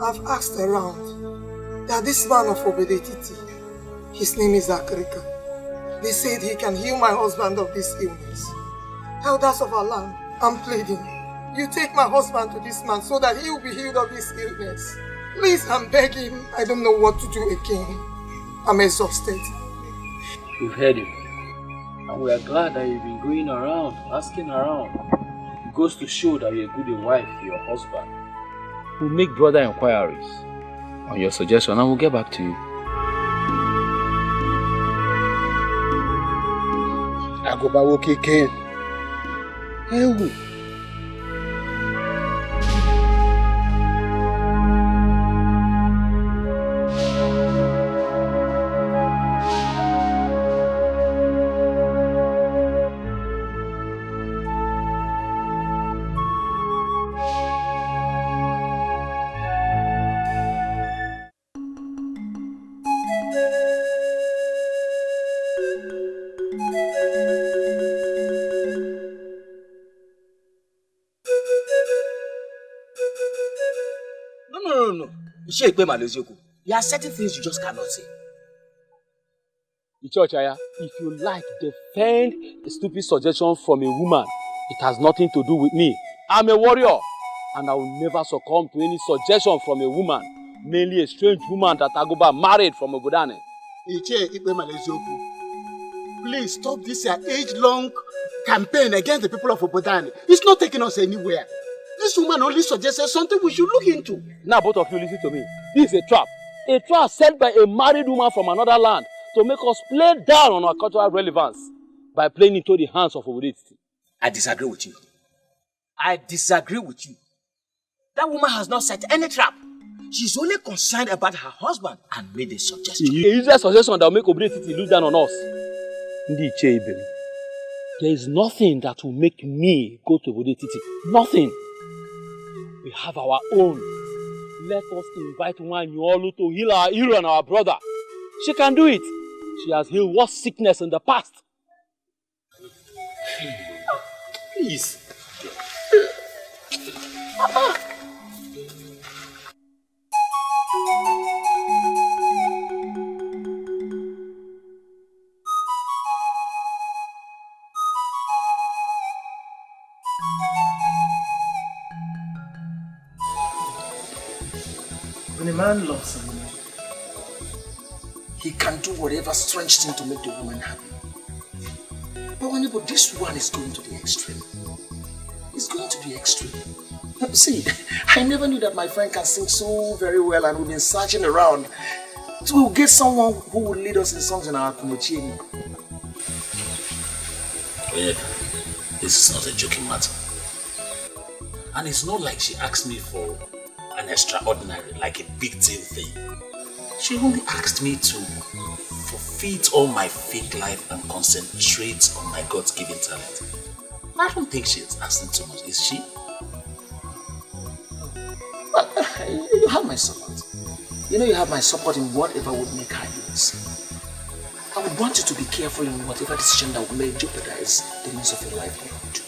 I've asked around that this man of Obedetiti, his name is Akrika. They said he can heal my husband of this illness. Elders of our land, I'm pleading. You take my husband to this man so that he will be healed of his illness. Please, I'm begging. I don't know what to do again. I'm exhausted. We've heard you. And we are glad that you've been going around, asking around. It goes to show that you're a good wife to your husband. We'll make broader inquiries on your suggestion and we'll get back to you. Aguba woke again. Hey. There are certain things you just cannot say. Ichochaya, if you like, defend a stupid suggestion from a woman. It has nothing to do with me. I'm a warrior, and I will never succumb to any suggestion from a woman, mainly a strange woman that Aguba married from Obodane. Please stop this age-long campaign against the people of Obodane. It's not taking us anywhere. This woman only suggested something we should look into. Now both of you listen to me. This is a trap. A trap set by a married woman from another land to make us play down on our cultural relevance by playing into the hands of Obodetiti. I disagree with you. I disagree with you. That woman has not set any trap. She's only concerned about her husband and made a suggestion. A useless suggestion that will make Obodetiti look down on us. There is nothing that will make me go to Obodetiti. Nothing. We have our own. Let us invite Nwanyolu to heal our hero and our brother. She can do it. She has healed what sickness in the past. Please. When a man loves a woman, he can do whatever strange thing to make the woman happy. But this one is going to the extreme. It's going to the extreme. See, I never knew that my friend can sing so very well, and we've been searching around to get someone who will lead us in songs in our Kumochini. This is not a joking matter. And it's not like she asked me for an extraordinary, like a big deal thing. She only asked me to forfeit all my fake life and concentrate on my God-given talent. I don't think she's asking too much, is she? Well, you have my support. You know you have my support in whatever would make her use. I would want you to be careful in whatever decision that may jeopardize the means of your livelihood.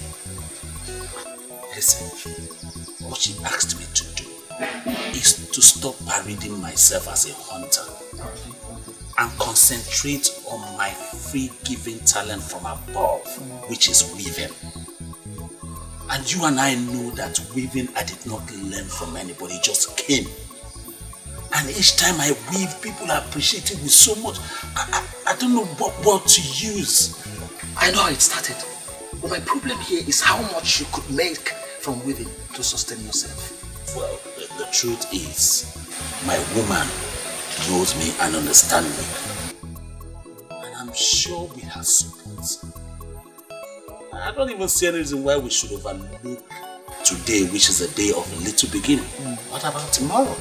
Listen, what she asked me to do is to stop parading myself as a hunter and concentrate on my free-giving talent from above, which is weaving. And you and I know that weaving I did not learn from anybody, it just came. And each time I weave, people appreciate it with so much. I don't know what word to use. I know how it started. But my problem here is how much you could make from weaving to sustain yourself. Well, the truth is, my woman knows me and understands me. And I'm sure with her support, I don't even see any reason why we should overlook today, which is a day of a little beginning. What about tomorrow?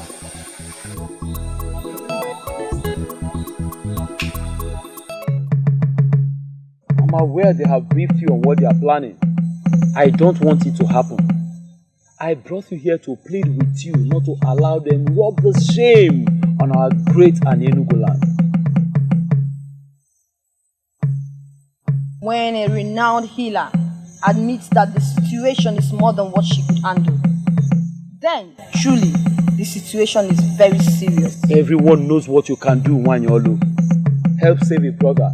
I'm aware they have briefed you on what they are planning. I don't want it to happen. I brought you here to plead with you not to allow them rub the shame on our great Enugu land. When a renowned healer admits that the situation is more than what she could handle, then truly the situation is very serious. Everyone knows what you can do, Nwanyolu. Help save a brother.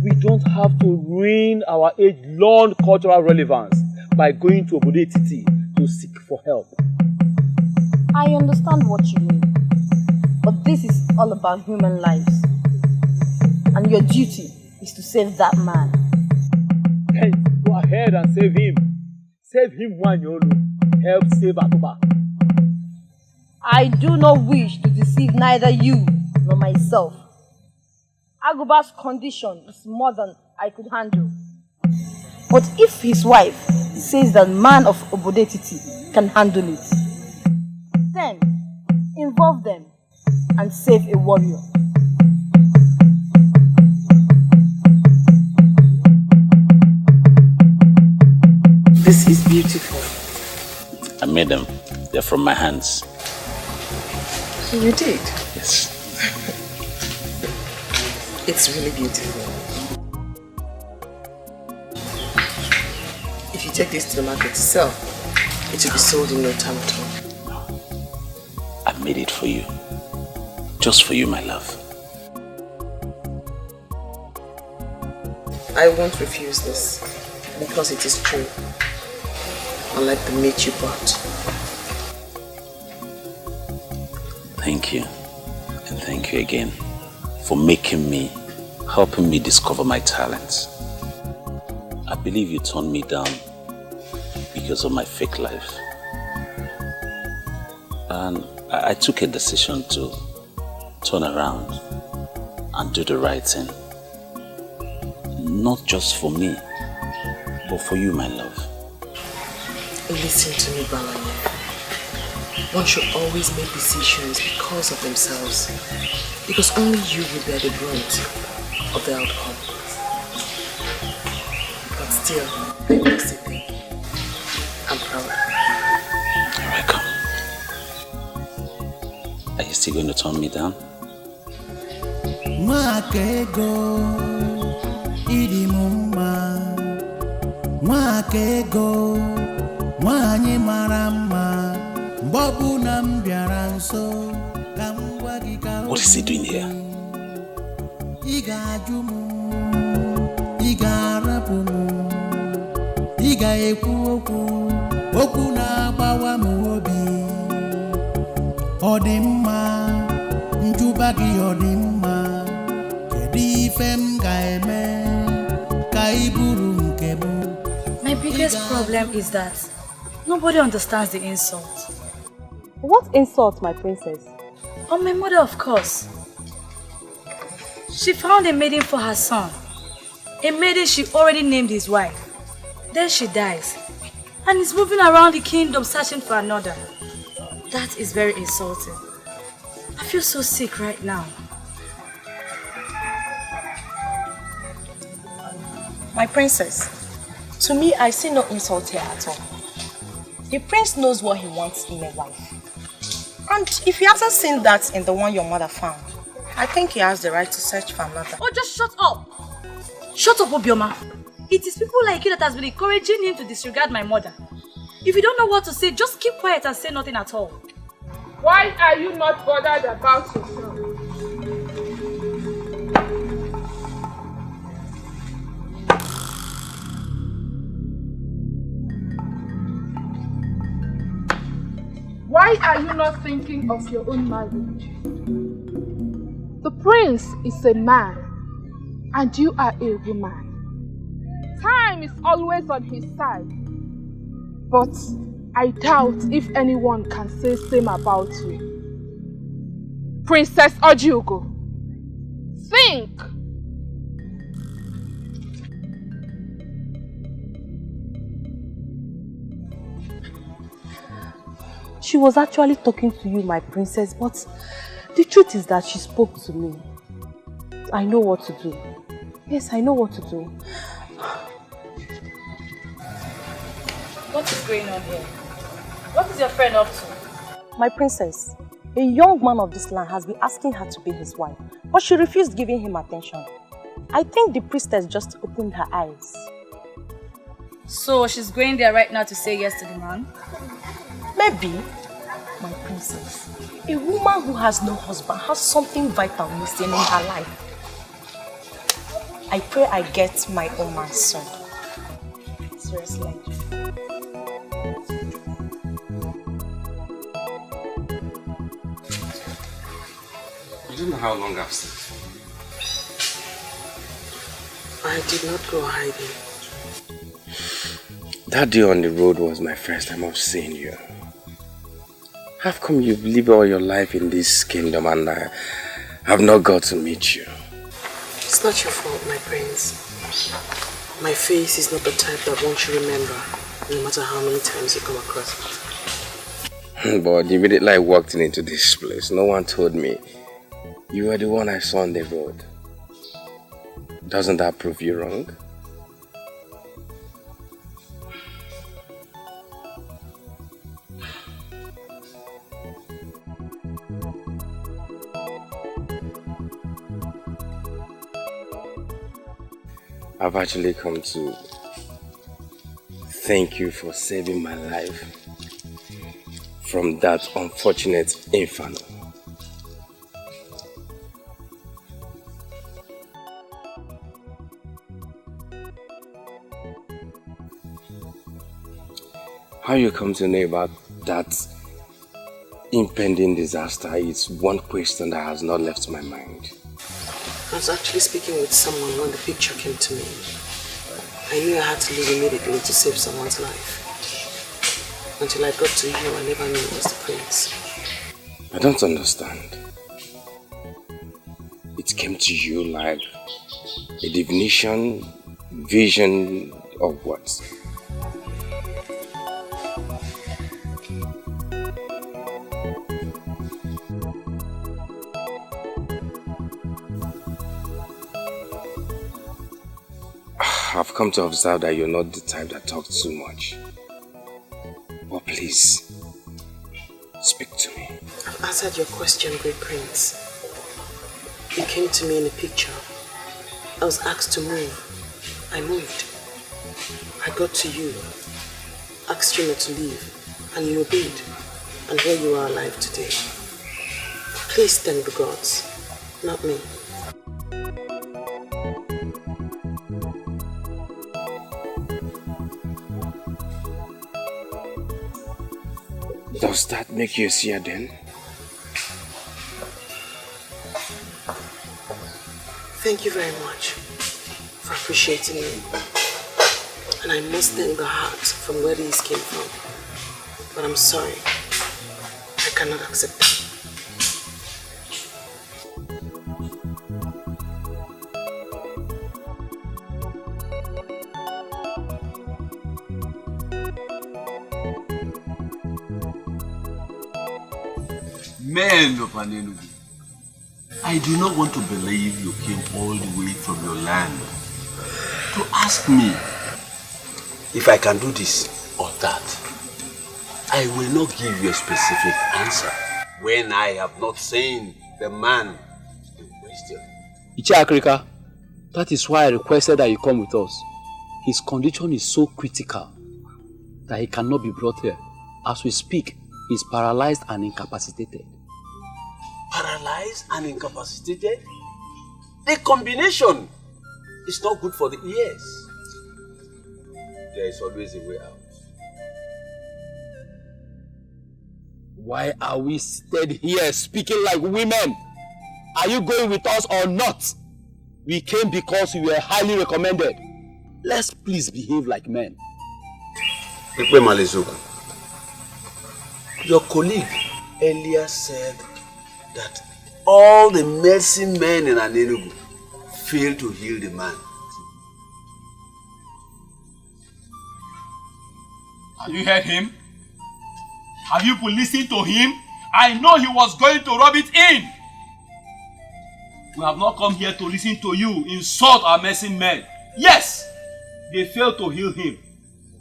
We don't have to ruin our age-long cultural relevance by going to Obodetiti to seek for help. I understand what you mean, but this is all about human lives, and your duty is to save that man. Hey, go ahead and save him. Save him, Nwanyolu. Help save Akuba. I do not wish to deceive neither you nor myself. Aguba's condition is more than I could handle. But if his wife says that man of Obodetiti can handle it, then involve them and save a warrior. This is beautiful. I made them. They're from my hands. You did? Yes. It's really beautiful. If you take this to the market to sell, it will be sold in no time at all. I made it for you. Just for you, my love. I won't refuse this because it is true. Unlike the meat you bought. Thank you. And thank you again for helping me discover my talents. I believe you turned me down because of my fake life. And I took a decision to turn around and do the right thing. Not just for me, but for you, my love. Listen to me, Balanya. One should always make decisions because of themselves. Because only you will bear the brunt of the outcome. But still, I must say thank you. I'm proud. You're welcome. Are you still going to turn me down? Mwakego idi mumma, mwakego mwanye marama, bobu nambiaranso kamwagika. What is he doing here? Iga jumu, iga rapumu, iga ekwu okwu na bawa muobi. Odimma, njubagi odimma. My biggest problem is that nobody understands the insult. What insult, my princess? On my mother, of course. She found a maiden for her son. A maiden she already named his wife. Then she dies. And is moving around the kingdom searching for another. That is very insulting. I feel so sick right now. My princess, to me, I see no insult here at all. The prince knows what he wants in a wife. And if he hasn't seen that in the one your mother found, I think he has the right to search for another. Oh, just shut up! Shut up, Obioma. It is people like you that has been encouraging him to disregard my mother. If you don't know what to say, just keep quiet and say nothing at all. Why are you not bothered about yourself? Why are you not thinking of your own marriage? The prince is a man and you are a woman. Time is always on his side. But I doubt if anyone can say same about you. Princess Ojugo, think! She was actually talking to you, my princess, but the truth is that she spoke to me. I know what to do. Yes, I know what to do. What is going on here? What is your friend up to? My princess, a young man of this land has been asking her to be his wife, but she refused giving him attention. I think the priestess just opened her eyes. So she's going there right now to say yes to the man? Maybe, my princess, a woman who has no husband has something vital missing in her life. I pray I get my own man soon. Seriously. You don't know how long I've stayed. I did not go hiding. That day on the road was my first time of seeing you. How come you've lived all your life in this kingdom and I have not got to meet you? It's not your fault, my prince. My face is not the type that one should remember, no matter how many times you come across it. But the minute I walked into this place, no one told me you were the one I saw on the road. Doesn't that prove you wrong? I've actually come to thank you for saving my life from that unfortunate inferno. How you come to know about that impending disaster is one question that has not left my mind. I was actually speaking with someone when the picture came to me. I knew I had to leave immediately to save someone's life. Until I got to you, I never knew it was the prince. I don't understand. It came to you like a divination, vision of what? I've come to observe that you're not the type that talks too much. But please, speak to me. I've answered your question, Great Prince. You came to me in a picture. I was asked to move. I moved. I got to you, asked you not to leave, and you obeyed. And here you are alive today. Please thank the gods, not me. Does that make you a seer then? Thank you very much for appreciating me. And I must thank the heart from where these came from. But I'm sorry, I cannot accept that. Men of Anenugu, I do not want to believe you came all the way from your land to ask me if I can do this or that. I will not give you a specific answer when I have not seen the man in question. Iche Akrika, that is why I requested that you come with us. His condition is so critical that he cannot be brought here. As we speak, he is paralyzed and incapacitated. Paralyzed and incapacitated? The combination is not good for the ears. There is always a way out. Why are we seated here speaking like women? Are you going with us or not? We came because we were highly recommended. Let's please behave like men. Your colleague earlier said that all the medicine men in Anenugu failed to heal the man. Have you heard him? Have you listened to him? I know he was going to rub it in. We have not come here to listen to you insult our medicine men. Yes, they failed to heal him.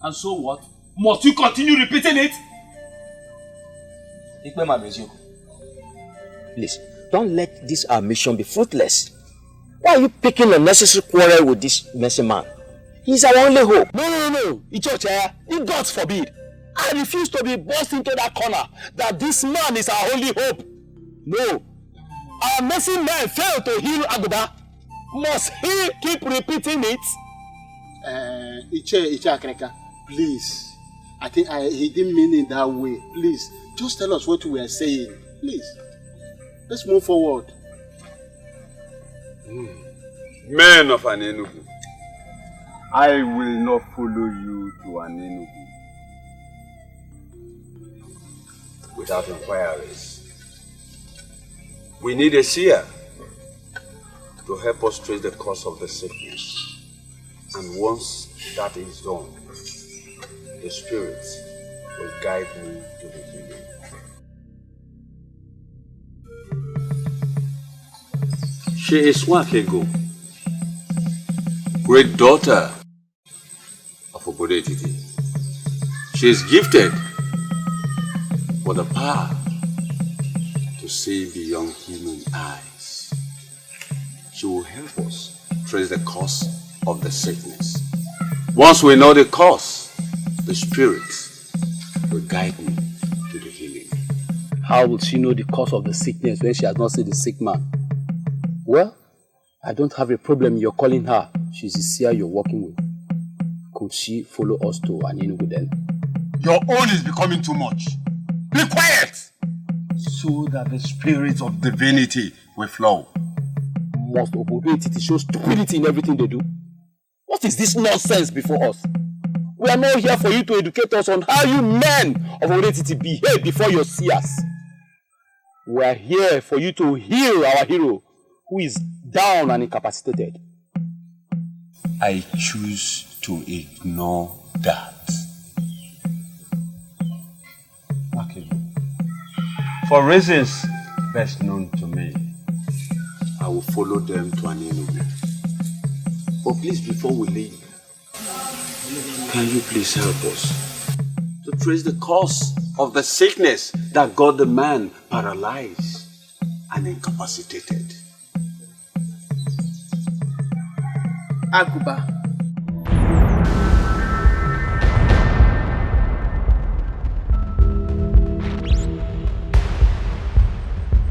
And so what? Must you continue repeating it? Please, don't let this our mission be fruitless. Why are you picking unnecessary quarrel with this messy man? He's our only hope. No. Ichocha, God forbid. I refuse to be forced into that corner that this man is our only hope. No. Our messy man failed to heal Aguda. Must he keep repeating it? Iche Akreka, please. I think he didn't mean it that way. Please, just tell us what we are saying. Please. Let's move forward. Men of Anenugu, I will not follow you to Anenugu without inquiries. We need a seer to help us trace the cause of the sickness. And once that is done, the Spirit will guide me to the healing. She is Wakego, great daughter of Obodetiti. She is gifted with the power to see beyond human eyes. She will help us trace the cause of the sickness. Once we know the cause, the Spirit will guide me to the healing. How will she know the cause of the sickness when she has not seen the sick man? Well, I don't have a problem you're calling her. She's the seer you're working with. Could she follow us to Anenugu then? Your own is becoming too much. Be quiet! So that the spirit of divinity will flow. Must Obodetiti show stupidity in everything they do? What is this nonsense before us? We are not here for you to educate us on how you men of Oretiti behave before your seers. We are here for you to heal our hero, who is down and incapacitated. I choose to ignore that. Okay. For reasons best known to me, I will follow them to an enemy. But please, before we leave, can you please help us to trace the cause of the sickness that got the man paralyzed and incapacitated? Aguba.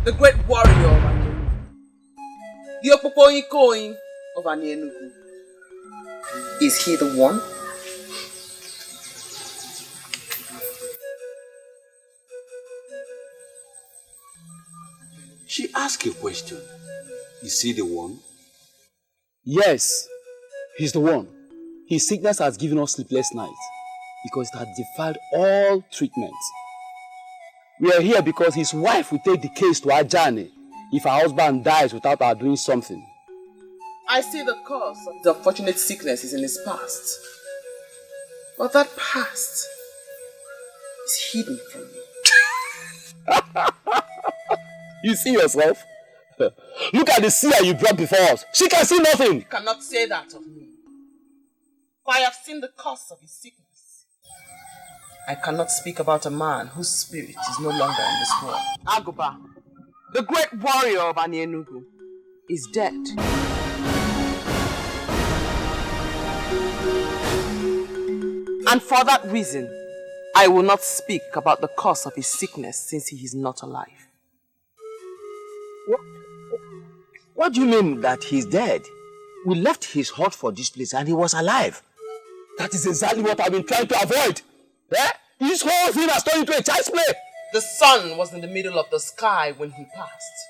The great warrior of Anienugu. The Opopoikoin of Anienugu. Is he the one? She asked a question. Is he the one? Yes, he's the one. His sickness has given us sleepless nights because it has defied all treatment. We are here because his wife will take the case to Ajani if her husband dies without her doing something. I see the cause of the unfortunate sickness is in his past. But that past is hidden from me. You see yourself? Look at the seer you brought before us. She can see nothing. You cannot say that of me. For I have seen the cause of his sickness. I cannot speak about a man whose spirit is no longer in this world. Aguba, the great warrior of Anienugu, is dead. And for that reason, I will not speak about the cause of his sickness since he is not alive. What do you mean that he's dead? We left his hut for this place and he was alive. That is exactly what I've been trying to avoid. Eh? This whole thing has turned into a child's play. The sun was in the middle of the sky when he passed.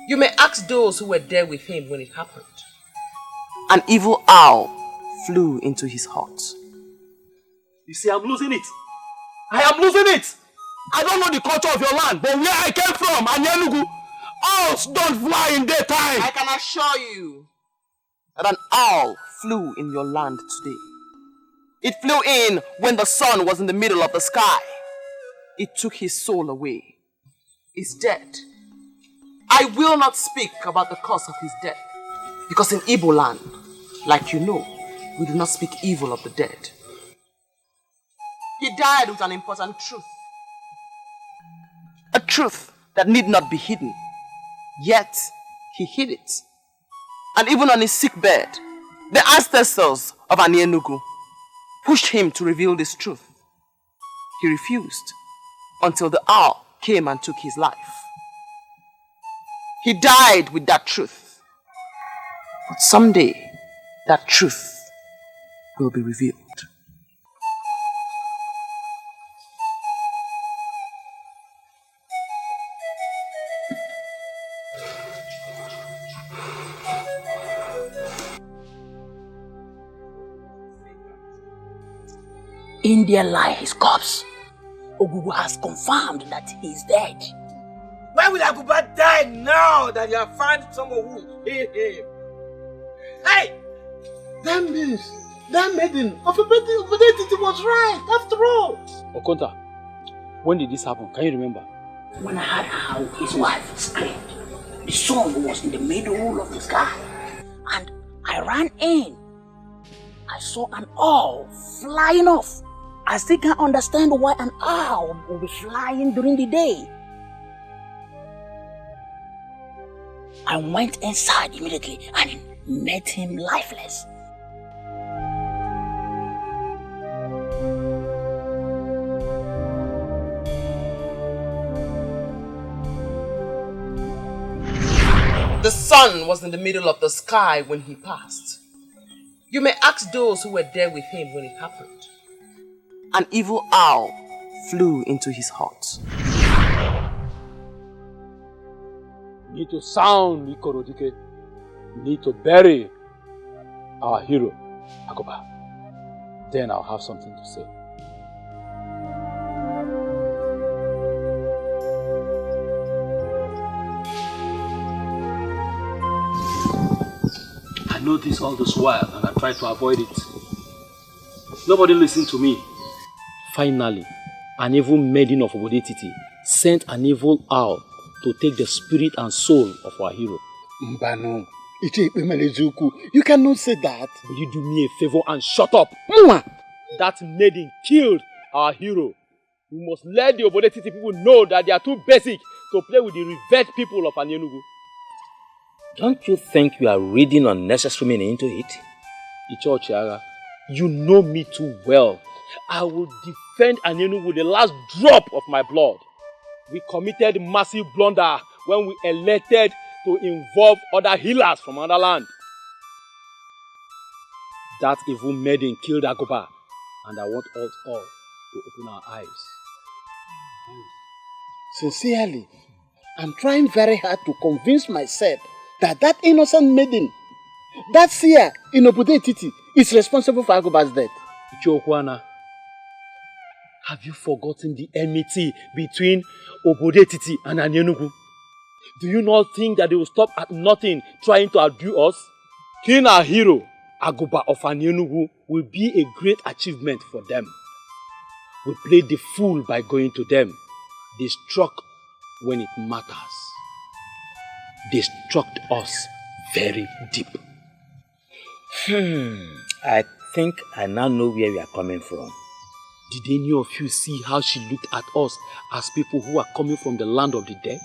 You may ask those who were there with him when it happened. An evil owl flew into his hut. You see, I'm losing it. I am losing it. I don't know the culture of your land, but where I came from, Anienugu, owls don't fly in daytime. I can assure you that an owl flew in your land today. It flew in when the sun was in the middle of the sky. It took his soul away. He's dead. I will not speak about the cause of his death, because in Igbo land, like you know, we do not speak evil of the dead. He died with an important truth. A truth that need not be hidden. Yet, he hid it. And even on his sick bed, the ancestors of Anienugu pushed him to reveal this truth. He refused until the owl came and took his life. He died with that truth. But someday, that truth will be revealed. In there lie his corpse. Ogugu has confirmed that he is dead. Why will Aguba die now that you have found someone who will heal him? Hey! That means that maiden of Obedetiti was right, after all. Okonta, when did this happen? Can you remember? When I heard how his wife screamed, the sun was in the middle of the sky. And I ran in. I saw an owl flying off. I still can't understand why an owl will be flying during the day. I went inside immediately and met him lifeless. The sun was in the middle of the sky when he passed. You may ask those who were there with him when it happened. An evil owl flew into his hut. We need to sound Ikorodike. We need to bury our hero, Agoba. then I'll have something to say. I know this all this while and I try to avoid it. Nobody listened to me. Finally, an evil maiden of Obodetiti sent an evil owl to take the spirit and soul of our hero. Mbano, you cannot say that. Will you do me a favor and shut up? That maiden killed our hero. We must let the Obodetiti people know that they are too basic to play with the revered people of Anienugu. Don't you think you are reading unnecessary meaning into it? Icho Chiara, you know me too well. I will defend Anienugu with the last drop of my blood. We committed massive blunder when we elected to involve other healers from another land. That evil maiden killed Agoba, and I want us all to open our eyes. Sincerely, I'm trying very hard to convince myself that innocent maiden, that seer in Obodetiti, is responsible for Agoba's death. Ichokwana, have you forgotten the enmity between Obodetiti and Anienugu? Do you not think that they will stop at nothing trying to outdo us? Killing our hero, Agoba of Anienugu, will be a great achievement for them. We played the fool by going to them. They struck when it matters. They struck us very deep. I think I now know where we are coming from. Did any of you see how she looked at us as people who are coming from the land of the dead?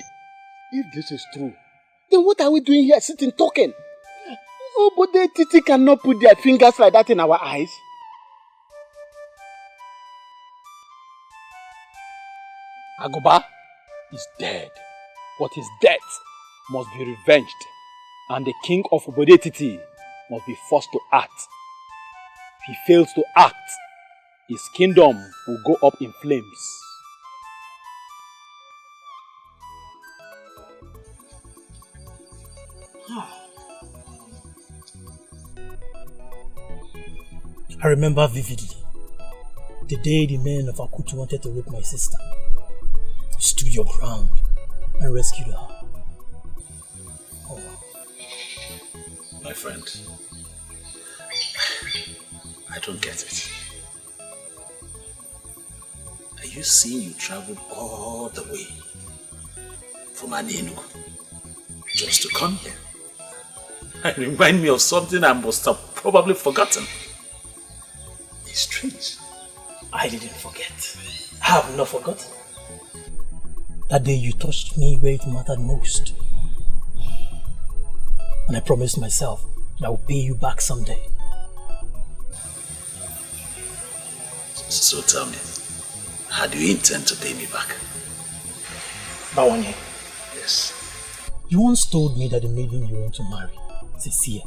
If this is true, then what are we doing here sitting talking? Obodetiti cannot put their fingers like that in our eyes. Agoba is dead, but his death must be revenged, and the king of Obodetiti must be forced to act. If he fails to act, his kingdom will go up in flames. I remember vividly the day the men of Akutu wanted to rape my sister. You stood your ground and rescued her. Oh. My friend, I don't get it. Are you saying you traveled all the way from Anienugu just to come here? It reminds me of something I must have probably forgotten. It's strange. I didn't forget. I have not forgotten. That day you touched me where it mattered most. And I promised myself that I will pay you back someday. So tell me, how do you intend to pay me back? Bawanye. Yes. You once told me that the maiden you want to marry is a seer.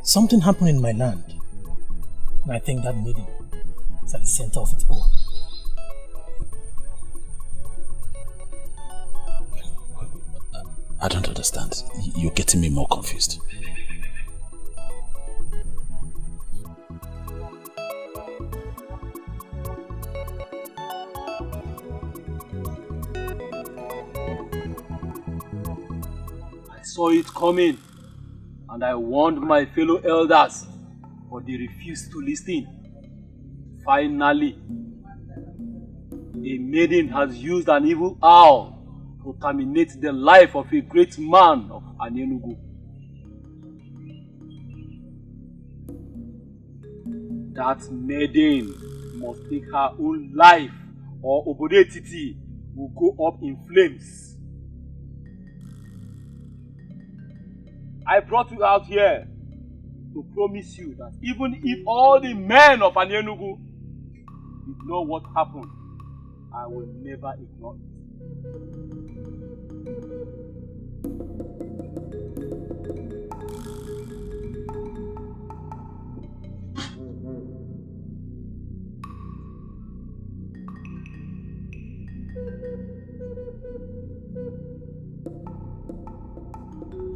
Something happened in my land, and I think that maiden is at the center of it all. I don't understand. You're getting me more confused. I saw it coming, and I warned my fellow elders, but they refused to listen. Finally, a maiden has used an evil owl to terminate the life of a great man of Anienugu. That maiden must take her own life, or Obodetiti will go up in flames. I brought you out here to promise you that even if all the men of Anienugu ignore what happened, I will never ignore it.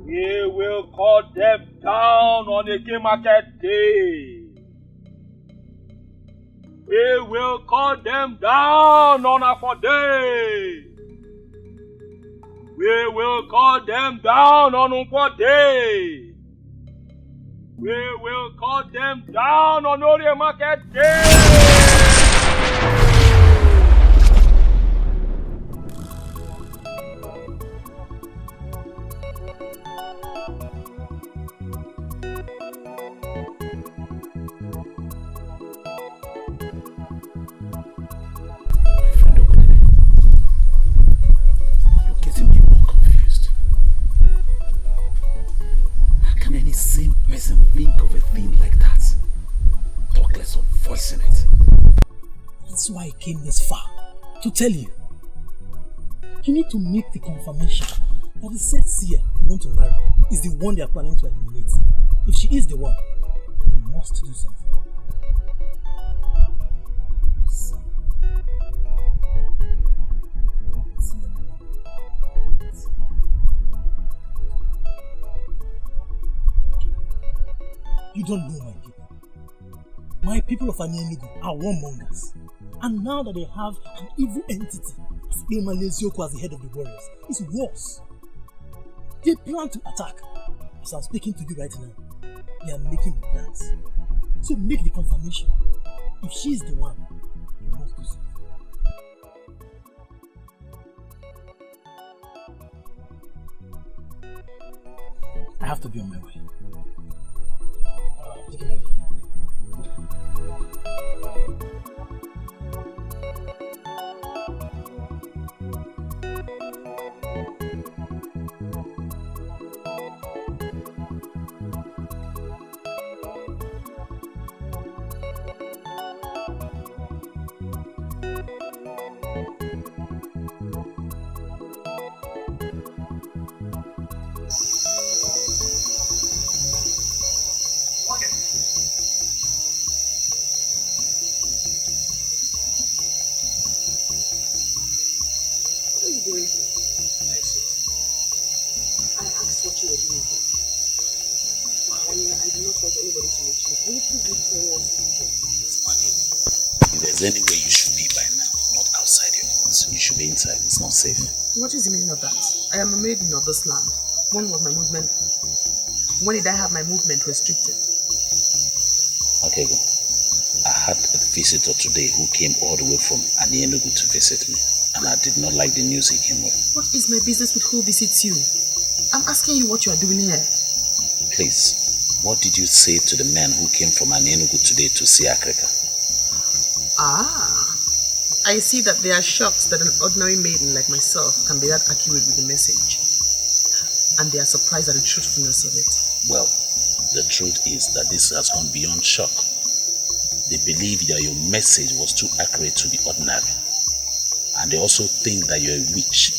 We will cut them down on a game market day. We will cut them down on our day. We will cut them down on our day. We will cut them down on our market day. Same person think of a thing like that. Talk less of voicing it. That's why I came this far. To tell you. You need to make the confirmation that the said seer you want to marry is the one they are planning to eliminate. If she is the one, you must do something. You don't know my people. My people of Anyenugu are warmongers. And now that they have an evil entity, Malezioku as the head of the warriors, it's worse. They plan to attack. As I'm speaking to you right now, they are making the plans. So make the confirmation. If she is the one, you must do something. I have to be on my way. Take it. If there's any way you should be by now, not outside your house, you should be inside. It's not safe. What is the meaning of that? I am a maiden of this land. When was my movement? When did I have my movement restricted? Okay, go. I had a visitor today who came all the way from Anyenugu to visit me, and I did not like the news he came with. What is my business with who visits you? I'm asking you what you are doing here. Please, what did you say to the man who came from Anyenugu today to see Africa? Ah, I see that they are shocked that an ordinary maiden like myself can be that accurate with the message. And they are surprised at the truthfulness of it. Well, the truth is that this has gone beyond shock. They believe that your message was too accurate to the ordinary. And they also think that you're a witch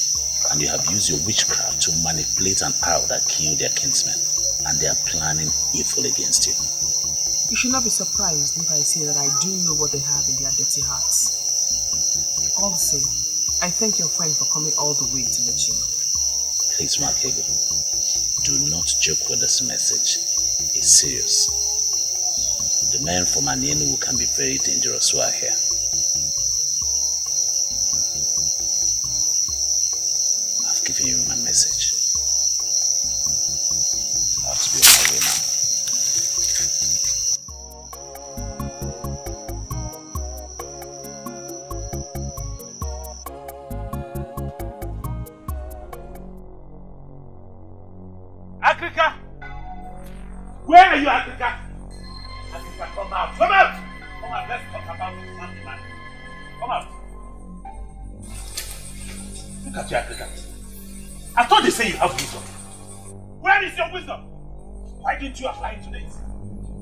and you have used your witchcraft to manipulate an owl that killed their kinsmen. And they are planning evil against you. You should not be surprised if I say that I do know what they have in their dirty hearts. All the same, I thank your friend for coming all the way to let you know. Please, Makego, do not joke with this message. It's serious. The men from Anyenugu can be very dangerous who are here. I've given you my message. I have to be on my way now. Africa! Where are you, Africa? Africa, come out! Come out! Come out, let's talk about this man. Come out! Look at you, Africa. I thought they say you have wisdom. Where is your wisdom? Why didn't you apply it to this?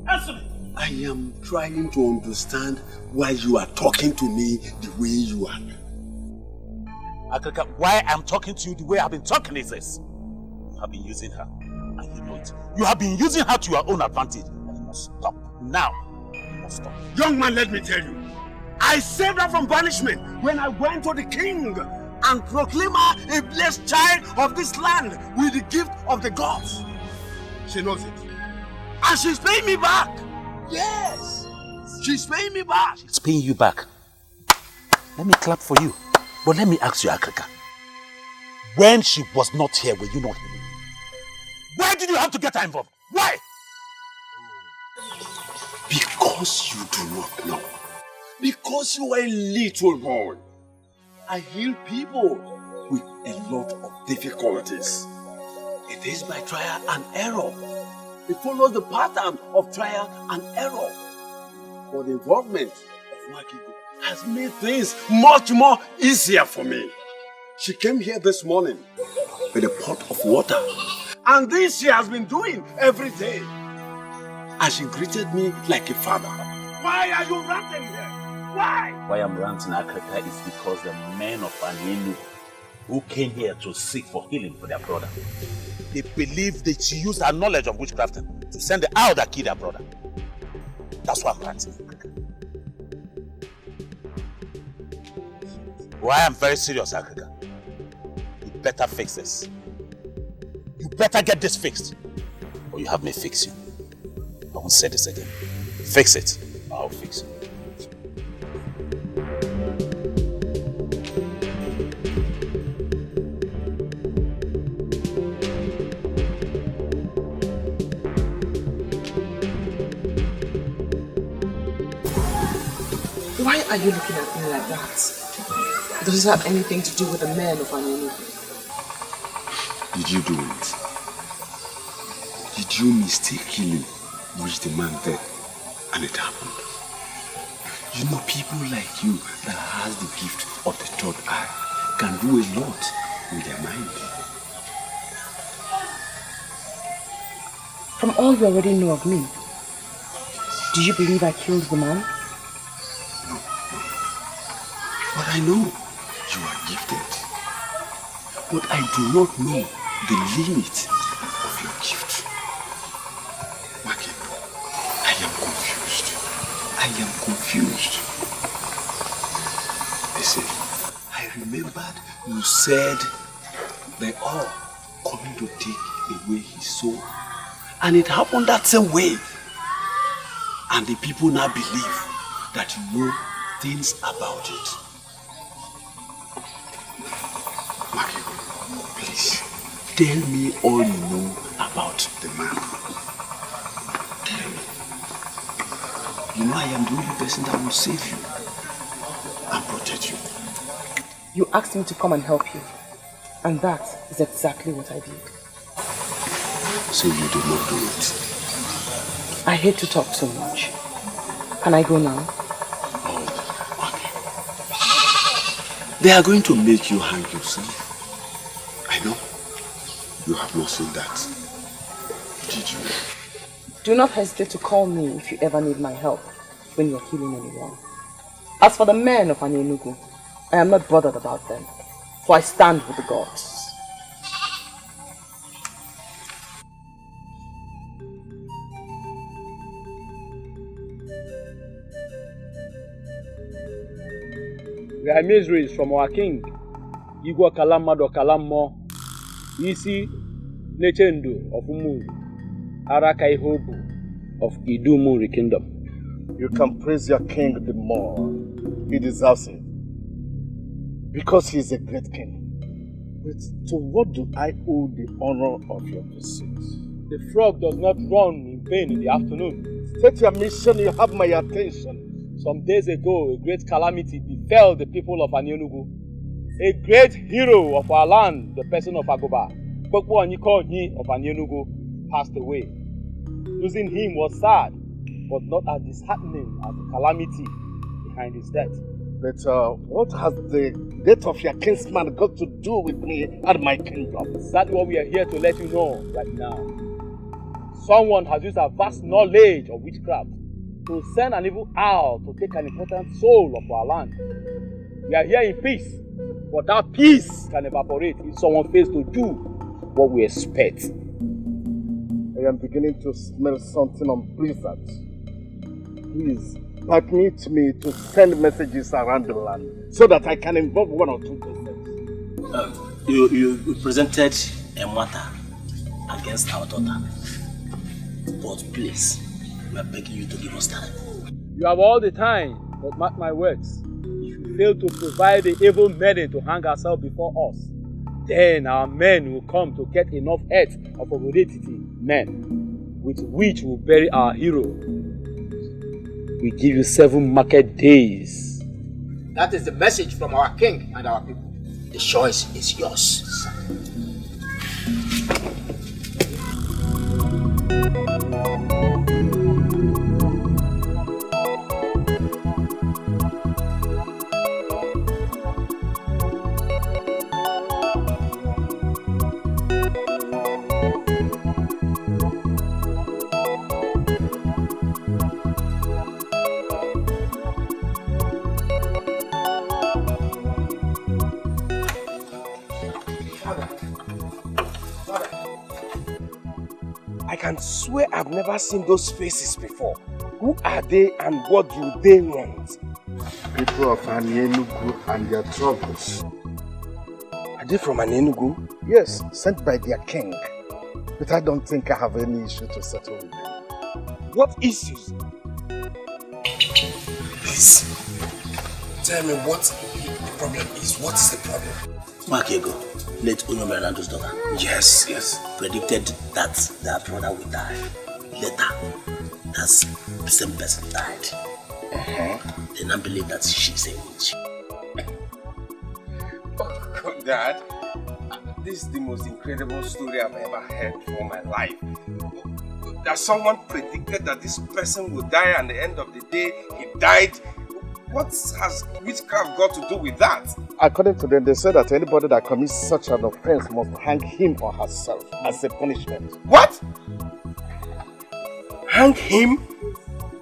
Answer me. I am trying to understand why you are talking to me the way you are. Africa, why I'm talking to you the way I've been talking is this. You have been using her. And you know it. You have been using her to your own advantage. And you must stop. Now, you must stop. Young man, let me tell you. I saved her from banishment when I went to the king and proclaimed her a blessed child of this land with the gift of the gods. She knows it. And she's paying me back. Yes. She's paying me back. It's paying you back. Let me clap for you. But let me ask you, Akrika. When she was not here, were you not here? Why did you have to get her involved? Why? Because you do not know. Because you are a little boy. I heal people with a lot of difficulties. It is by trial and error. It follows the pattern of trial and error. But the involvement of Makigo has made things much more easier for me. She came here this morning with a pot of water. And this she has been doing every day. And she greeted me like a father. Why are you ranting here? Why? Why I'm ranting, Akrika, is because the men of Anienu who came here to seek for healing for their brother, they believe that she used her knowledge of witchcrafting to send the owl that killed their brother. That's why I'm ranting. Why I'm very serious, Akrika. You better fix this. You better get this fixed, or you have me fix you. I won't say this again. Fix it, I'll fix it. Why are you looking at me like that? Does this have anything to do with the men of Anienu? Did you do it? Did you mistakenly wish the man dead and it happened? You know, people like you that has the gift of the third eye can do a lot with their mind. From all you already know of me, do you believe I killed the man? But I know you are gifted. But I do not know the limit of your gift. Maki, I am confused. I am confused. Listen, I remembered you said they are coming to take away his soul. And it happened that same way. And the people now believe that you know things about it. Maki, please, tell me all you know about the man. Tell me. You know I am the only person that will save you and protect you. You asked me to come and help you. And that is exactly what I did. So you did not do it? I hate to talk so much. Can I go now? They are going to make you hang yourself. I know. You have not seen that. Did you? Do not hesitate to call me if you ever need my help when you are healing anyone. As for the men of Anienu, I am not bothered about them, for I stand with the gods. We are miseries from our king, Igwa Kalamado Kalamo, Isi Nechendu of Umu, Arakai Hobu of Idumuri Kingdom. You can praise your king the more. He deserves it. Because he is a great king. But to what do I owe the honor of your pursuit? The frog does not run in vain in the afternoon. State your mission, you have my attention. Some days ago, a great calamity befell the people of Anienu. A great hero of our land, the person of Agoba, Kpokpo Onyiko of Anienu, passed away. Losing him was sad, but not as disheartening as the calamity behind his death. But what has the death of your kinsman got to do with me and my kingdom? That's what we are here to let you know right now. Someone has used a vast knowledge of witchcraft to send an evil owl to take an important soul of our land. We are here in peace, but that peace can evaporate if someone fails to do what we expect. I am beginning to smell something unpleasant. Please, permit me to send messages around the land so that I can involve one or two persons. You presented a matter against our daughter. But please, we are begging you to give us time. You have all the time, but mark my words. If you fail to provide the evil maiden to hang herself before us, then our men will come to get enough heads of Obodetiti men, with which we'll bury our hero. We give you 7 market days. That is the message from our king and our people. The choice is yours. I can swear I've never seen those faces before. Who are they and what do they want? People of Enugu and their troubles. Are they from Enugu? Yes, sent by their king. But I don't think I have any issue to settle with them. What issues? Please, tell me what the problem is. What is the problem? Makego, late Unomerando's daughter. Yes. Predicted that their brother would die. Later, that's the same person died. They now believe that she's a witch. Oh, Dad, this is the most incredible story I've ever heard for my life. That someone predicted that this person would die, and at the end of the day, he died. What has witchcraft got to do with that? According to them, they said that anybody that commits such an offense must hang him or herself as a punishment. What? Hang him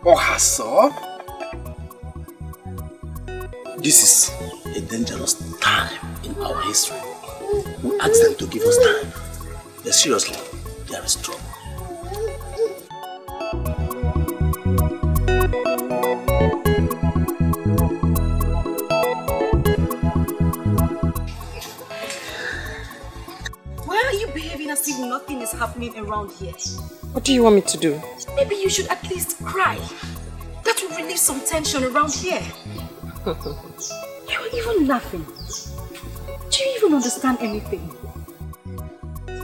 or herself? This is a dangerous time in our history. We ask them to give us time. But seriously, there is trouble. As if nothing is happening around here. What do you want me to do? Maybe you should at least cry. That will relieve some tension around here. You're even laughing. Do you even understand anything?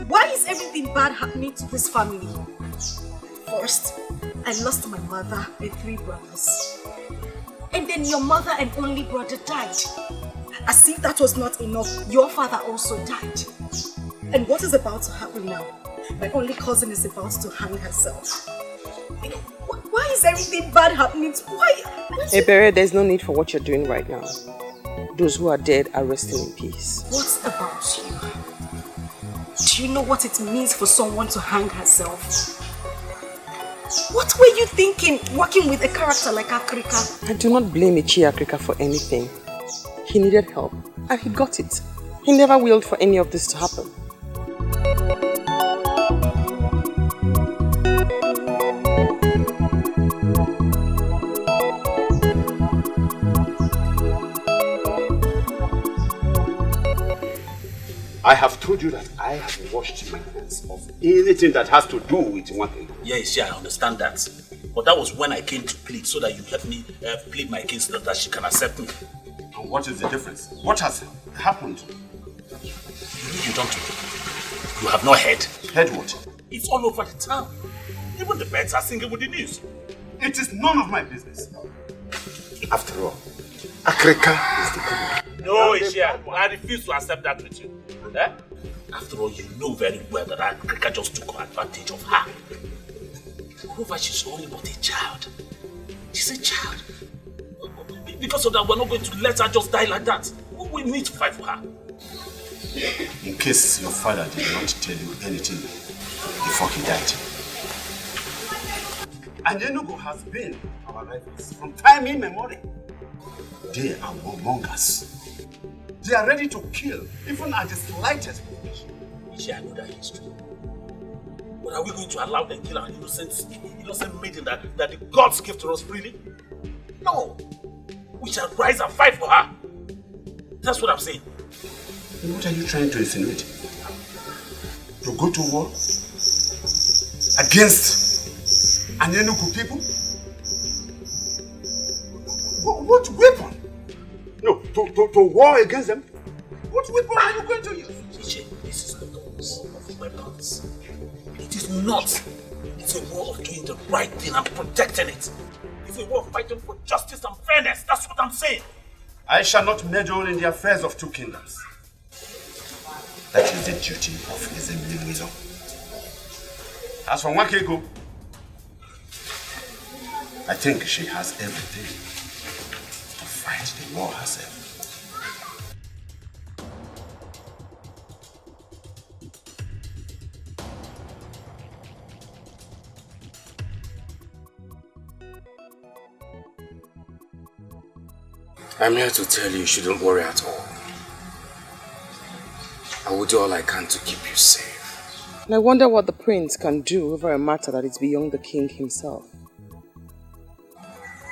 Why is everything bad happening to this family? First, I lost my mother and 3 brothers. And then your mother and only brother died. As if that was not enough, your father also died. And what is about to happen now? My only cousin is about to hang herself. Why is everything bad happening? Why? Ebere, there's no need for what you're doing right now. Those who are dead are resting in peace. What about you? Do you know what it means for someone to hang herself? What were you thinking working with a character like Akrika? I do not blame Ichi Akrika for anything. He needed help and he got it. He never willed for any of this to happen. I have told you that I have washed my hands of anything that has to do with one thing. Yes, I understand that. But that was when I came to plead, so that you help me plead my case so that she can accept me. And what is the difference? What has happened? You don't know. You have not heard. Heard what? It's all over the town. Even the birds are singing with the news. It is none of my business. After all, Akrika is the criminal. No, Ishia, I refuse to accept that with you. Eh? After all, you know very well that Akrika just took advantage of her. Moreover, she's only but a child. She's a child. Because of that, we're not going to let her just die like that. We need to fight for her. In case your father did not tell you anything before he died. And Enugu has been our rivals from time immemorial. They are among us. They are ready to kill, even at the slightest provocation. I know that history. But are we going to allow them to kill our innocent maiden that the gods give to us freely? No. We shall rise and fight for her. That's what I'm saying. And what are you trying to insinuate? To go to war against an Enugu people? to war against them? What weapon are you going to use? DJ, this is not a war of weapons. It is not. It's a war of doing the right thing and protecting it. It's a war of fighting for justice and fairness. That's what I'm saying. I shall not meddle in the affairs of two kingdoms. That is the duty of Resembling Wisdom. As for Wakego, I think she has everything to fight the war herself. I'm here to tell you shouldn't worry at all. I will do all I can to keep you safe. And I wonder what the prince can do over a matter that is beyond the king himself.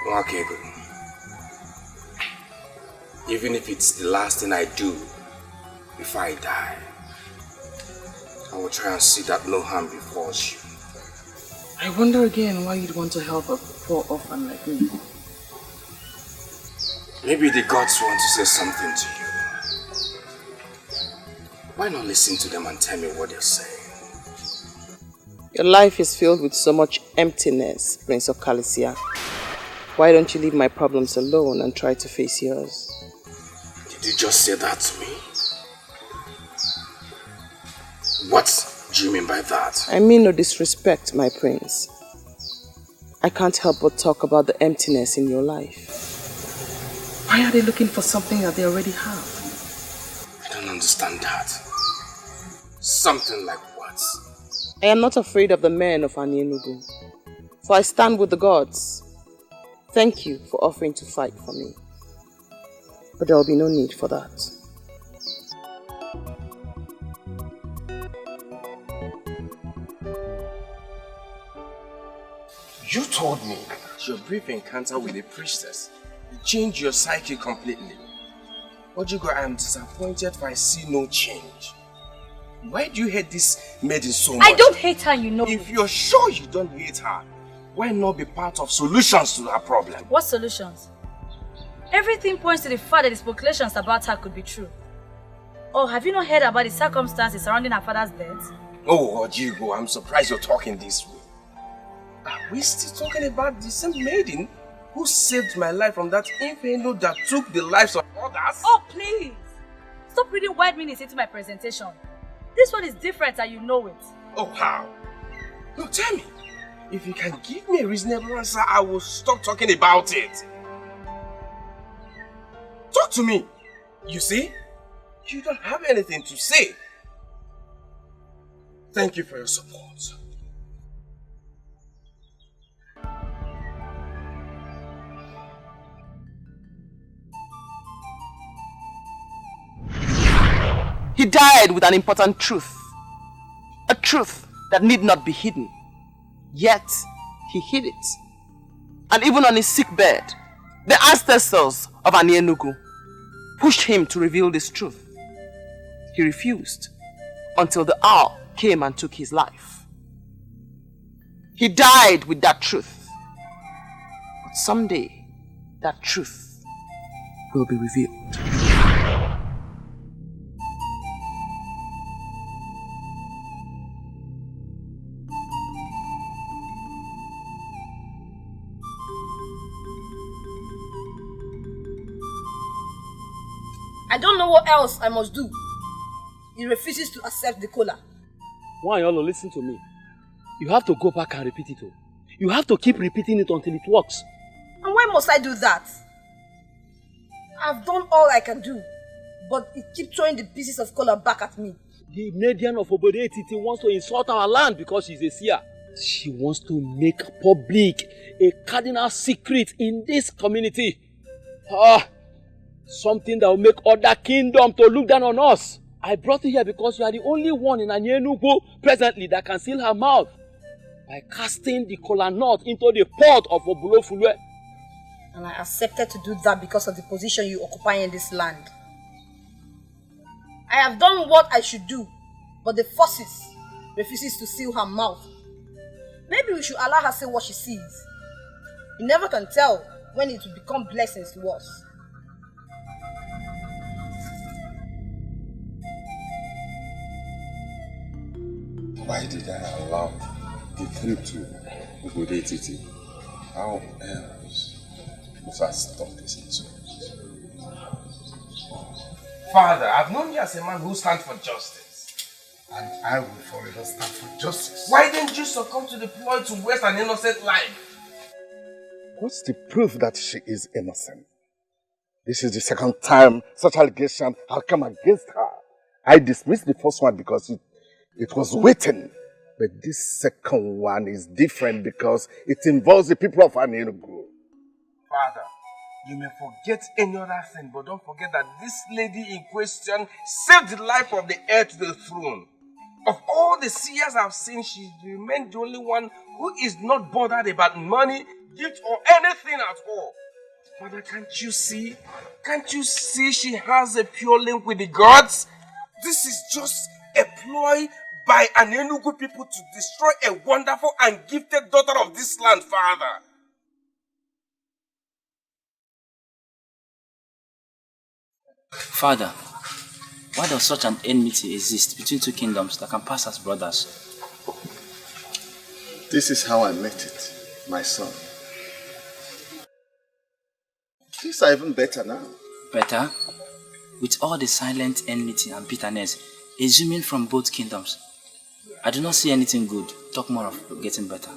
Wakego, even if it's the last thing I do before I die, I will try and see that no harm befalls you. I wonder again why you'd want to help a poor orphan like me. Maybe the gods want to say something to you. Why not listen to them and tell me what they're saying? Your life is filled with so much emptiness, Prince of Calicia. Why don't you leave my problems alone and try to face yours? Did you just say that to me? What do you mean by that? I mean no disrespect, my prince. I can't help but talk about the emptiness in your life. Why are they looking for something that they already have? I don't understand that. Something like what? I am not afraid of the men of Anienugu, for I stand with the gods. Thank you for offering to fight for me. But there will be no need for that. You told me your brief encounter with the priestess changed your psyche completely. Ojigo, I am disappointed for I see no change. Why do you hate this maiden so much? I don't hate her, you know. If you're sure you don't hate her, why not be part of solutions to her problem? What solutions? Everything points to the fact that the speculations about her could be true. Oh, have you not heard about the circumstances surrounding her father's death? Oh, Ojigo, I'm surprised you're talking this way. Are we still talking about the same maiden who saved my life from that inferno that took the lives of others? Oh, please! Stop reading wide meanings into my presentation. This one is different and you know it. Oh, how? No, tell me. If you can give me a reasonable answer, I will stop talking about it. Talk to me. You see? You don't have anything to say. Thank you for your support. He died with an important truth. A truth that need not be hidden. Yet, he hid it. And even on his sick bed, the ancestors of Anienugu pushed him to reveal this truth. He refused until the hour came and took his life. He died with that truth. But someday, that truth will be revealed. I don't know what else I must do. He refuses to accept the cola. Why, Yolo, listen to me. You have to go back and repeat it. You have to keep repeating it until it works. And why must I do that? I've done all I can do, but he keeps throwing the pieces of cola back at me. The Median of Obodetiti wants to insult our land because she's a seer. She wants to make public a cardinal secret in this community. Something that will make other kingdoms to look down on us. I brought you here because you are the only one in Anienugu presently that can seal her mouth by casting the kola nut into the pot of Obulofulwe. And I accepted to do that because of the position you occupy in this land. I have done what I should do, but the forces refuses to seal her mouth. Maybe we should allow her say what she sees. You never can tell when it will become blessings to us. Why did I allow the trip to Ubudetiti? How else must I stop this insurance? Father, I've known you as a man who stands for justice. And I will forever stand for justice. Why didn't you succumb to the ploy to waste an innocent life? What's the proof that she is innocent? This is the second time such allegation have come against her. I dismissed the first one because it was written. But this second one is different because it involves the people of Anenugu. Father, you may forget any other thing, but don't forget that this lady in question saved the life of the heir to the throne. Of all the seers I've seen, she remained the only one who is not bothered about money, gift, or anything at all. Father, can't you see? Can't you see she has a pure link with the gods? This is just a ploy by an Enugu people to destroy a wonderful and gifted daughter of this land, Father. Father, why does such an enmity exist between two kingdoms that can pass as brothers? This is how I met it, my son. Things are even better now. Better? With all the silent enmity and bitterness exhuming from both kingdoms, I do not see anything good. Talk more of getting better.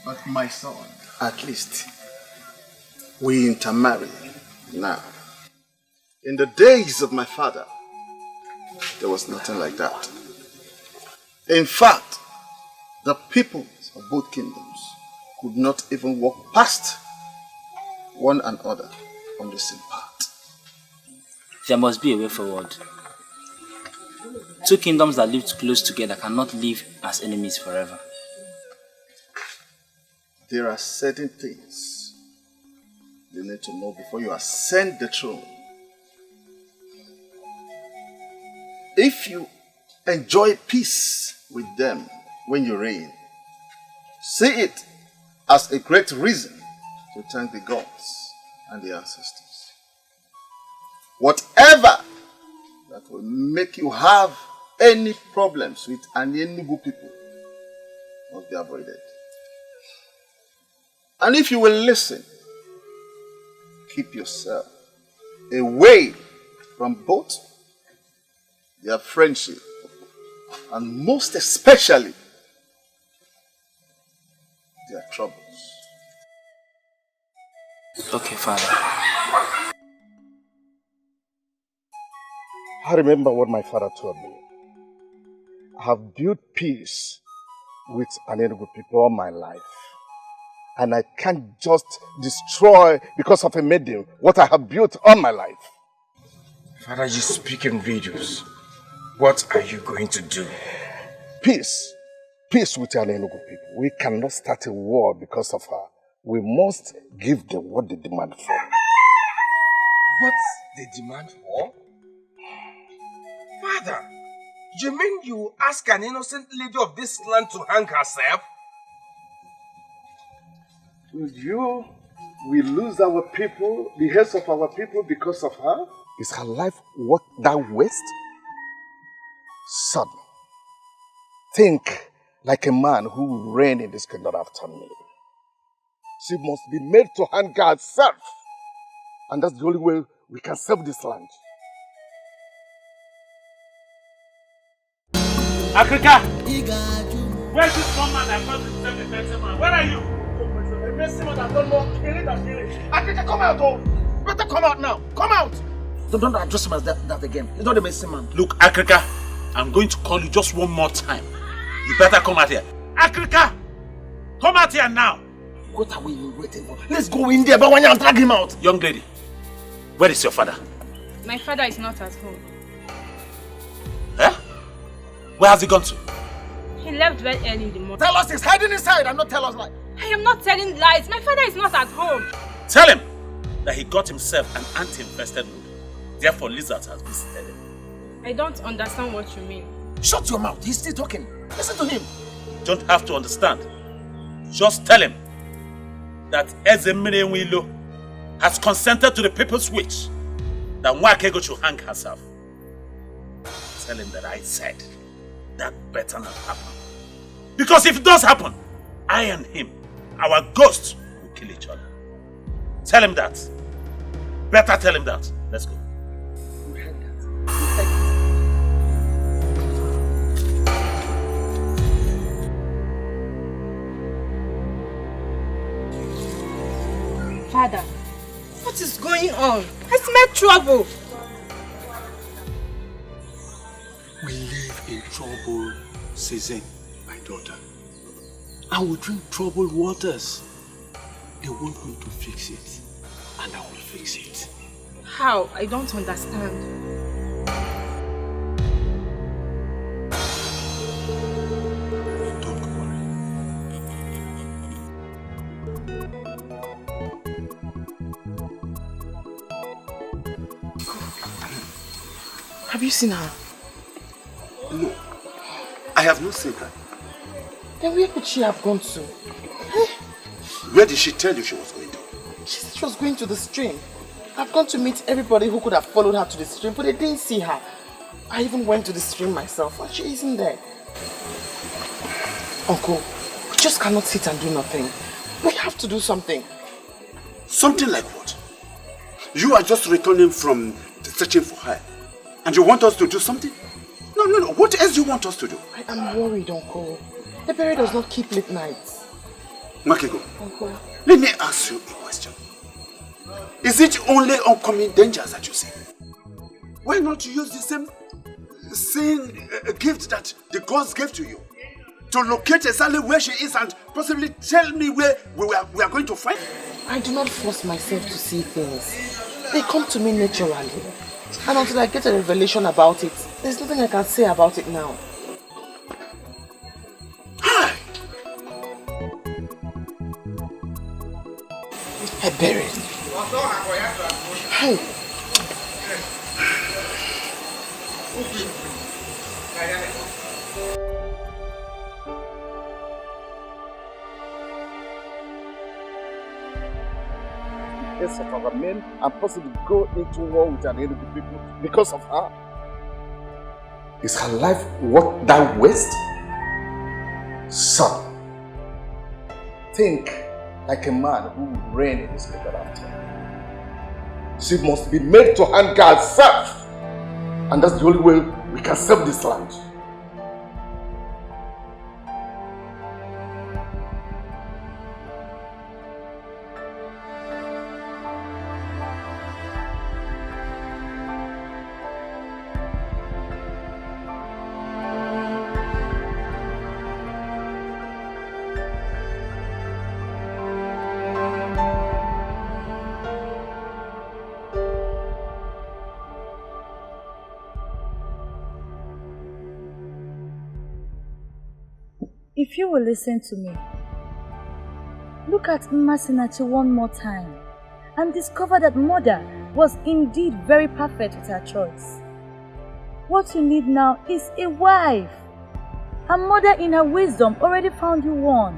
But my son, at least, we intermarry now. In the days of my father, there was nothing like that. In fact, the peoples of both kingdoms could not even walk past one another on the same path. There must be a way forward. Two kingdoms that lived close together cannot live as enemies forever. There are certain things you need to know before you ascend the throne. If you enjoy peace with them when you reign, see it as a great reason to thank the gods and the ancestors. Whatever that will make you have any problems with Anenugu people must be avoided. And if you will listen, keep yourself away from both their friendship and most especially their troubles. Okay, Father. I remember what my father told me. I have built peace with Anenugu people all my life. And I can't just destroy because of a maiden what I have built all my life. Father, you speak in riddles. What are you going to do? Peace. Peace with Anenugu people. We cannot start a war because of her. We must give them what they demand for. What they demand for? Father, you mean you ask an innocent lady of this land to hang herself? We lose our people, the heads of our people because of her? Is her life worth that waste? Son, think like a man who will reign in this kingdom after me. She must be made to hang herself. And that's the only way we can save this land. Africa! Where's this woman that comes to save the better man? Where are you? A messy man that don't know killing and killing. Africa, come out, oh! Better come out now! Come out! Don't address him as that again. He's not a messy man. Look, Africa, I'm going to call you just one more time. You better come out here. Africa! Come out here now! What are we waiting for? Let's go in there, but when you drag him out. Young lady, where is your father? My father is not at home. Eh? Where has he gone to? He left very early in the morning. Tell us he's hiding inside and not tell us lies. I am not telling lies. My father is not at home. Tell him that he got himself an ant-infested wood. Therefore, lizards have visited him. I don't understand what you mean. Shut your mouth. He's still talking. Listen to him. You don't have to understand. Just tell him that Ezemire has consented to the people's wish that Nwakego should hang herself. tell him that I said that better not happen. Because if it does happen, I and him, our ghosts, will kill each other. Tell him that. Better tell him that. Let's go. Father, what is going on? I smell trouble. We live in troubled season, my daughter. I will drink troubled waters. They want me to fix it, and I will fix it. How? I don't understand. Don't worry. Have you seen her? No, I have not seen her. Then where could she have gone to? Where did she tell you she was going to? She said she was going to the stream. I've gone to meet everybody who could have followed her to the stream, but they didn't see her. I even went to the stream myself, and she isn't there. Uncle, we just cannot sit and do nothing. We have to do something. Something like what? You are just returning from searching for her, and you want us to do something? No. What else do you want us to do? I am worried, Uncle. The berry does not keep late nights. Makego, Uncle. let me ask you a question. Is it only oncoming dangers that you see? Why not use the same gift that the gods gave to you? To locate exactly where she is and possibly tell me where we are going to find her? I do not force myself to see things. They come to me naturally. And until I get a revelation about it, there's nothing I can say about it now. Hi! I buried. Hey. Of our men and possibly go into war with an enemy people because of her. Is her life worth that waste? Son, think like a man who will reign in this people after. She must be made to handle herself, and that's the only way we can save this land. If you will listen to me, look at Masinachi one more time and discover that Mother was indeed very perfect with her choice. What you need now is a wife. Her mother in her wisdom already found you one.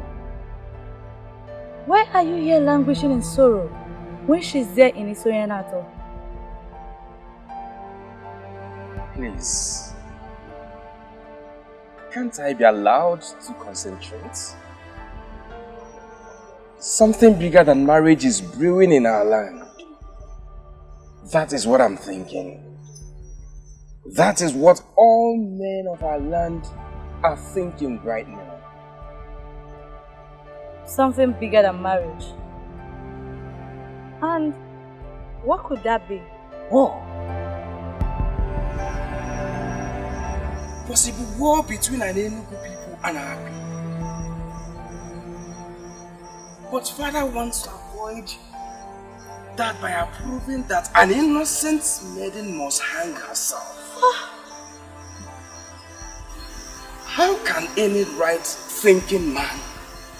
Why are you here languishing in sorrow when she's there in Isoyanato? Please. Can't I be allowed to concentrate? Something bigger than marriage is brewing in our land. That is what I'm thinking. That is what all men of our land are thinking right now. Something bigger than marriage. And what could that be? War. Possible war between an Enugu people and our people. But Father wants to avoid that by approving that an innocent maiden must hang herself. How can any right-thinking man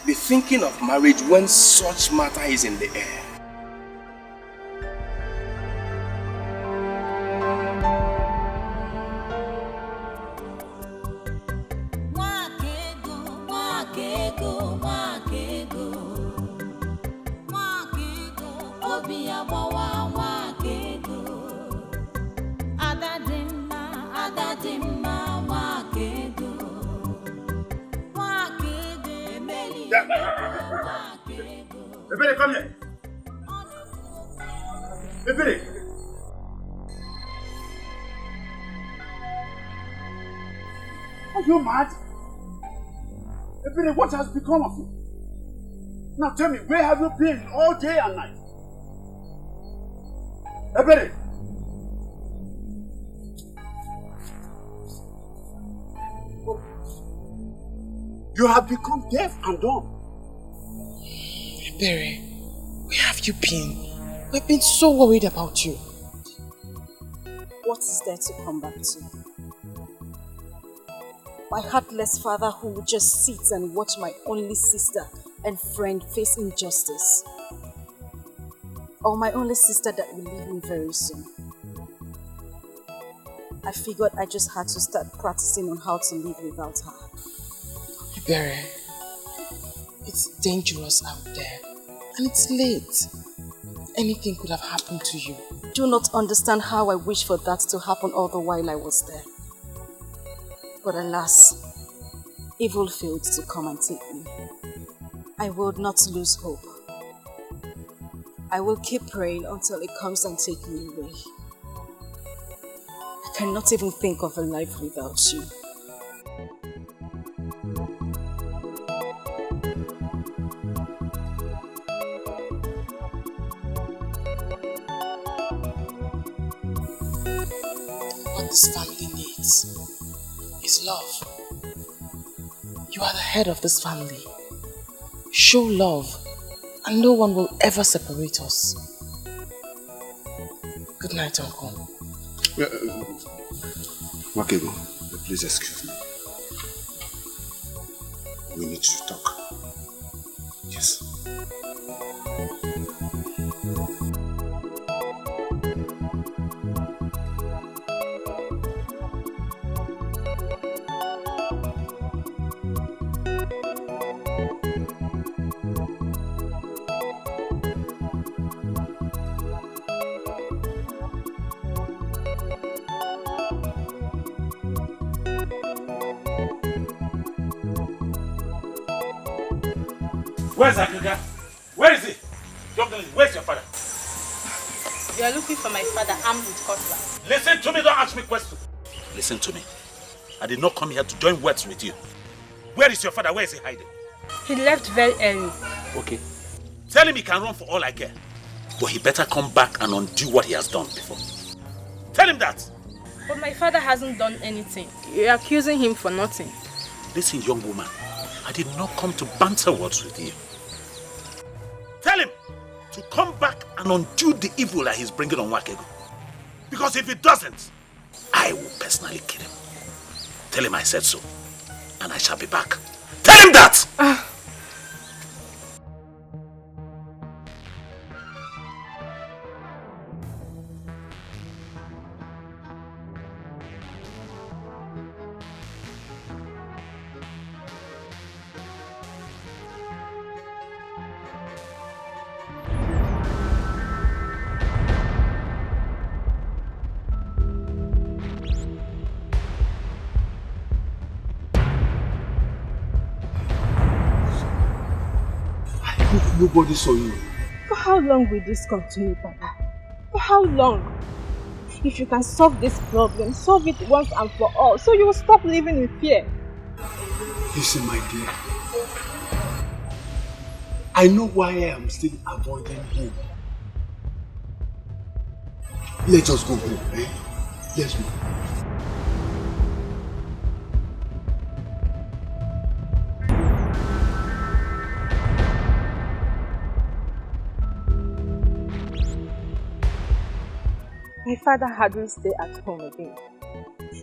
be thinking of marriage when such matter is in the air? Adadimma, Ebere, come here. Ebere. Are you mad? Ebere, what has become of you? Now tell me, where have you been all day and night? Ebere! You have become deaf and dumb. Ebere, where have you been? We've been so worried about you. What is there to come back to? My heartless father who would just sit and watch my only sister and friend face injustice. Or my only sister that will leave me very soon. I figured I just had to start practicing on how to live without her. Ebere, it's dangerous out there and it's late. Anything could have happened to you. Do not understand how I wish for that to happen all the while I was there. But alas, evil failed to come and take me. I will not lose hope. I will keep praying until it comes and takes me away. I cannot even think of a life without you. What this family needs is love. You are the head of this family. Show love, and no one will ever separate us. Good night, Uncle. Wakego, please excuse me. We need to talk. Yes. Where's Akuga? Where is he? Where's your father? You are looking for my father armed with cutlass. Listen to me, don't ask me questions. Listen to me. I did not come here to join words with you. Where is your father? Where is he hiding? He left very early. Okay. Tell him he can run for all I care. But he better come back and undo what he has done before. Tell him that. But my father hasn't done anything. You're accusing him for nothing. Listen, young woman. I did not come to banter words with you. Tell him to come back and undo the evil that he's bringing on Wakego. Because if he doesn't, I will personally kill him. Tell him I said so. And I shall be back. Tell him that! Nobody saw you. For how long will this continue, Papa? For how long? If you can solve this problem, solve it once and for all, so you will stop living in fear. Listen, my dear. I know why I am still avoiding home. Let us go home, eh? Let's go. My father hardly stays at home again.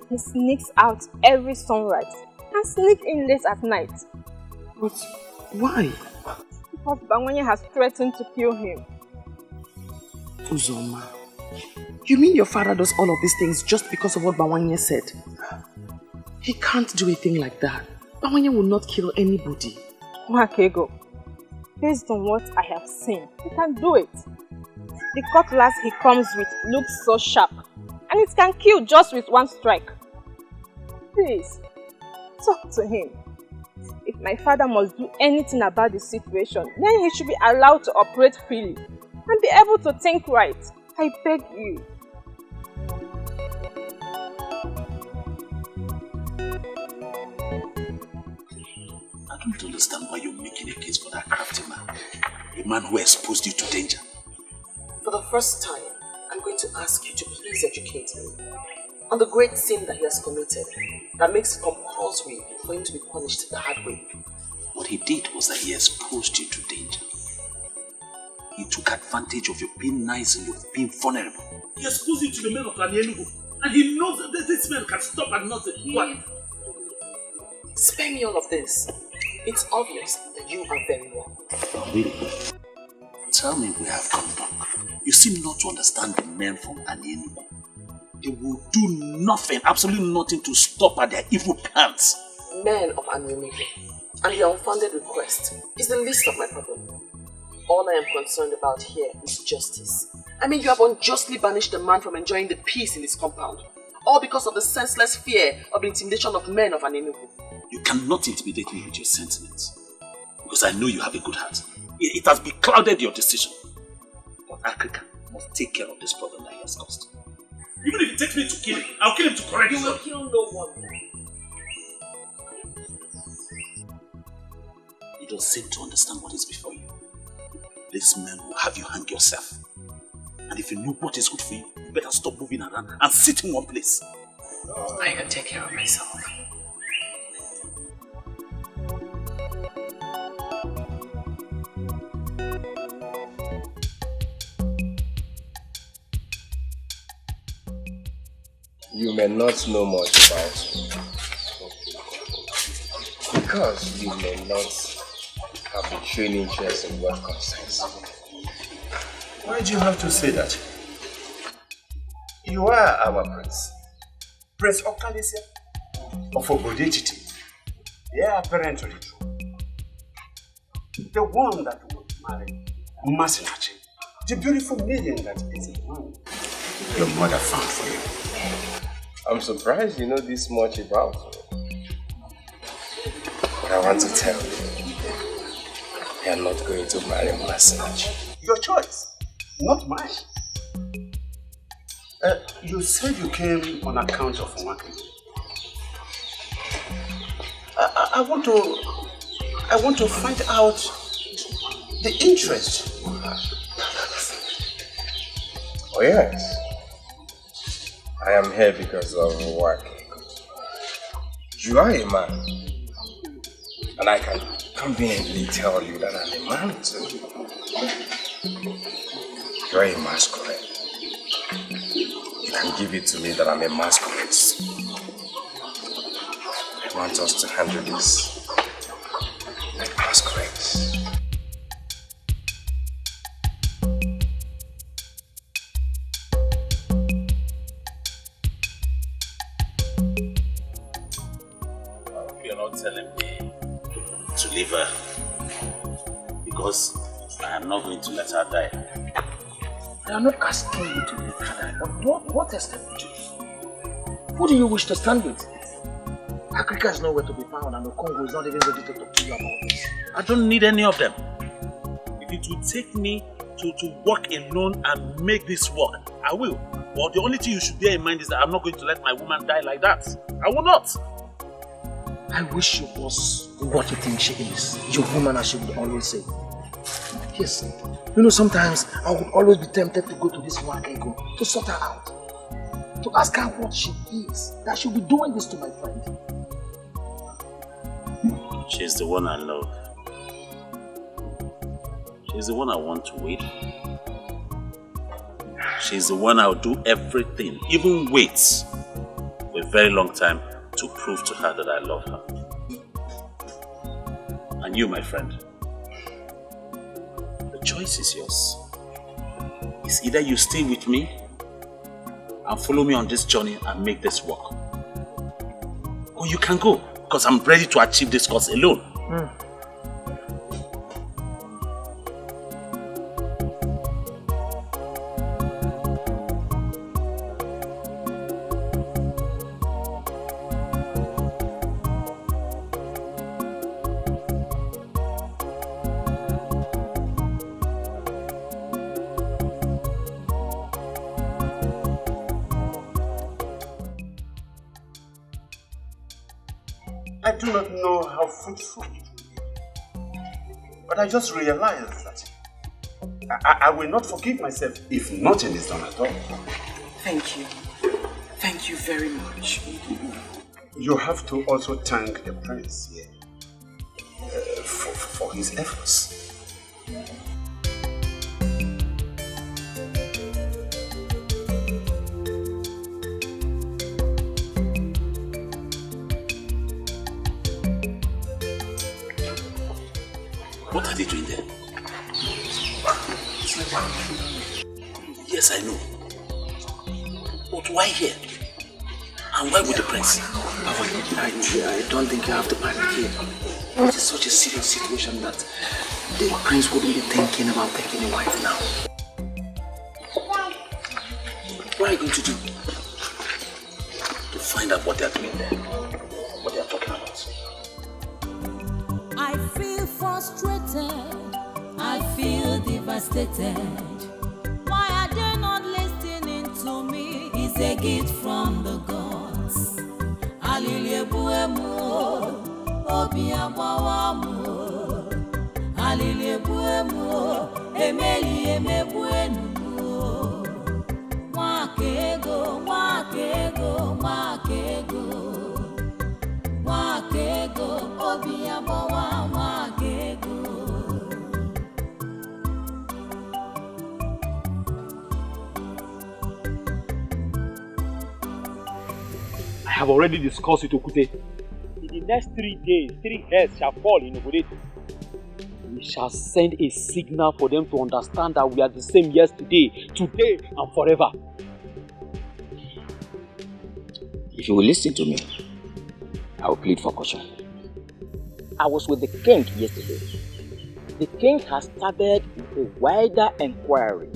He sneaks out every sunrise and sneaks in late at night. But why? Because Bawanye has threatened to kill him. Uzoma, you mean your father does all of these things just because of what Bawanye said? He can't do a thing like that. Bawanye will not kill anybody. Wakego, based on what I have seen, he can do it. The cutlass he comes with looks so sharp, and it can kill just with one strike. Please, talk to him. If my father must do anything about the situation, then he should be allowed to operate freely and be able to think right. I beg you. I don't understand why you're making a case for that crafty man. A man who exposed you to danger. For the first time, I'm going to ask you to please educate me on the great sin that he has committed that makes it compulsory for him to be punished the hard way. What he did was that he exposed you to danger. He took advantage of your being nice and your being vulnerable. He exposed you to the men of Enugu, and he knows that this man can stop at nothing. What? Spare me all of this. It's obvious that you are very wrong. Really? Tell me we have come back. You seem not to understand the men from Enugu. They will do nothing, absolutely nothing to stop at their evil plans. Men of Enugu and your unfounded request is the least of my problem. All I am concerned about here is justice. I mean, you have unjustly banished a man from enjoying the peace in his compound, all because of the senseless fear of the intimidation of men of Enugu. You cannot intimidate me with your sentiments, because I know you have a good heart. It has beclouded your decision. But Africa must take care of this problem that he has caused. Even if it takes me to kill him, I'll kill him to correct him. You will kill no one. You don't seem to understand what is before you. This man will have you hang yourself. And if you know what is good for you, you better stop moving around and sit in one place. I can take care of myself. You may not know much about me. Because you may not have a training interest in what concerns me. Why do you have to say that? You are our prince. Prince Okalisia of Obodetiti. They are apparently true. The one that would marry Masinachi, the beautiful maiden that is a man your mother found for you. I'm surprised you know this much about me. But I want to tell you, I am not going to marry Masinachi. Your choice, not mine. You said you came on account of working. I want to find out the interest you have. Oh yes, I am here because of work. You are a man, and I can conveniently tell you that I'm a man too. You are a masquerade. You can give it to me that I'm a masquerade. I want us to handle this like masquerades. You're not telling me to leave her because I am not going to let her die. I am not asking you to leave her, but what else can you do? Who do you wish to stand with? Africa is nowhere to be found and the Congo is not even ready to talk to you about this. I don't need any of them. If it will take me to work alone and make this work, I will. But the only thing you should bear in mind is that I'm not going to let my woman die like that. I will not. I wish she was what you think she is. Your woman, as she would always say. Yes. You know, sometimes I would always be tempted to go to this Wakego to sort her out. To ask her what she is. That she'll be doing this to my friend. She's the one I love. She's the one I want to wait for. She's the one I'll do everything, even wait for a very long time to prove to her that I love her. And you, my friend, the choice is yours. It's either you stay with me and follow me on this journey and make this work, or you can go, because I'm ready to achieve this cause alone. I do not know how fruitful it will be. But I just realized that I will not forgive myself if nothing is done at all. Thank you. Thank you very much. You have to also thank the prince here for his efforts. What are they doing there? Yes, I know. But why here? And why with the prince? I don't think you have to panic here. It is such a serious situation that the prince wouldn't be thinking about taking a wife now. What are you going to do? To find out what they are doing there. What they are talking about. I feel frustrated. I feel devastated. Why are they not listening to me? It's a gift from the gods. Aliliebuemu, obiabawamu. Aliliebuemu, emeli emebuenu. Wakego, wakego, wakego. Wakego, obiabawa, wakego. I have already discussed with Okute. In the next 3 days, 3 heads shall fall in Obodet. We shall send a signal for them to understand that we are the same yesterday, today, and forever. If you will listen to me, I will plead for caution. I was with the king yesterday. The king has started a wider inquiry,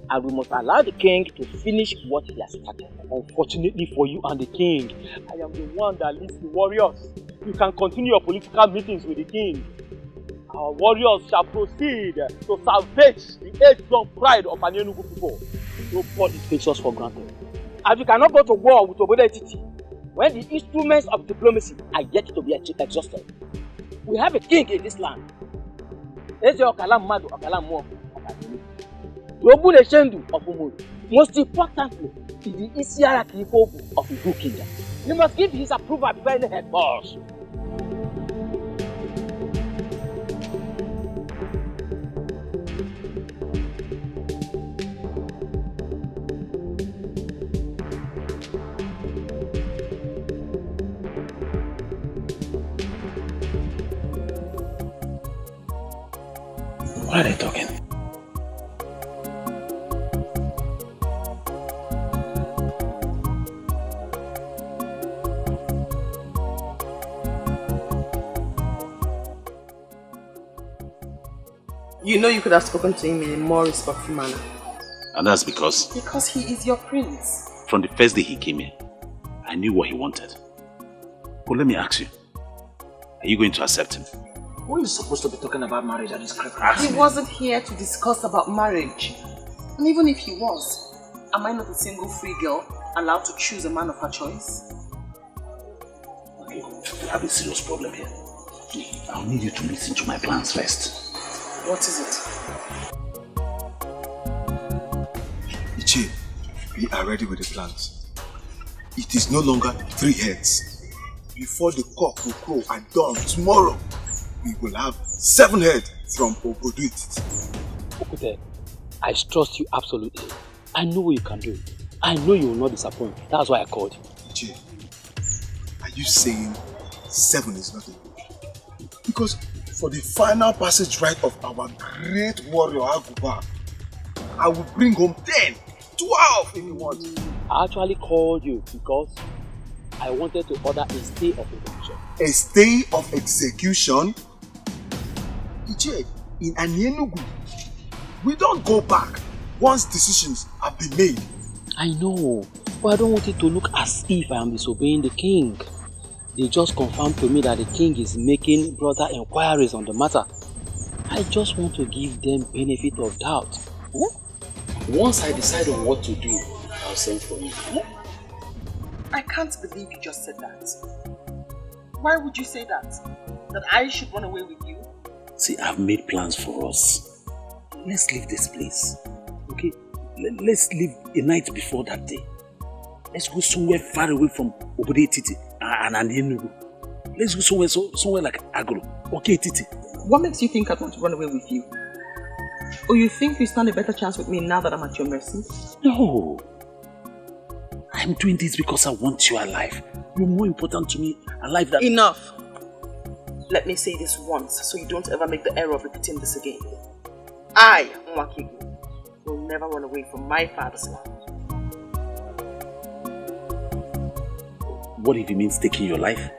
and we must allow the king to finish what he has started. Unfortunately for you and the king, I am the one that leads the warriors. You can continue your political meetings with the king. Our warriors shall proceed to salvage the age-long pride of an Enugu people. Nobody takes us for granted. As we cannot go to war with Obodo when the instruments of diplomacy are yet to be exhausted. We have a king in this land. Eze Okalam Madu Okalam Mo Okadini. Yobu Neshendu of Umuru. Most importantly, is the Isiara Kifobu of Igu Kingdom. You must give his approval before any head boss. What are they talking? You know you could have spoken to him in a more respectful manner. And that's because? Because he is your prince. From the first day he came here, I knew what he wanted. But let me ask you, are you going to accept him? Who is supposed to be talking about marriage at this critical? He wasn't here to discuss about marriage. And even if he was, am I not a single free girl allowed to choose a man of her choice? Okay, we have a serious problem here. I'll need you to listen to my plans first. What is it? Ichi, we are ready with the plans. It is no longer 3 heads. Before the cock will crow at dawn tomorrow, we will have 7 heads from Oboduit. Okute, I trust you absolutely. I know what you can do. I know you will not disappoint. That's why I called you. Ichi, are you saying 7 is not enough? Because for the final passage rite of our great warrior Aguba, I will bring home 10, 12 if you want. I actually called you because I wanted to order a stay of execution. A stay of execution? Iche, in Enugu, we don't go back once decisions have been made. I know, but I don't want it to look as if I am disobeying the king. They just confirmed to me that the king is making broader inquiries on the matter. I just want to give them benefit of doubt. Once I decide on what to do, I'll send for you. I can't believe you just said that. Why would you say that? That I should run away with you? See, I've made plans for us. Let's leave this place. Okay? Let's leave a night before that day. Let's go somewhere far away from Obode Titi and Enugu. Let's go somewhere like Agro. Okay, Titi. What makes you think I'd want to run away with you? Or you think you stand a better chance with me now that I'm at your mercy? No. I'm doing this because I want you alive. You're more important to me alive than... Enough! Let me say this once so you don't ever make the error of repeating this again. I, Nwakigu, will never run away from my father's land. What if it means taking your life?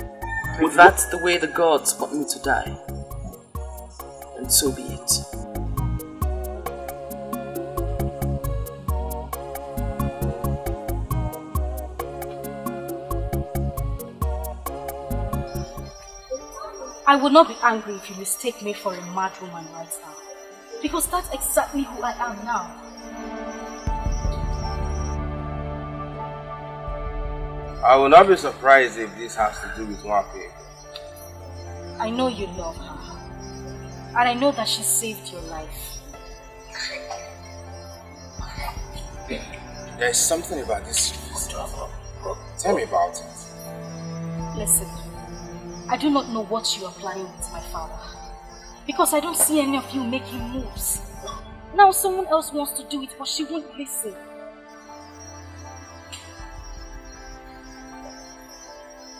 If that's the way the gods want me to die, then so be it. I will not be angry if you mistake me for a mad woman right now. Because that's exactly who I am now. I will not be surprised if this has to do with Nwakigu. I know you love her. And I know that she saved your life. There is something about this. Tell me about it. Listen, I do not know what you are planning with my father. Because I don't see any of you making moves. Now someone else wants to do it, but she won't listen.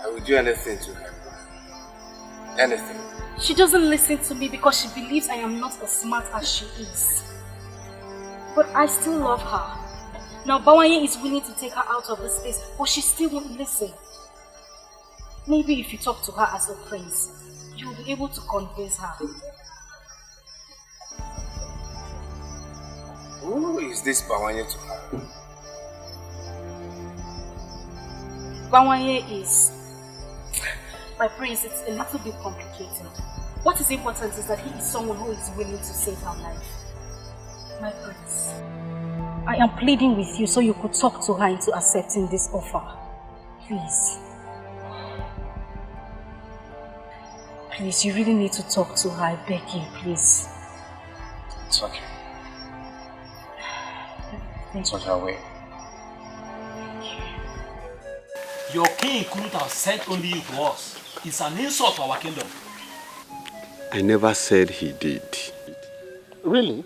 I will do anything to her. Anything. She doesn't listen to me because she believes I am not as smart as she is. But I still love her. Now Bawanye is willing to take her out of this place, but she still won't listen. Maybe if you talk to her as a prince, you will be able to convince her. Who is this Bawanye to her? Bawanye is... My prince, it's a little bit complicated. What is important is that he is someone who is willing to save her life. My prince, I am pleading with you so you could talk to her into accepting this offer. Please. Please, you really need to talk to her. I beg you, please. It's okay. It's on your way. Your king couldn't have sent only you to us. It's an insult to our kingdom. I never said he did. Really?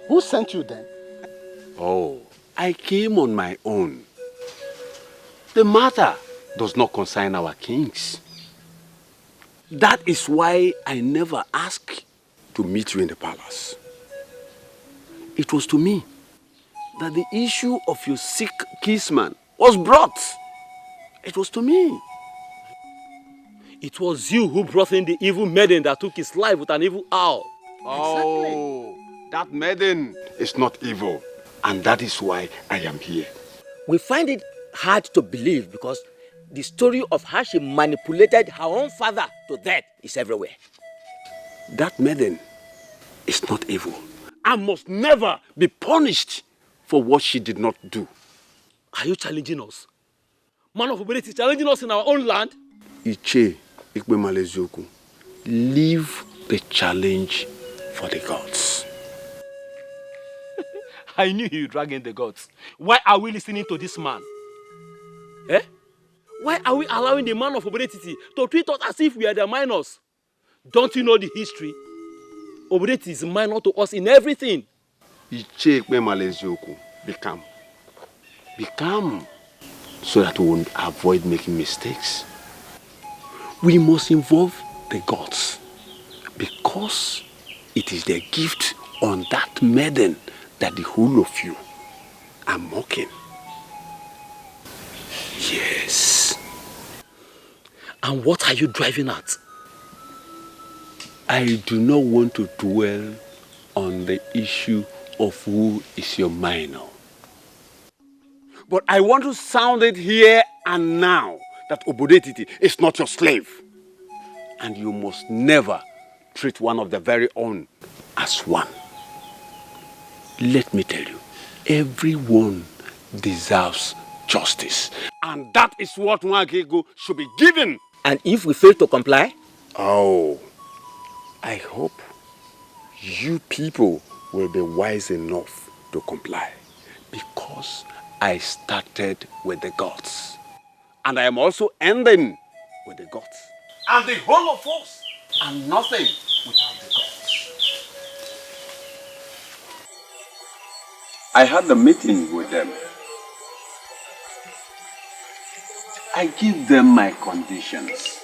Who sent you then? Oh, I came on my own. The matter does not concern our kings. That is why I never asked to meet you in the palace. It was to me that the issue of your sick kinsman was brought. It was to me. It was you who brought in the evil maiden that took his life with an evil owl. Oh, that maiden is not evil. And that is why I am here. We find it hard to believe because the story of how she manipulated her own father to death is everywhere. That maiden is not evil and must never be punished for what she did not do. Are you challenging us? Man of Obede is challenging us in our own land? Iche Ikpemalezoku, leave the challenge for the gods. I knew you drag in the gods. Why are we listening to this man? Eh? Why are we allowing the man of Obede to treat us as if we are the minors? Don't you know the history? Obede is minor to us in everything. Iche Ikpemalezoku, be calm. Be calm so that we will avoid making mistakes. We must involve the gods because it is their gift on that maiden that the whole of you are mocking. Yes. And what are you driving at? I do not want to dwell on the issue of who is your minor. But I want to sound it here and now that Obodetiti is not your slave. And you must never treat one of the very own as one. Let me tell you, everyone deserves justice. And that is what Nwakigu should be given. And if we fail to comply? Oh, I hope you people will be wise enough to comply, because I started with the gods, and I am also ending with the gods. And the whole of us are nothing without the gods. I had a meeting with them. I give them my conditions,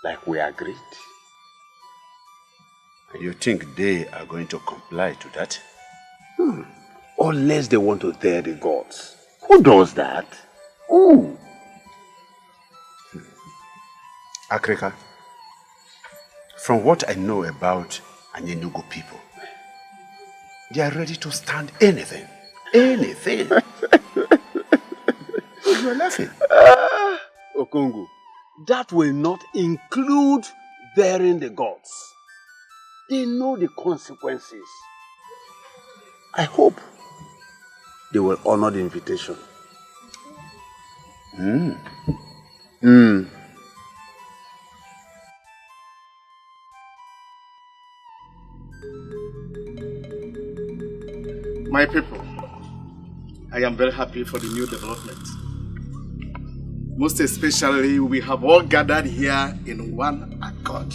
like we agreed. You think they are going to comply to that? Unless they want to dare the gods. Who does that? Who? Akrika, from what I know about Anyenugu people, they are ready to stand anything. Anything. You are laughing. Okongu, that will not include daring the gods. They know the consequences. I hope they will honor the invitation. My people, I am very happy for the new development. Most especially, we have all gathered here in one accord.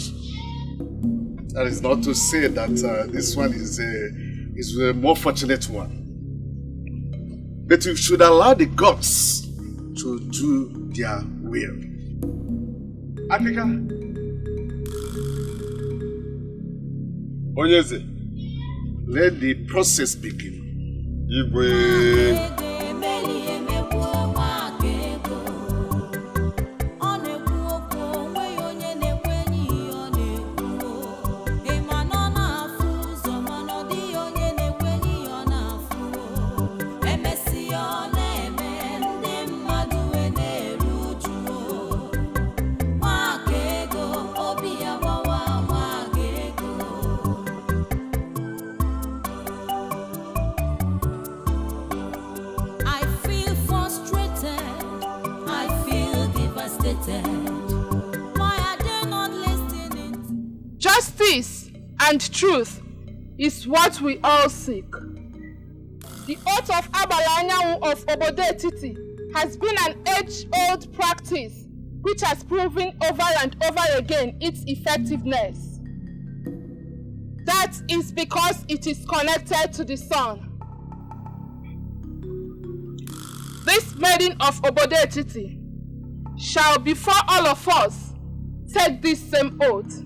That is not to say that this one is a more fortunate one. But we should allow the gods to do their will. Africa. Onyeze, let the process begin. Igwe. Justice and truth is what we all seek. The oath of Abalanyawu of Obodetiti has been an age-old practice which has proven over and over again its effectiveness. That is because it is connected to the sun. This maiden of Obodetiti shall before all of us take this same oath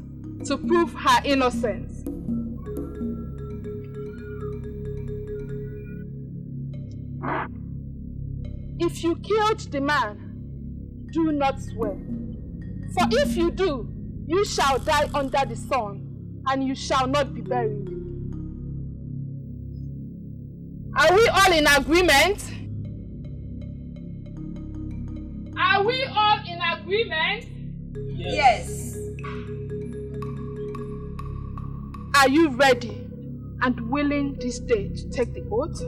to prove her innocence. If you killed the man, do not swear. For if you do, you shall die under the sun, and you shall not be buried. Are we all in agreement? Are we all in agreement? Yes. Are you ready and willing this day to take the oath?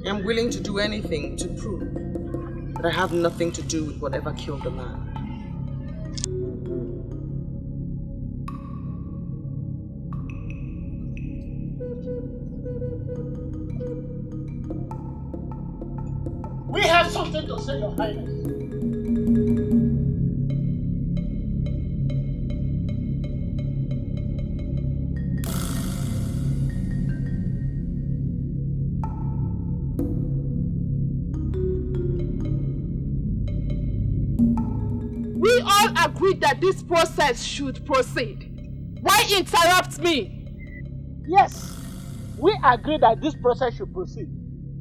I'm willing to do anything to prove that I have nothing to do with whatever killed the man. We have something to say, Your Highness. We all agreed that this process should proceed. Why interrupt me? Yes, we agree that this process should proceed.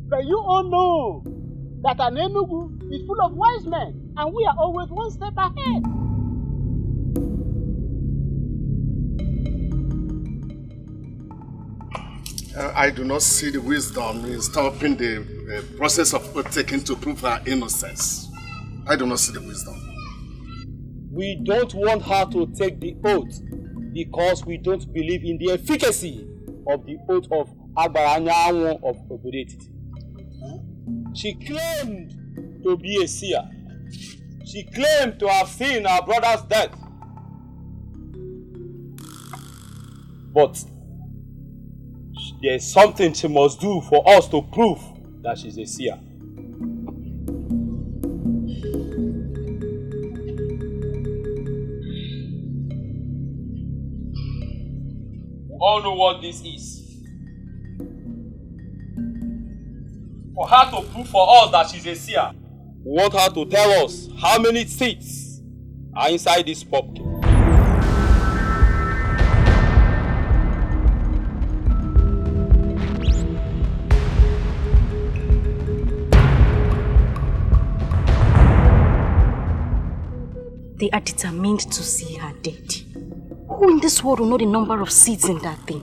But you all know that an Enugu is full of wise men, and we are always one step ahead. I do not see the wisdom in stopping the process of oath taking to prove her innocence. I do not see the wisdom. We don't want her to take the oath because we don't believe in the efficacy of the oath of Abaranyawo of Obodetiti. She claimed to be a seer. She claimed to have seen her brother's death. But there's something she must do for us to prove that she's a seer. We all know what this is. For her to prove for us that she's a seer, we want her to tell us how many seeds are inside this pumpkin. They are determined to see her dead. Who in this world will know the number of seeds in that thing?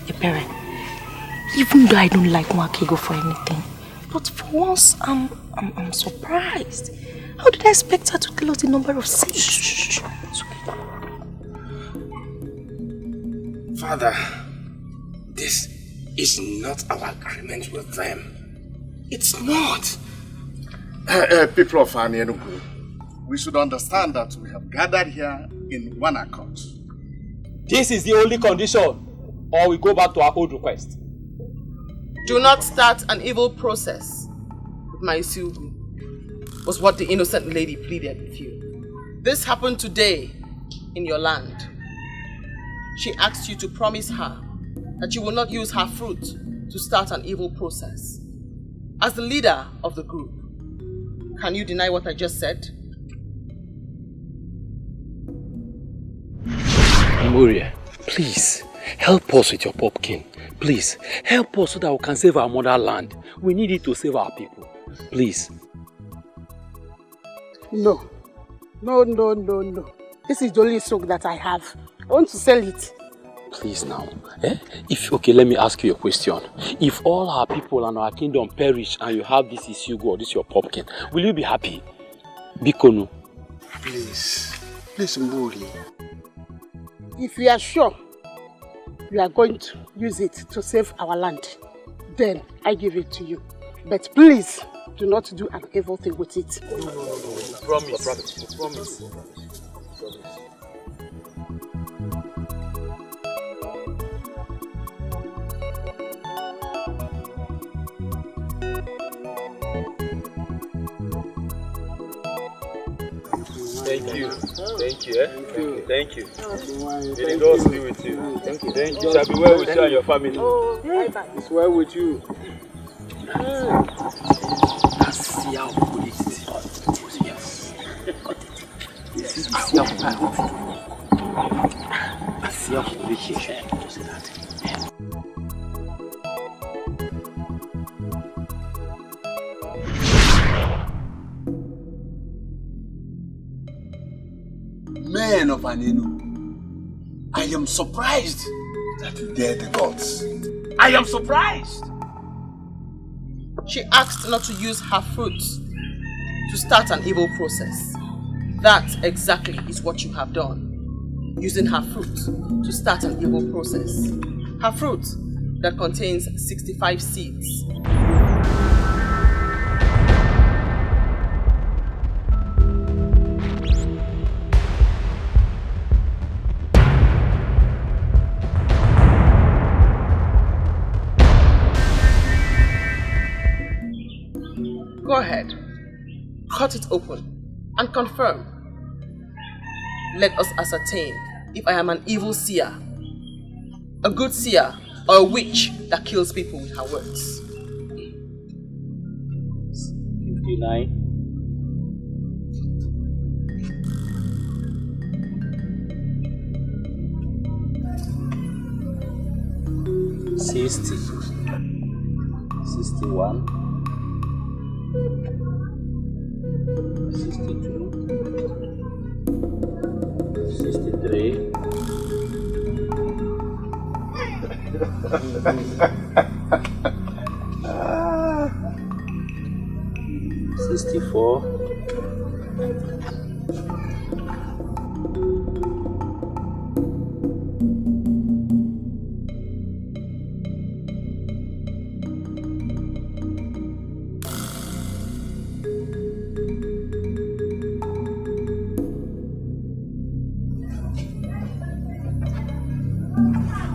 Your parent. Even though I don't like Mwakego for anything, but for once, I'm surprised. How did I expect her to tell us the number of seeds? Shh. It's okay. Father, this is not our agreement with them. It's not. People of Enugu, we should understand that we have gathered here in one accord. This is the only condition, or we go back to our old request. Do not start an evil process with my Isugu, was what the innocent lady pleaded with you. This happened today in your land. She asked you to promise her that you will not use her fruit to start an evil process. As the leader of the group, can you deny what I just said? Memoria, please, help us with your pumpkin. Please, help us so that we can save our motherland. We need it to save our people. Please. No. This is the only stock that I have. I want to sell it. Please now. Okay, let me ask you a question. If all our people and our kingdom perish and you have this Isugu or this your pumpkin, will you be happy? Bikonu. Please, Mburi. If you are sure you are going to use it to save our land, then I give it to you. But please, do not do an evil thing with it. No. Promise. Thank you. Thank you. May the Lord be with you. Thank you. It shall be well with you and your family. Oh, bye-bye. It's well with you. Men of Anenu, I am surprised that you dare the gods. I am surprised. She asked not to use her fruit to start an evil process. That exactly is what you have done. Using her fruit to start an evil process. Her fruit that contains 65 seeds. Go ahead, cut it open and confirm. Let us ascertain if I am an evil seer, a good seer, or a witch that kills people with her words. 59. 60. 61. 62, 63, 64, 65.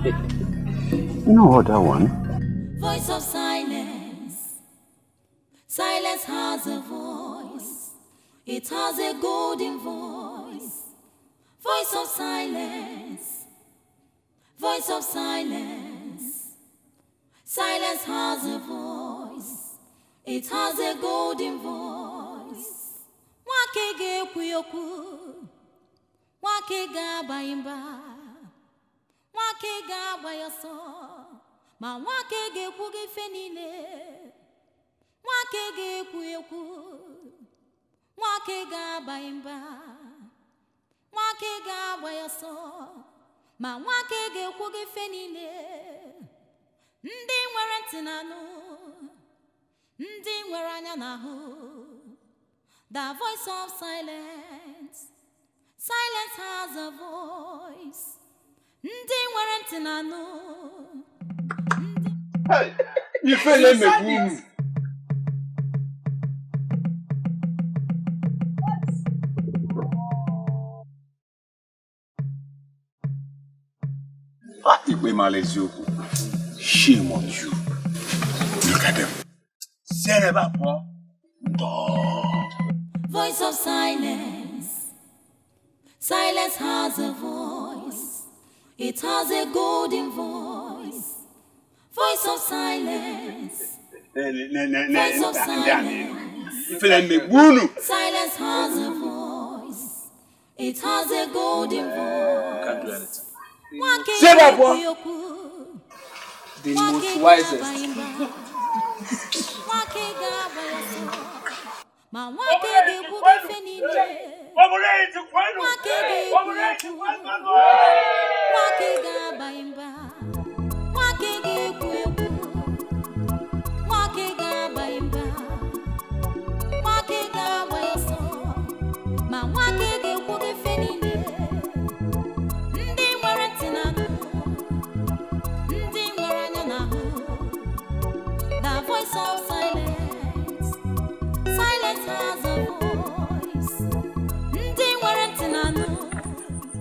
You know what that one? Voice of silence. Silence has a voice. It has a golden voice. Voice of silence. Voice of silence. Silence has a voice. It has a golden voice. Wake ge kuyoku. Wake ga baimba. Wake ga bayaso. Ma wake ge kuge fenile. Wake ge kuyoku. Wake ga baimba. Wake ga bayaso. Ma wake ge kuge fenile. Ndi nwere ntị n'anụ. Ndị nwere anya n'ahụ. The voice of silence. Silence has a voice. Ndị nwere ntị n'anụ. Hey, ifele megbu. Ikpe mara eziokwu. Shame on you. Look at them. Voice of silence. Silence has a voice. It has a golden voice. Voice of silence. Voice of silence. Silence has a voice. It has a golden voice. Can't do anything. Say that, boy. The most wisest.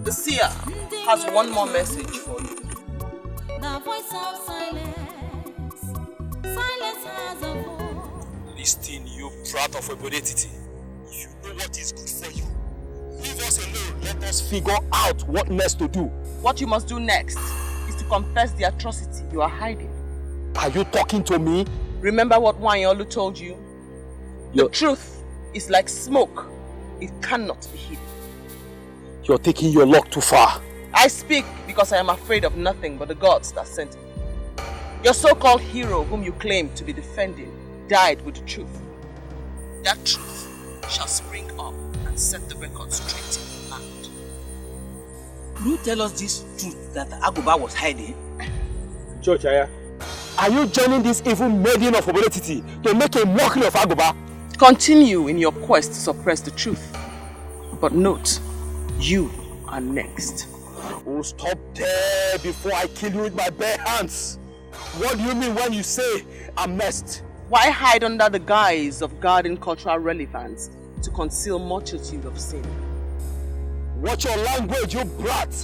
The seer has one more message for you. The voice of silence. Silence has a voice. Listen, you brat of obodetiti. If you know what is good for you, leave us alone. Let us figure out what next to do. What you must do next is to confess the atrocity you are hiding. Are you talking to me? Remember what Wanyolu told you? The truth is like smoke. It cannot be hidden. You're taking your luck too far. I speak because I am afraid of nothing but the gods that sent me. Your so-called hero whom you claim to be defending died with the truth. That truth shall spring up and set the record straight in the land. Will you tell us this truth that Aguba was hiding? Church, are you joining this evil maiden of obodetiti to make a mockery of Aguba? Continue in your quest to suppress the truth. But note, you are next. Oh, stop there before I kill you with my bare hands. What do you mean when you say amidst? Why hide under the guise of guarding cultural relevance to conceal multitude of sin? Watch your language, you brat.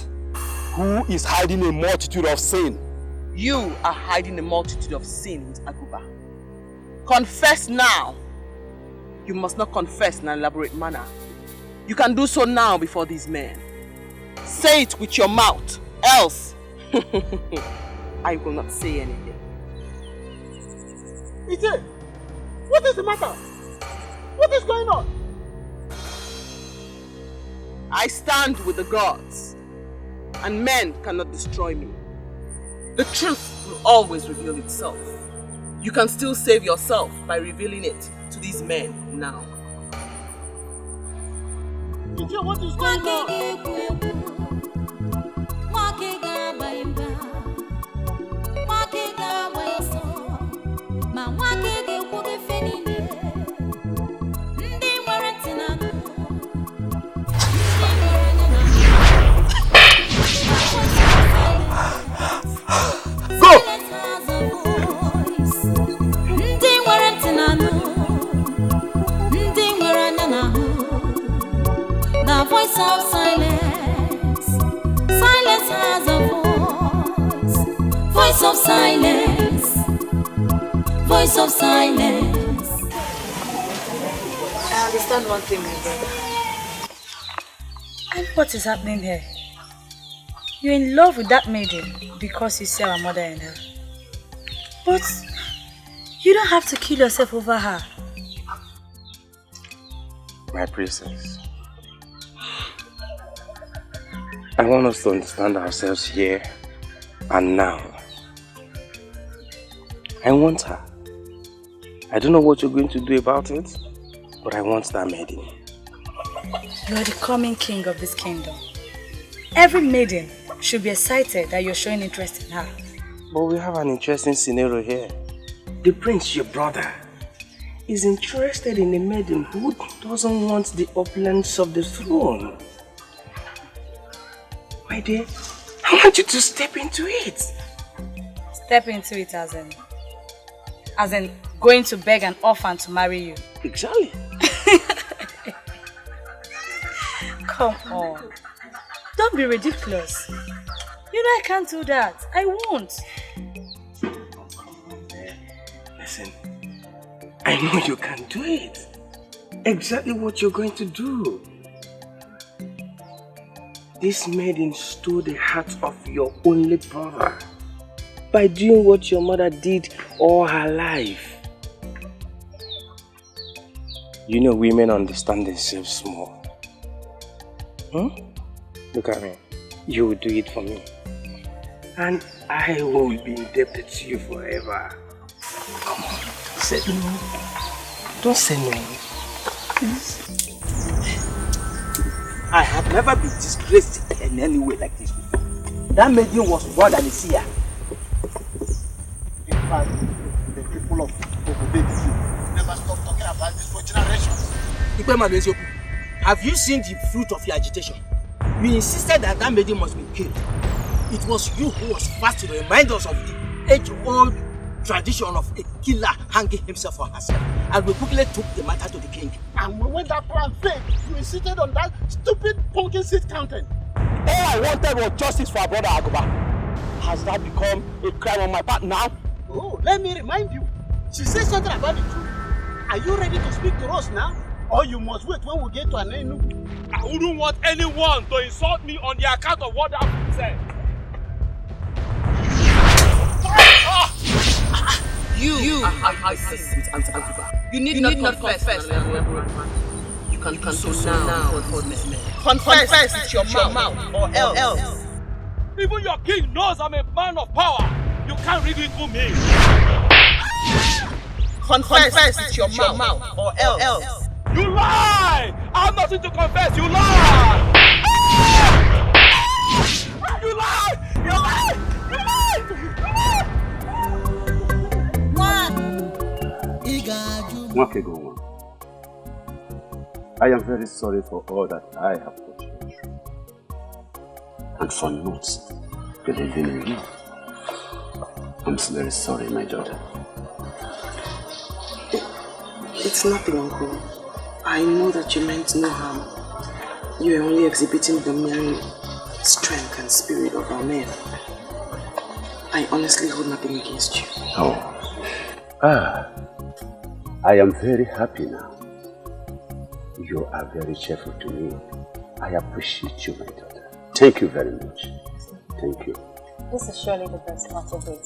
Who is hiding a multitude of sin? You are hiding a multitude of sin with Aguba. Confess now. You must not confess in an elaborate manner. You can do so now before these men. Say it with your mouth, else I will not say anything. Ite, what is the matter? What is going on? I stand with the gods, and men cannot destroy me. The truth will always reveal itself. You can still save yourself by revealing it to these men now. Ite, what is going on? Voice of silence. Silence has a voice. Voice of silence. Voice of silence. I understand one thing, my brother. And what is happening here? You're in love with that maiden because you see our mother and her. But you don't have to kill yourself over her. My princess, I want us to understand ourselves here and now. I want her. I don't know what you're going to do about it, but I want that maiden. You are the coming king of this kingdom. Every maiden should be excited that you're showing interest in her. But we have an interesting scenario here. The prince, your brother, is interested in a maiden who doesn't want the opulence of the throne. My dear, I want you to step into it. Step into it as in going to beg an orphan to marry you. Exactly. Come on. Don't be ridiculous. You know I can't do that. I won't. Listen, I know you can do it. Exactly what you're going to do. This maiden stole the heart of your only brother by doing what your mother did all her life. You know women understand themselves small. Look at me. You will do it for me. And I will be indebted to you forever. Come on, say no. Don't say no. Please. I have never been disgraced in any way like this before. That maiden was more than a seer. In fact, the people of Wazobia never stop talking about this for generations. Have you seen the fruit of your agitation? You insisted that that maiden must be killed. It was you who was first to remind us of the age-old tradition of a killer hanging himself or herself. And we quickly took the matter to the king. And when that plan failed, you insisted on that stupid pumpkin seed counting. All I wanted was justice for our brother Agoba. Has that become a crime on my part now? Oh, let me remind you. She said something about the truth. Are you ready to speak to us now? Or you must wait when we get to an end? I wouldn't want anyone to insult me on the account of what that said. You I see with Auntie Aguba. You need not confess. You can do so now for this man. Confess with your mouth or else. Even your king knows I'm a man of power. You can't ridicule me. Confess with your mouth or else. You lie! I have nothing to confess. You lie! You lie! You lie! You lie! I am very sorry for all that I have put you through, and for not believing in you. I'm very sorry, my daughter. It's nothing, Uncle. I know that you meant no harm. You are only exhibiting the mere strength and spirit of our men. I honestly hold nothing against you. Oh. I am very happy now. You are very cheerful to me. I appreciate you, my daughter. Thank you very much. Thank you. This is surely the best part of it.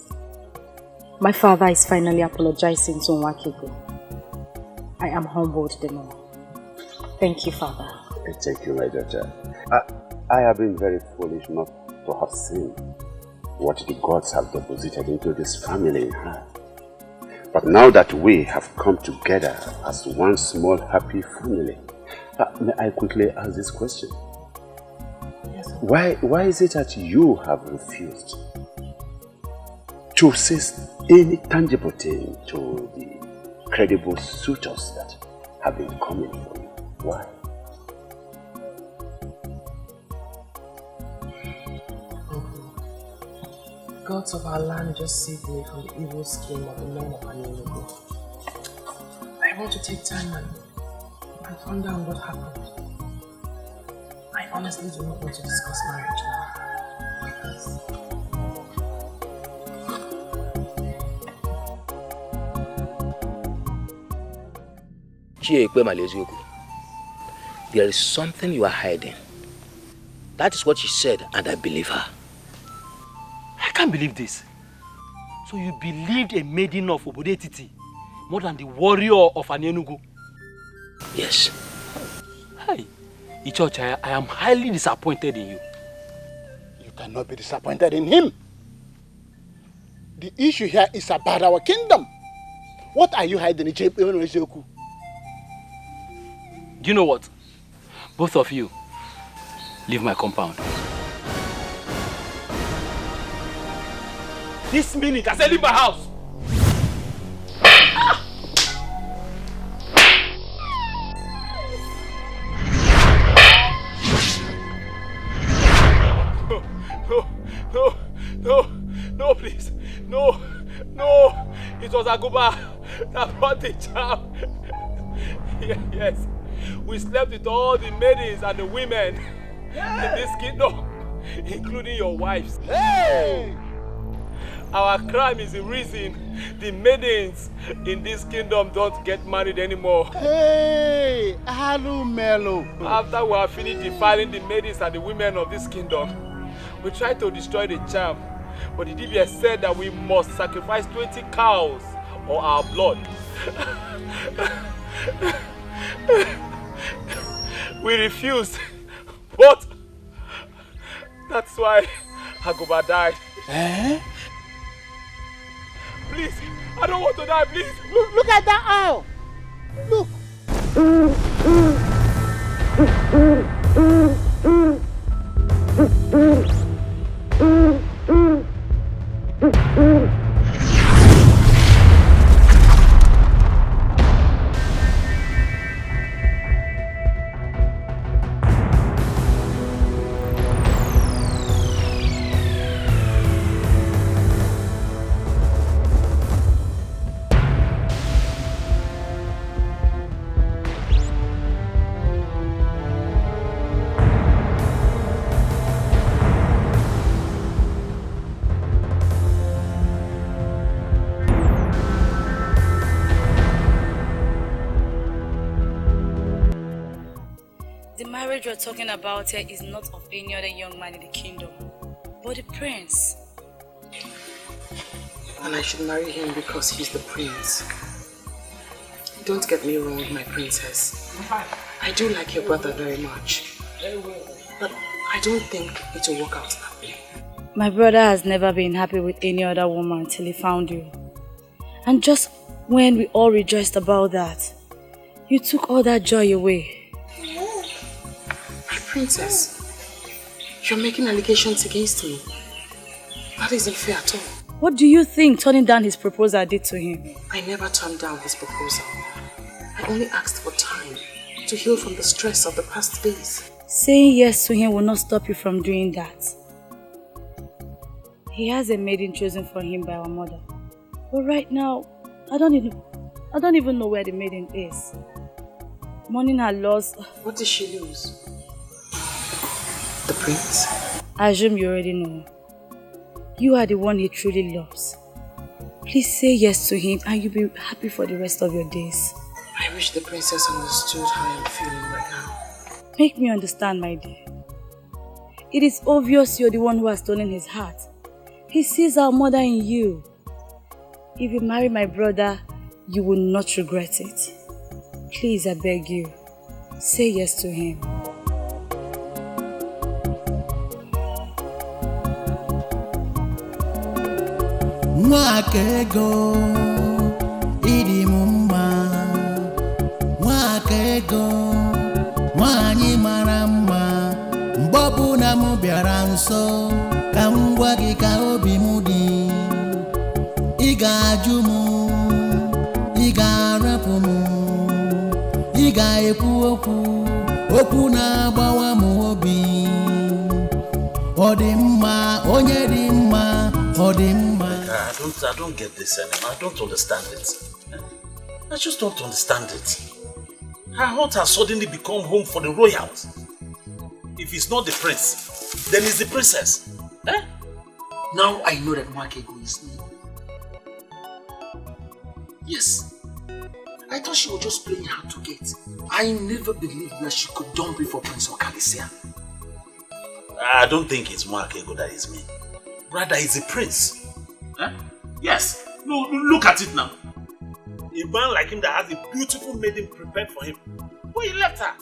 My father is finally apologizing to Nwakego. I am humbled the more. Thank you, Father. Thank you, my daughter. I have been very foolish not to have seen what the gods have deposited into this family in her. But now that we have come together as one small happy family, may I quickly ask this question? Yes, why is it that you have refused to say any tangible thing to the credible suitors that have been coming for you? Why? Gods of our land just saved me from the evil scheme of the men of Anyelugu. I want to take time and find out what happened. I honestly do not want to discuss marriage now. There is something you are hiding. That is what she said, and I believe her. I can't believe this. So you believed a maiden of Obodetiti more than the warrior of an Enugu? Yes. Hey, Ichocha, I am highly disappointed in you. You cannot be disappointed in him. The issue here is about our kingdom. What are you hiding in Ichoku? Do you know what? Both of you, leave my compound. This minute, I said leave my house! No, please. No. It was Aguba that brought the charm. Yes. We slept with all the maidens and the women in this kingdom, including your wives. Hey! Our crime is the reason the maidens in this kingdom don't get married anymore. Hey! Hello, Melo. After we have finished defiling the maidens and the women of this kingdom, we tried to destroy the charm. But the Dibia said that we must sacrifice 20 cows or our blood. We refused, but that's why Agoba died. Eh? Please, I don't want to die, please. Look at that owl. Look. The marriage we're talking about here is not of any other young man in the kingdom, but the prince. And I should marry him because he's the prince. Don't get me wrong, my princess. I do like your brother very much. But I don't think it will work out that way. My brother has never been happy with any other woman till he found you. And just when we all rejoiced about that, you took all that joy away. My princess, you're making allegations against me. That isn't fair at all. What do you think turning down his proposal did to him? I never turned down his proposal. I only asked for time to heal from the stress of the past days. Saying yes to him will not stop you from doing that. He has a maiden chosen for him by our mother. But right now, I don't even know where the maiden is. Mourning her loss. What did she lose? The prince? I assume you already know. You are the one he truly loves. Please say yes to him and you'll be happy for the rest of your days. I wish the princess understood how I'm feeling right now. Make me understand, my dear. It is obvious you're the one who has stolen his heart. He sees our mother in you. If you marry my brother, you will not regret it. Please, I beg you, say yes to him. Mwakego idi mumma, mwakego nwanyi mara mma, mgbobu na mu bịara nso ka m gwa gị ka obi m dị. Ị ga-ajụ m, ị ga-arapụ m, ị ga-ekwu okwu na-agbawa m obi. Ọ dị mma, onye dị mma, ọ dị mma. I don't get this anymore. I don't understand it. I just don't understand it. Her heart has suddenly become home for the royals. If it's not the prince, then it's the princess. Eh? Now I know that Mwakego is me. Yes, I thought she was just playing hard to get. I never believed that she could dump me for Prince Okalisia. I don't think it's Mwakego that is me. Rather, it's the prince. Huh? Yes. No, look at it now. A man like him that has a beautiful maiden prepared for him. Who he left her?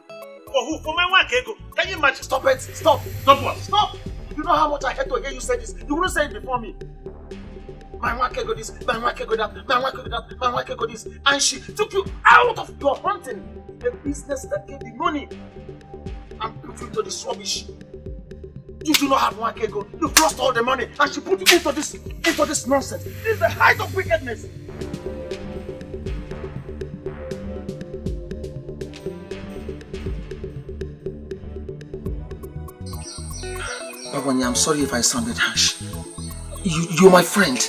For who? For my Mwakego. Can you imagine? Stop it! Stop! Stop what? Stop! You know how much I hate to hear you say this. You wouldn't say it before me. My Mwakego this, my Mwakego that, my Mwakego that, my Mwakego this. And she took you out of your hunting. A business that gave you money. And put you into this rubbish. You do not have Mwakego. You've lost all the money. And she put you into this nonsense. This is the height of wickedness. Babanya, I'm sorry if I sounded harsh. You're my friend.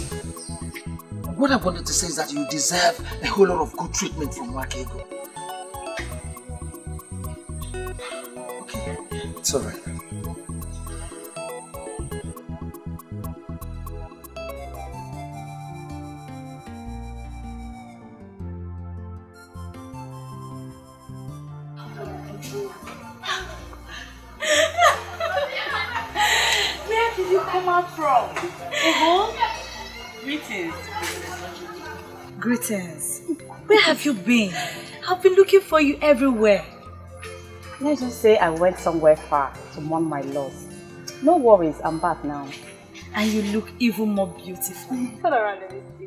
What I wanted to say is that you deserve a whole lot of good treatment from Mwakego. Okay, it's alright. Where did you come out from? Greetings. Greetings. Where have you been? I've been looking for you everywhere. Let's just say I went somewhere far to mourn my loss. No worries, I'm back now. And you look even more beautiful. Turn around, let me see.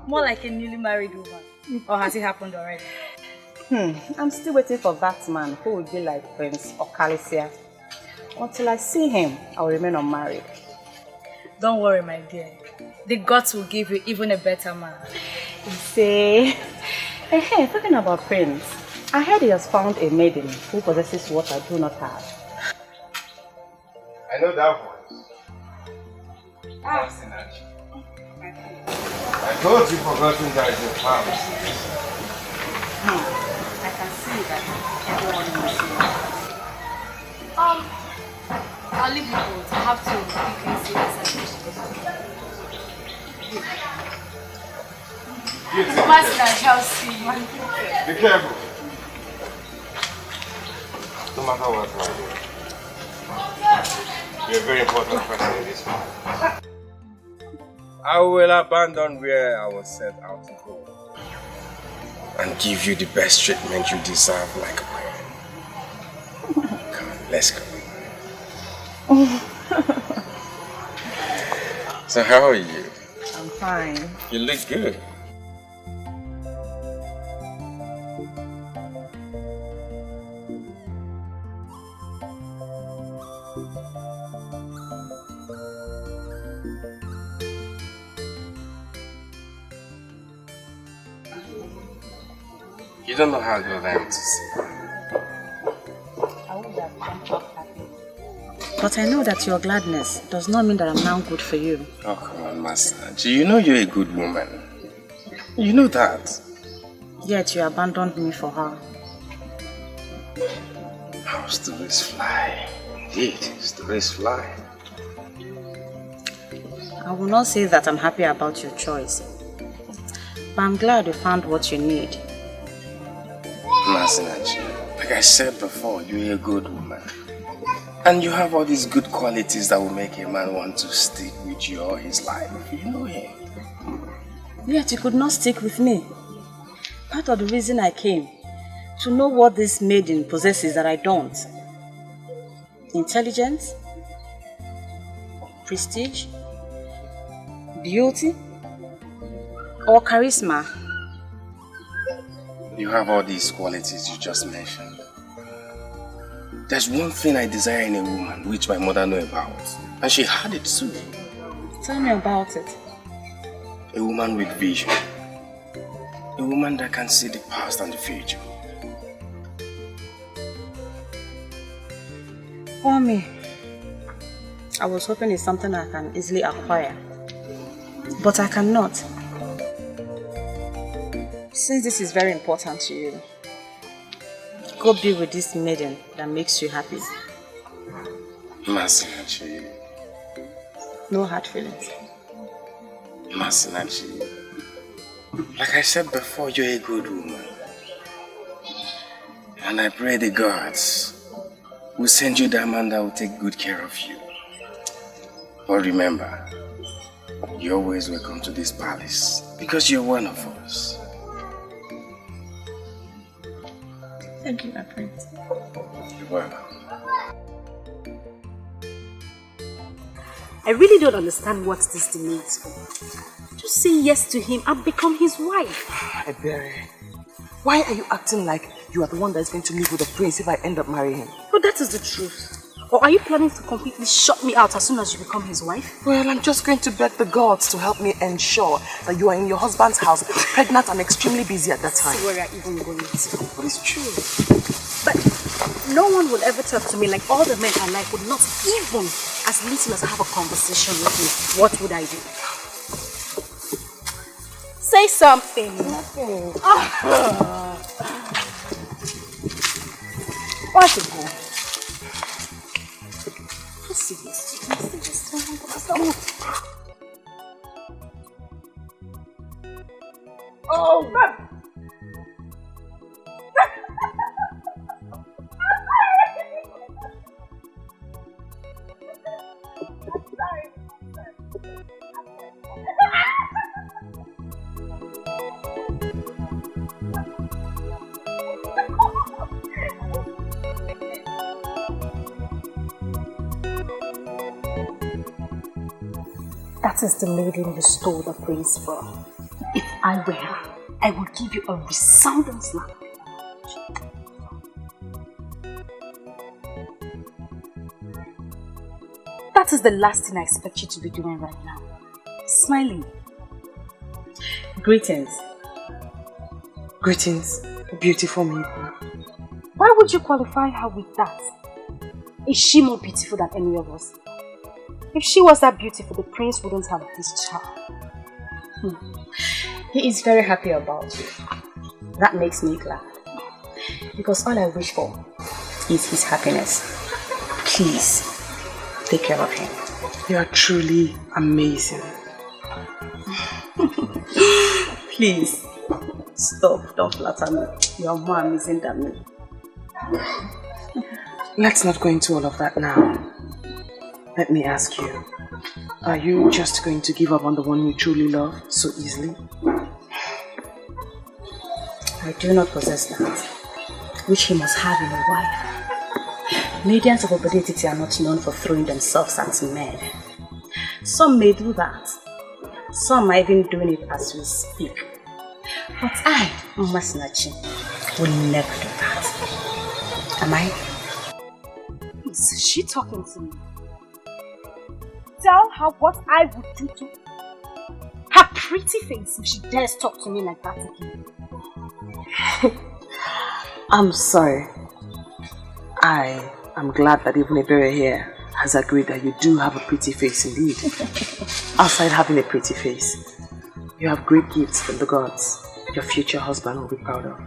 More like a newly married woman. Or has it happened already? I'm still waiting for that man who will be like Prince Okalisia. Until I see him, I will remain unmarried. Don't worry, my dear. The gods will give you even a better man. You say, hey, talking about Prince, I heard he has found a maiden who possesses what I do not have. I know that voice. I thought you forgotten that it's your house. I can see that everyone knows you. I'll leave you both. I have to quickly see this. Master, I shall see you. Be careful. No matter what, you're a very important person in this life. I will abandon where I was set out to go and give you the best treatment you deserve like a queen. Come on, let's go. So how are you? I'm fine. You look good. You don't know how good I am to see. But I know that your gladness does not mean that I'm now good for you. Oh, come on, Master. You know you're a good woman. You know that. Yet you abandoned me for her. How stories fly. Indeed, stories fly. I will not say that I'm happy about your choice. But I'm glad you found what you need. Masinachi, like I said before, you're a good woman. And you have all these good qualities that will make a man want to stick with you all his life. You know him. Yet you could not stick with me. Part of the reason I came, to know what this maiden possesses that I don't. Intelligence, prestige, beauty, or charisma. You have all these qualities you just mentioned. There's one thing I desire in a woman which my mother knew about. And she had it too. Tell me about it. A woman with vision. A woman that can see the past and the future. For me, I was hoping it's something I can easily acquire. But I cannot. Since this is very important to you, go be with this maiden that makes you happy. Masinachi. No hard feelings. Masinachi. Like I said before, you're a good woman. And I pray the gods will send you that man that will take good care of you. But remember, you're always welcome to this palace because you're one of us. Thank you, my prince. You're welcome. I really don't understand what this demands for. Just say yes to him and become his wife. Ebere, why are you acting like you are the one that's going to live with the prince if I end up marrying him? But that is the truth. Or are you planning to completely shut me out as soon as you become his wife? Well, I'm just going to beg the gods to help me ensure that you are in your husband's house, pregnant and extremely busy at that time. See where you're even going to. But it's true. But no one would ever talk to me like all the men I like would not even as little as have a conversation with me. What would I do? Say something. Nothing. What's it for? Let's see this. Oh, man. That is the maiden you stole the prince from. If I were her, I would give you a resounding slap. That is the last thing I expect you to be doing right now. Smiling. Greetings. Greetings, beautiful maiden. Why would you qualify her with that? Is she more beautiful than any of us? If she was that beautiful, the prince wouldn't have this child. He is very happy about you. That makes me glad. Because all I wish for is his happiness. Please, take care of him. You are truly amazing. Please, stop. Don't flatter me. You are more amazing than me. Let's not go into all of that now. Let me ask you, are you just going to give up on the one you truly love so easily? I do not possess that, which he must have in a wife. Maidens of obedience are not known for throwing themselves at men. Some may do that. Some are even doing it as we speak. But I, Masinachi, will never do that. Am I? Is she talking to me? Tell her what I would do to her pretty face if she dares talk to me like that again. I'm sorry. I am glad that even Ebere here has agreed that you do have a pretty face indeed. Outside having a pretty face, you have great gifts from the gods your future husband will be proud of.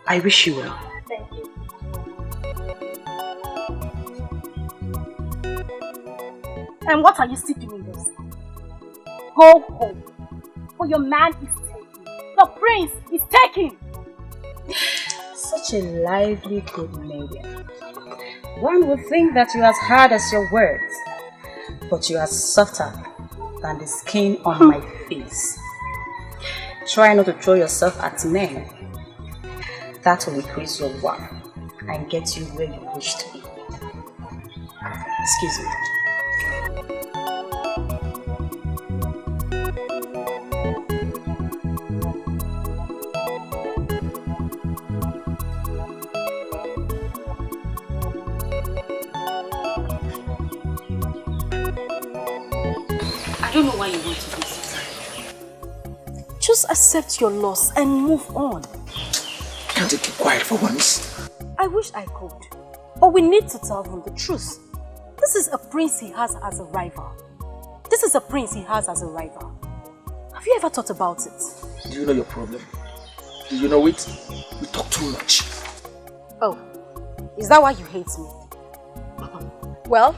I wish you well. Thank you. And what are you still doing this? Go home. For your man is taken. The prince is taken. Such a lively good maiden. One would think that you are as hard as your words, but you are softer than the skin on my face. Try not to throw yourself at men. That will increase your worth and get you where you wish to be. Excuse me. I don't know why you want to do this. Just accept your loss and move on. Can't you keep quiet for once? I wish I could. But we need to tell him the truth. This is a prince he has as a rival. This is a prince he has as a rival. Have you ever thought about it? Do you know your problem? Do you know it? You talk too much. Oh, is that why you hate me? Well,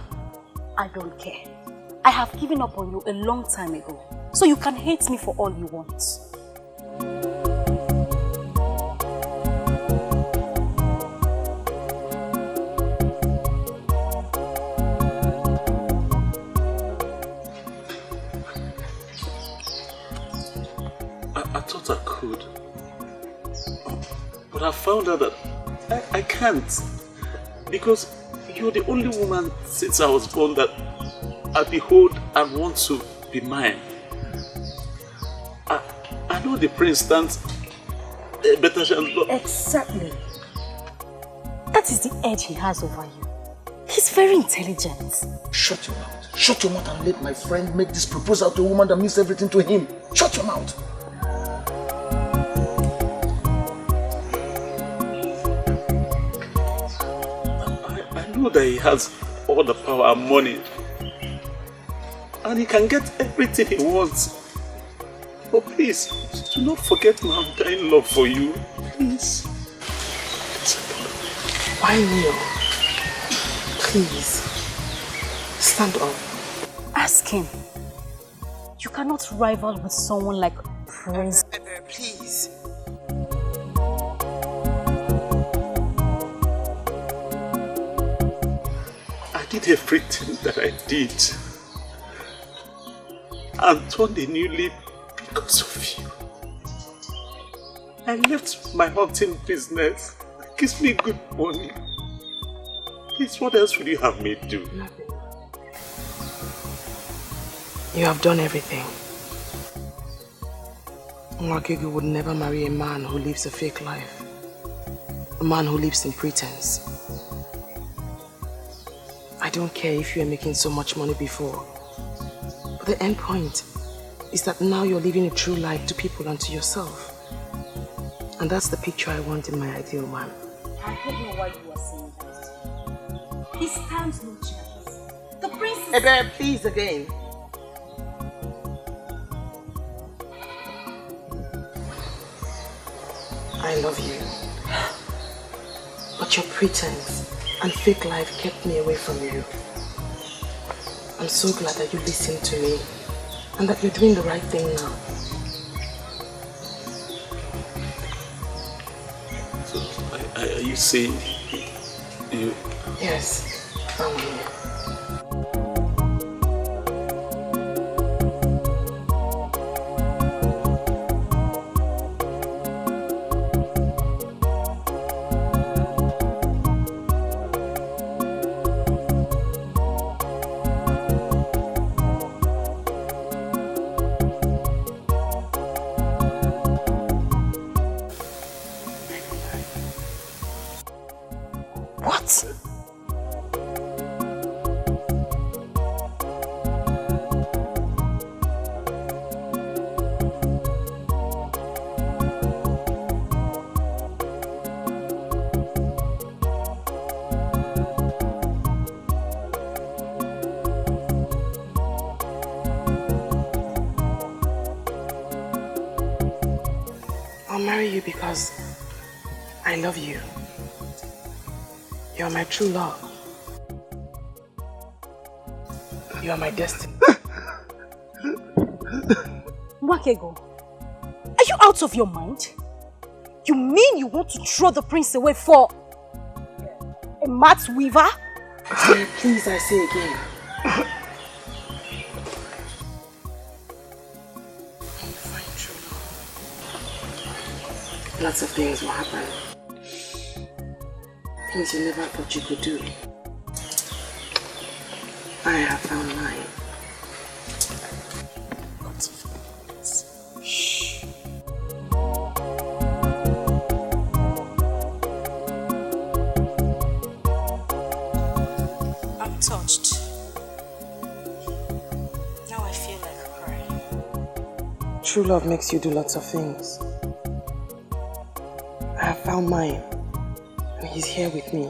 I don't care. I have given up on you a long time ago. So you can hate me for all you want. But I found out that I can't. Because you're the only woman since I was born that I behold and want to be mine. I know the prince stands a better chance, but... Exactly. That is the edge he has over you. He's very intelligent. Shut your mouth. Shut your mouth and let my friend make this proposal to a woman that means everything to him. Shut your mouth. I know that he has all the power and money. And he can get everything he wants. But please, do not forget my undying love for you. Please. Why kneel? Please. Stand up. Ask him. You cannot rival with someone like Prince. Please. I did everything that I did. And turned a new leaf because of you. I left my hunting business. It gives me good money. Please, what else would you have me do? Nothing. You have done everything. Mwakego would never marry a man who lives a fake life. A man who lives in pretense. I don't care if you are making so much money before. But the end point is that now you're living a true life to people and to yourself. And that's the picture I want in my ideal man. I don't know why you are saying that. He stands no chance. The prince is... Ebe, please again. I love you. But your pretense and fake life kept me away from you. I'm so glad that you listened to me and that you're doing the right thing now. So, are you saying you... Yes, I'm here. Because I love you. You're my true love. You are my destiny. Mwakego, are you out of your mind? You mean you want to throw the prince away for a mat weaver? Please, I say again. Lots of things will happen. Things you never thought you could do. I have found mine. Lots of things. Shh. I'm touched. Now I feel like crying. True love makes you do lots of things. I have found mine, and he's here with me.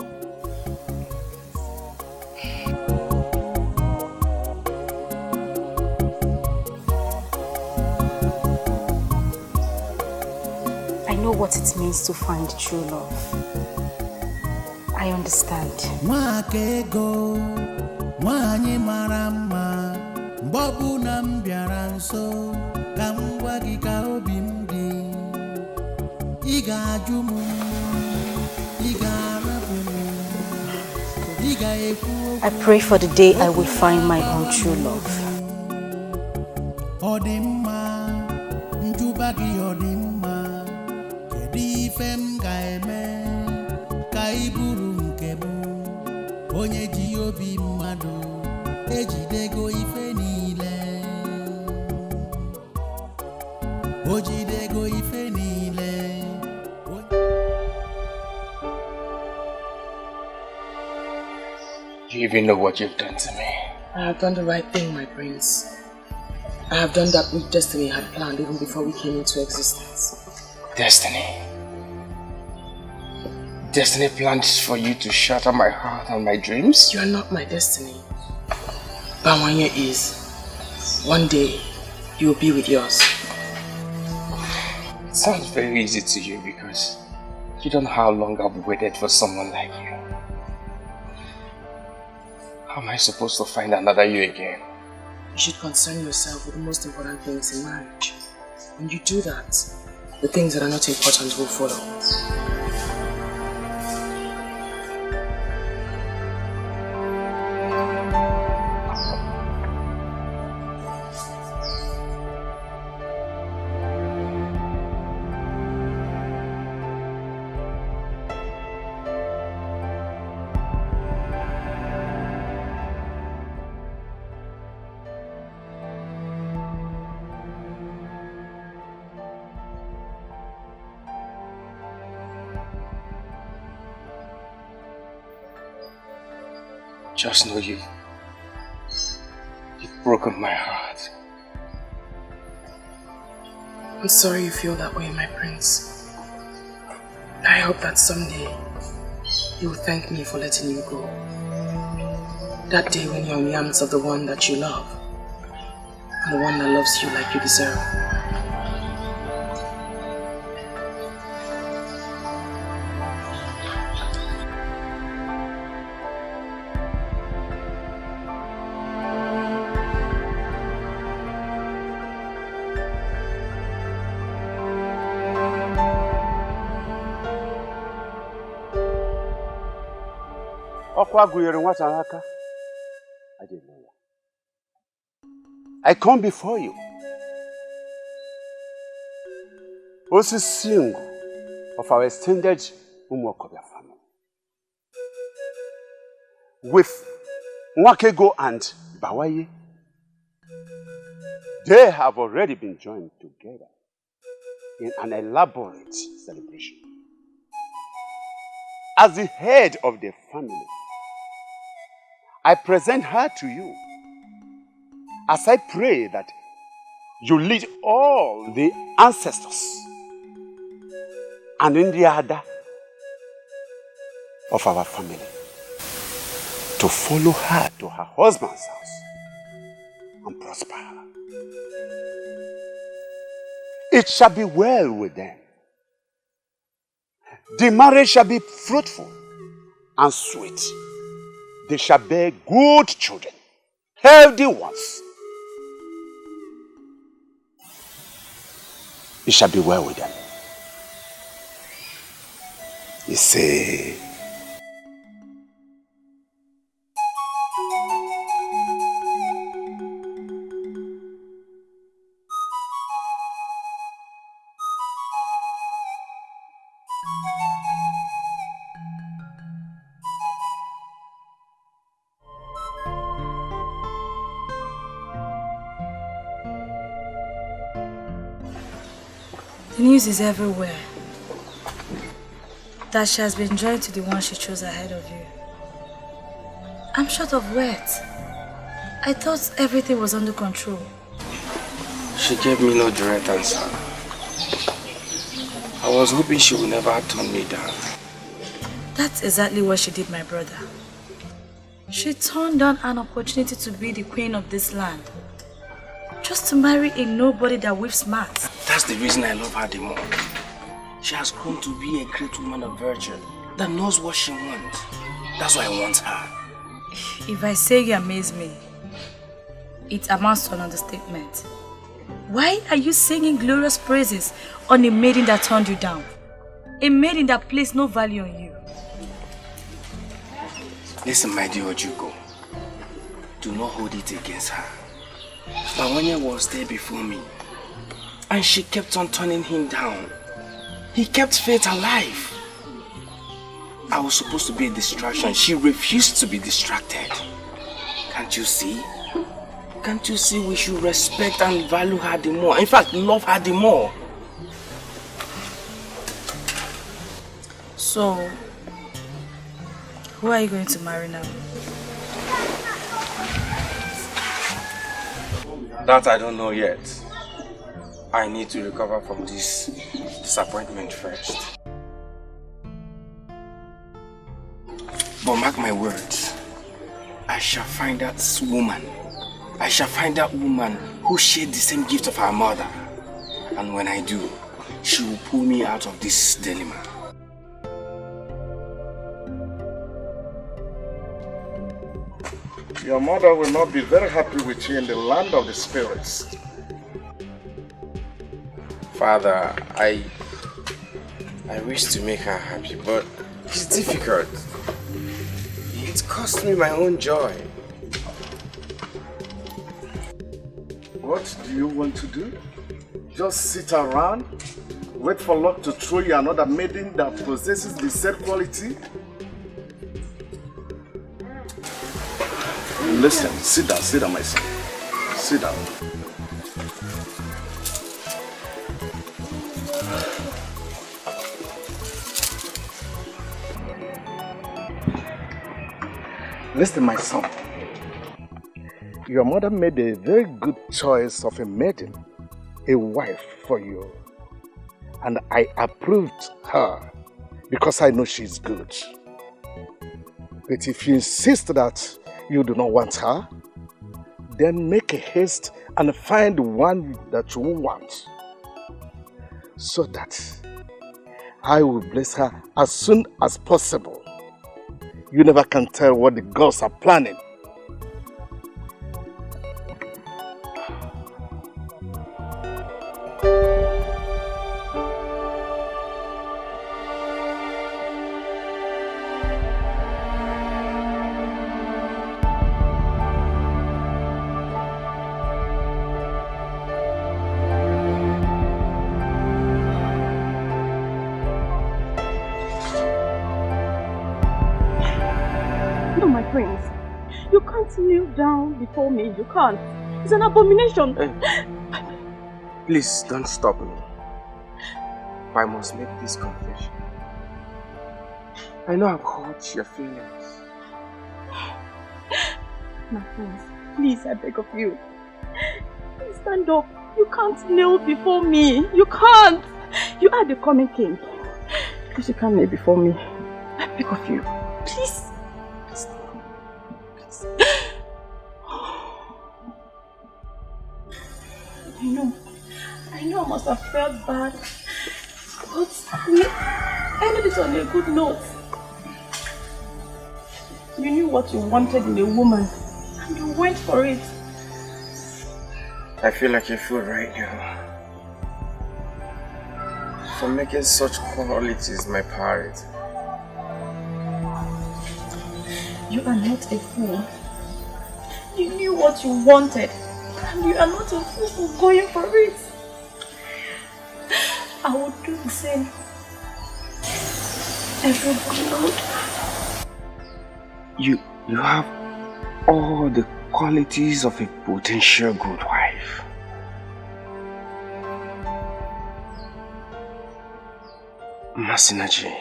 I know what it means to find true love. I understand. Mwakego, mwanye marama, mbobu na mbiara nso, kamwa gika obi mdi. Iga jumu, iga rabu, iga efu. I pray for the day I will find my own true love. Odimma, njubagi odimma, kedi fem eme ka iburu nke bụ onye ji obi mmadụ ejidego ife niile o jidego ife niile. Do you even know what you've done to me? I have done the right thing, my prince. I have done that which destiny had planned even before we came into existence. Destiny? Destiny planned for you to shatter my heart and my dreams? You are not my destiny. Bawanya is. One day, you will be with yours. It sounds very easy to you because you don't know how long I've waited for someone like you. How am I supposed to find another you again? You should concern yourself with the most important things in marriage. When you do that, the things that are not important will follow. Just know you've broken my heart. I'm sorry you feel that way, my prince. I hope that someday you will thank me for letting you go. That day when you're in the arms of the one that you love, and the one that loves you like you deserve. I didn't know that. I come before you. Also single of our extended Umokobia family. With Nwakego and Bawaye, they have already been joined together in an elaborate celebration. As the head of the family, I present her to you as I pray that you lead all the ancestors and in the order of our family to follow her to her husband's house and prosper her. It shall be well with them. The marriage shall be fruitful and sweet. They shall bear good children, healthy ones. It shall be well with them. You say, the news is everywhere that she has been joined to the one she chose ahead of you. I'm short of words. I thought everything was under control. She gave me no direct answer. I was hoping she would never turn me down. That's exactly what she did, my brother. She turned down an opportunity to be the queen of this land, just to marry a nobody that whips mats. That's the reason I love her the more. She has grown to be a great woman of virtue that knows what she wants. That's why I want her. If I say you amaze me, it amounts to an understatement. Why are you singing glorious praises on a maiden that turned you down? A maiden that placed no value on you. Listen, my dear Ojugo. Do not hold it against her. Bawanya was there before me, and she kept on turning him down. He kept faith alive. I was supposed to be a distraction. She refused to be distracted. Can't you see? Can't you see we should respect and value her the more? In fact, love her the more. So, who are you going to marry now? That I don't know yet. I need to recover from this disappointment first. But mark my words, I shall find that woman. I shall find that woman who shared the same gift of her mother. And when I do, she will pull me out of this dilemma. Your mother will not be very happy with you in the land of the spirits. Father, I wish to make her happy, but it's difficult. It cost me my own joy. What do you want to do? Just sit around, wait for luck to throw you another maiden that possesses the said quality? Listen, sit down, my son. Sit down. Listen, my son. Your mother made a very good choice of a maiden, a wife for you. And I approved her because I know she's good. But if you insist that you do not want her, then make a haste and find one that you want, so that I will bless her as soon as possible. You never can tell what the gods are planning. Kneel down before me. You can't. It's an abomination. Please don't stop me. I must make this confession. I know I've hurt your feelings. My friends, please, I beg of you. Please stand up. You can't kneel before me. You can't. You are the coming king. Please, you can't kneel before me. I beg of you. Please. I know I must have felt bad, but we ended it on a good note. You knew what you wanted in a woman, and you went for it. I feel like a fool right now for making such qualities my priority. You are not a fool. You knew what you wanted, and you are not a fool for going for it. I would do the same. Everybody would. You have all the qualities of a potential good wife. Masinaji,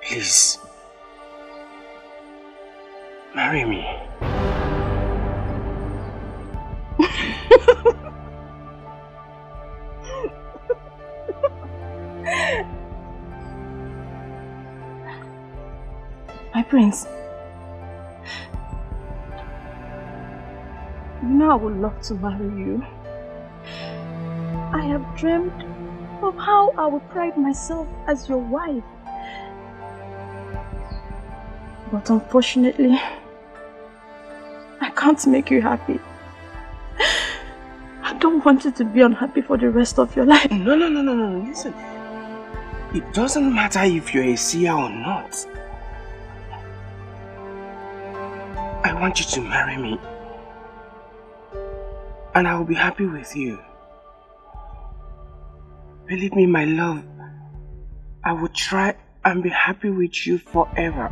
please, marry me. My prince, you know I would love to marry you. I have dreamed of how I would pride myself as your wife. But unfortunately, I can't make you happy. I don't want you to be unhappy for the rest of your life. No, listen. It doesn't matter if you're a seer or not. I want you to marry me. And I will be happy with you. Believe me, my love I will try and be happy with you forever.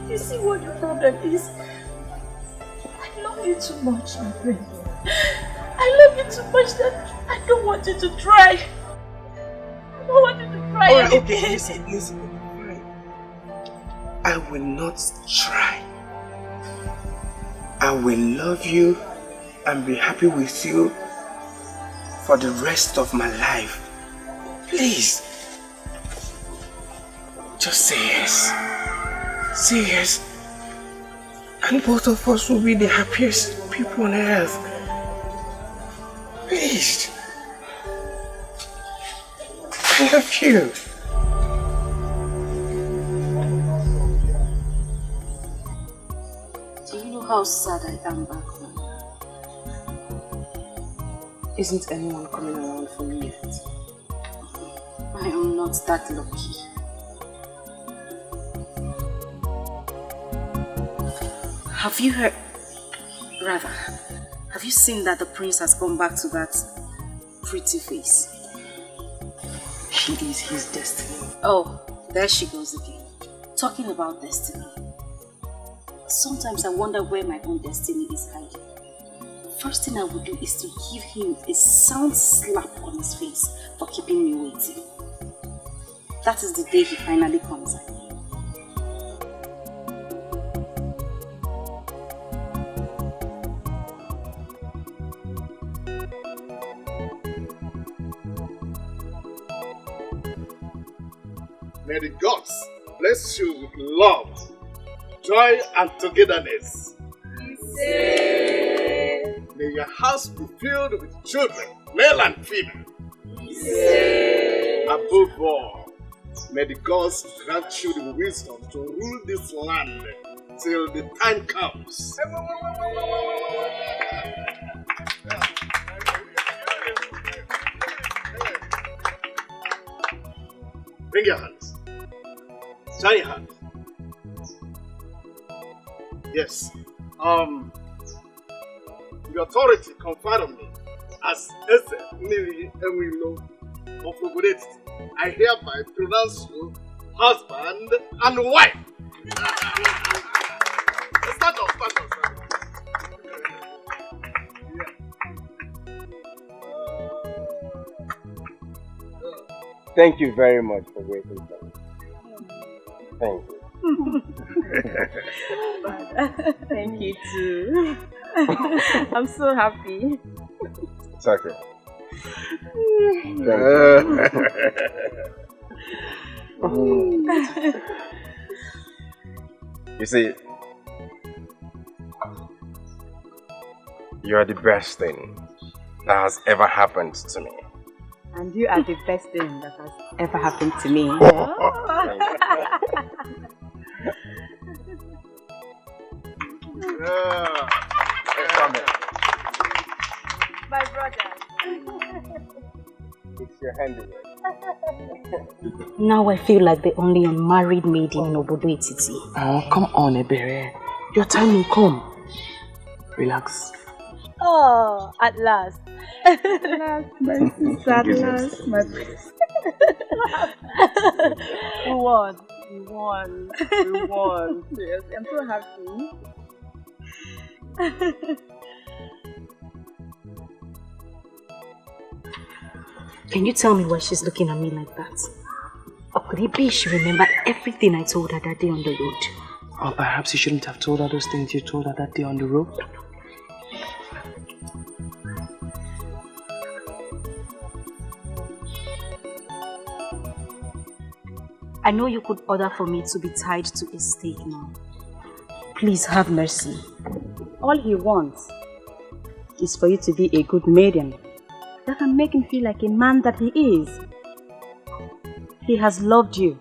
You see what the problem is? I love you too much, my friend. I love you too much that I don't want you to try. I don't want you to try anything. Okay, listen. I will not try. I will love you and be happy with you for the rest of my life. Please. Just say yes. Say yes. And both of us will be the happiest people on earth. Please. I love you. Do you know how sad I am back home? Isn't anyone coming around for me yet? I am not that lucky. Have you heard? Rather, have you seen that the prince has gone back to that pretty face? She is his destiny. Oh, there she goes again. Talking about destiny. Sometimes I wonder where my own destiny is hiding. First thing I would do is to give him a sound slap on his face for keeping me waiting. That is the day he finally comes out. May the gods bless you with love, joy, and togetherness. May your house be filled with children, male and female. Above all, may the gods grant you the wisdom to rule this land till the time comes. Bring your hands. Join your hands. Yes. The authority conferred on me as Eze Nili Ewilo of Obodet, I hereby pronounce you husband and wife. Start off. Thank you very much for waiting for me. Thank you. Thank you too. I'm so happy. It's okay. You see, you are the best thing that has ever happened to me. And you are the best thing that has ever happened to me. My brother. It's your handiwork. Now I feel like the only unmarried maid in Obodo Etiti. Oh, come on, Ebere. Your time will come. Relax. Oh, at last. At last, my sister, at last, my princess. We won. Yes, I'm so happy. Can you tell me why she's looking at me like that? Or could it be she remembered everything I told her that day on the road? Or perhaps you shouldn't have told her those things you told her that day on the road. I know you could order for me to be tied to a stake now. Please have mercy. All he wants is for you to be a good maiden that can make him feel like a man that he is. He has loved you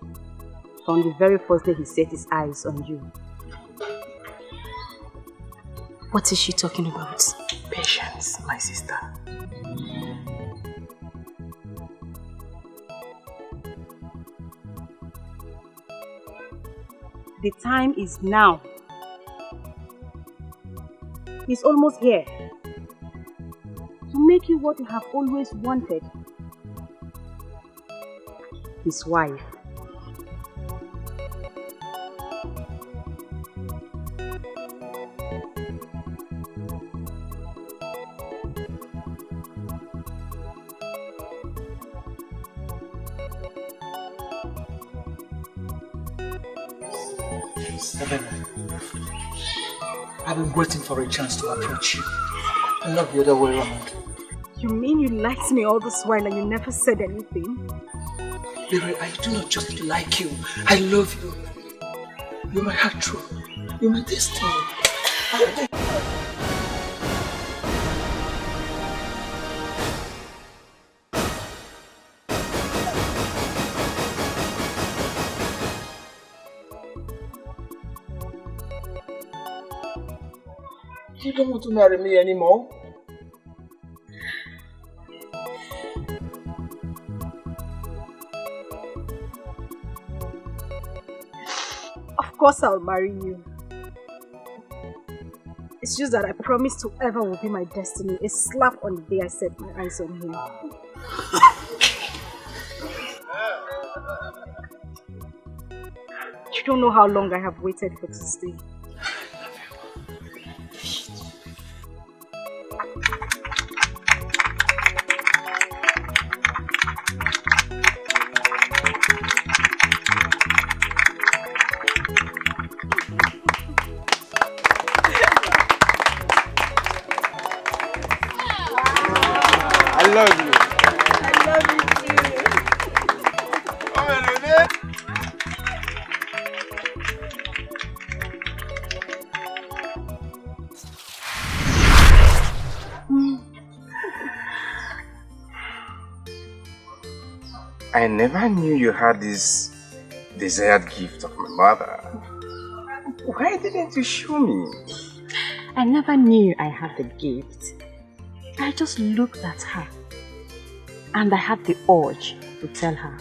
from the very first day he set his eyes on you. What is she talking about? Patience, my sister. The time is now. He's almost here. to make you what you have always wanted. His wife. I've been waiting for a chance to approach you, and not the other way around. You mean you liked me all this while and you never said anything? Baby, I do not just like you. I love you. You're my heart true. You're my destiny. You don't want to marry me anymore? Of course I'll marry you. It's just that I promised whoever will be my destiny a slap on the day I set my eyes on him. You don't know how long I have waited for this day. I love you. I love you I never knew you had this desired gift of my mother. Why didn't you show me? I never knew I had the gift. I just looked at her and I had the urge to tell her.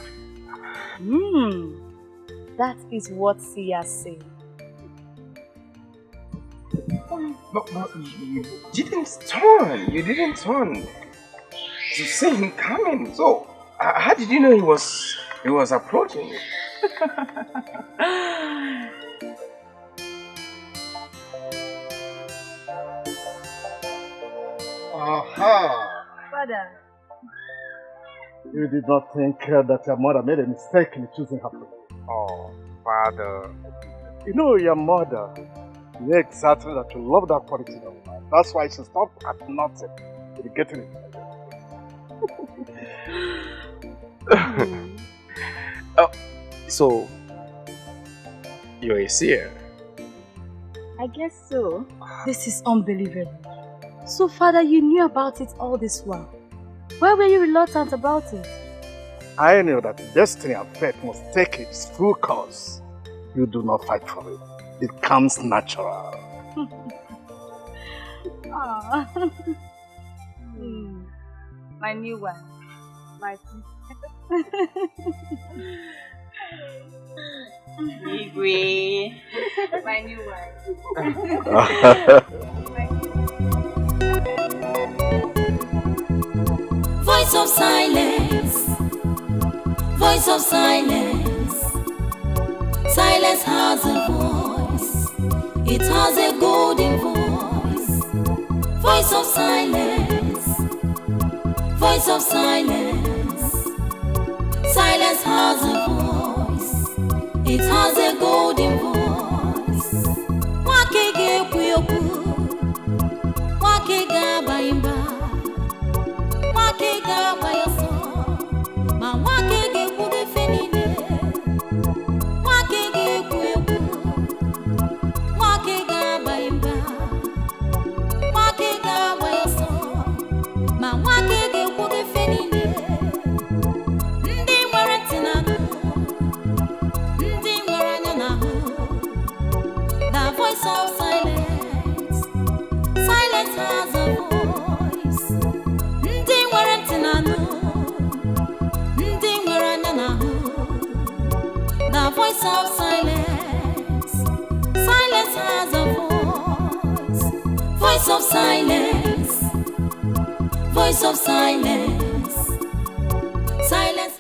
That is what Sia said. But you didn't turn. You didn't turn to see him coming. So how did you know he was approaching you? Aha! Father. You did not think that your mother made a mistake in choosing her friend. Oh, Father. You know your mother. Yeah, exactly that you love that quality of life. That's why she stopped at nothing to getting it. Oh, so you're a seer? I guess so. This is unbelievable. So, Father, you knew about it all this while. Why were you reluctant about it? I knew that destiny and fate must take its full course. You do not fight for it. It comes natural. My new one. My Igwe. My new one. Voice of silence. Voice of silence. Silence has a voice. It has a golden voice. Voice of silence. Voice of silence. Silence has a voice. It has a golden voice. Wakege kuyoku. Wakega baimba. Wakega bayoso. Ma wakege kuge fenine. Wakege kuyoku. Wakega baimba. Wakega bayoso. Ma wakege kuge fenine. Ndi nwere tinanu. Ndi nwere anya n'ahụ. The voice of silence. Silence has a voice. Ndị nwere ntị n'anụ. Ndị nwere anya n'ahụ. The voice of silence. Silence has a voice. Voice of silence. Voice voice of silence.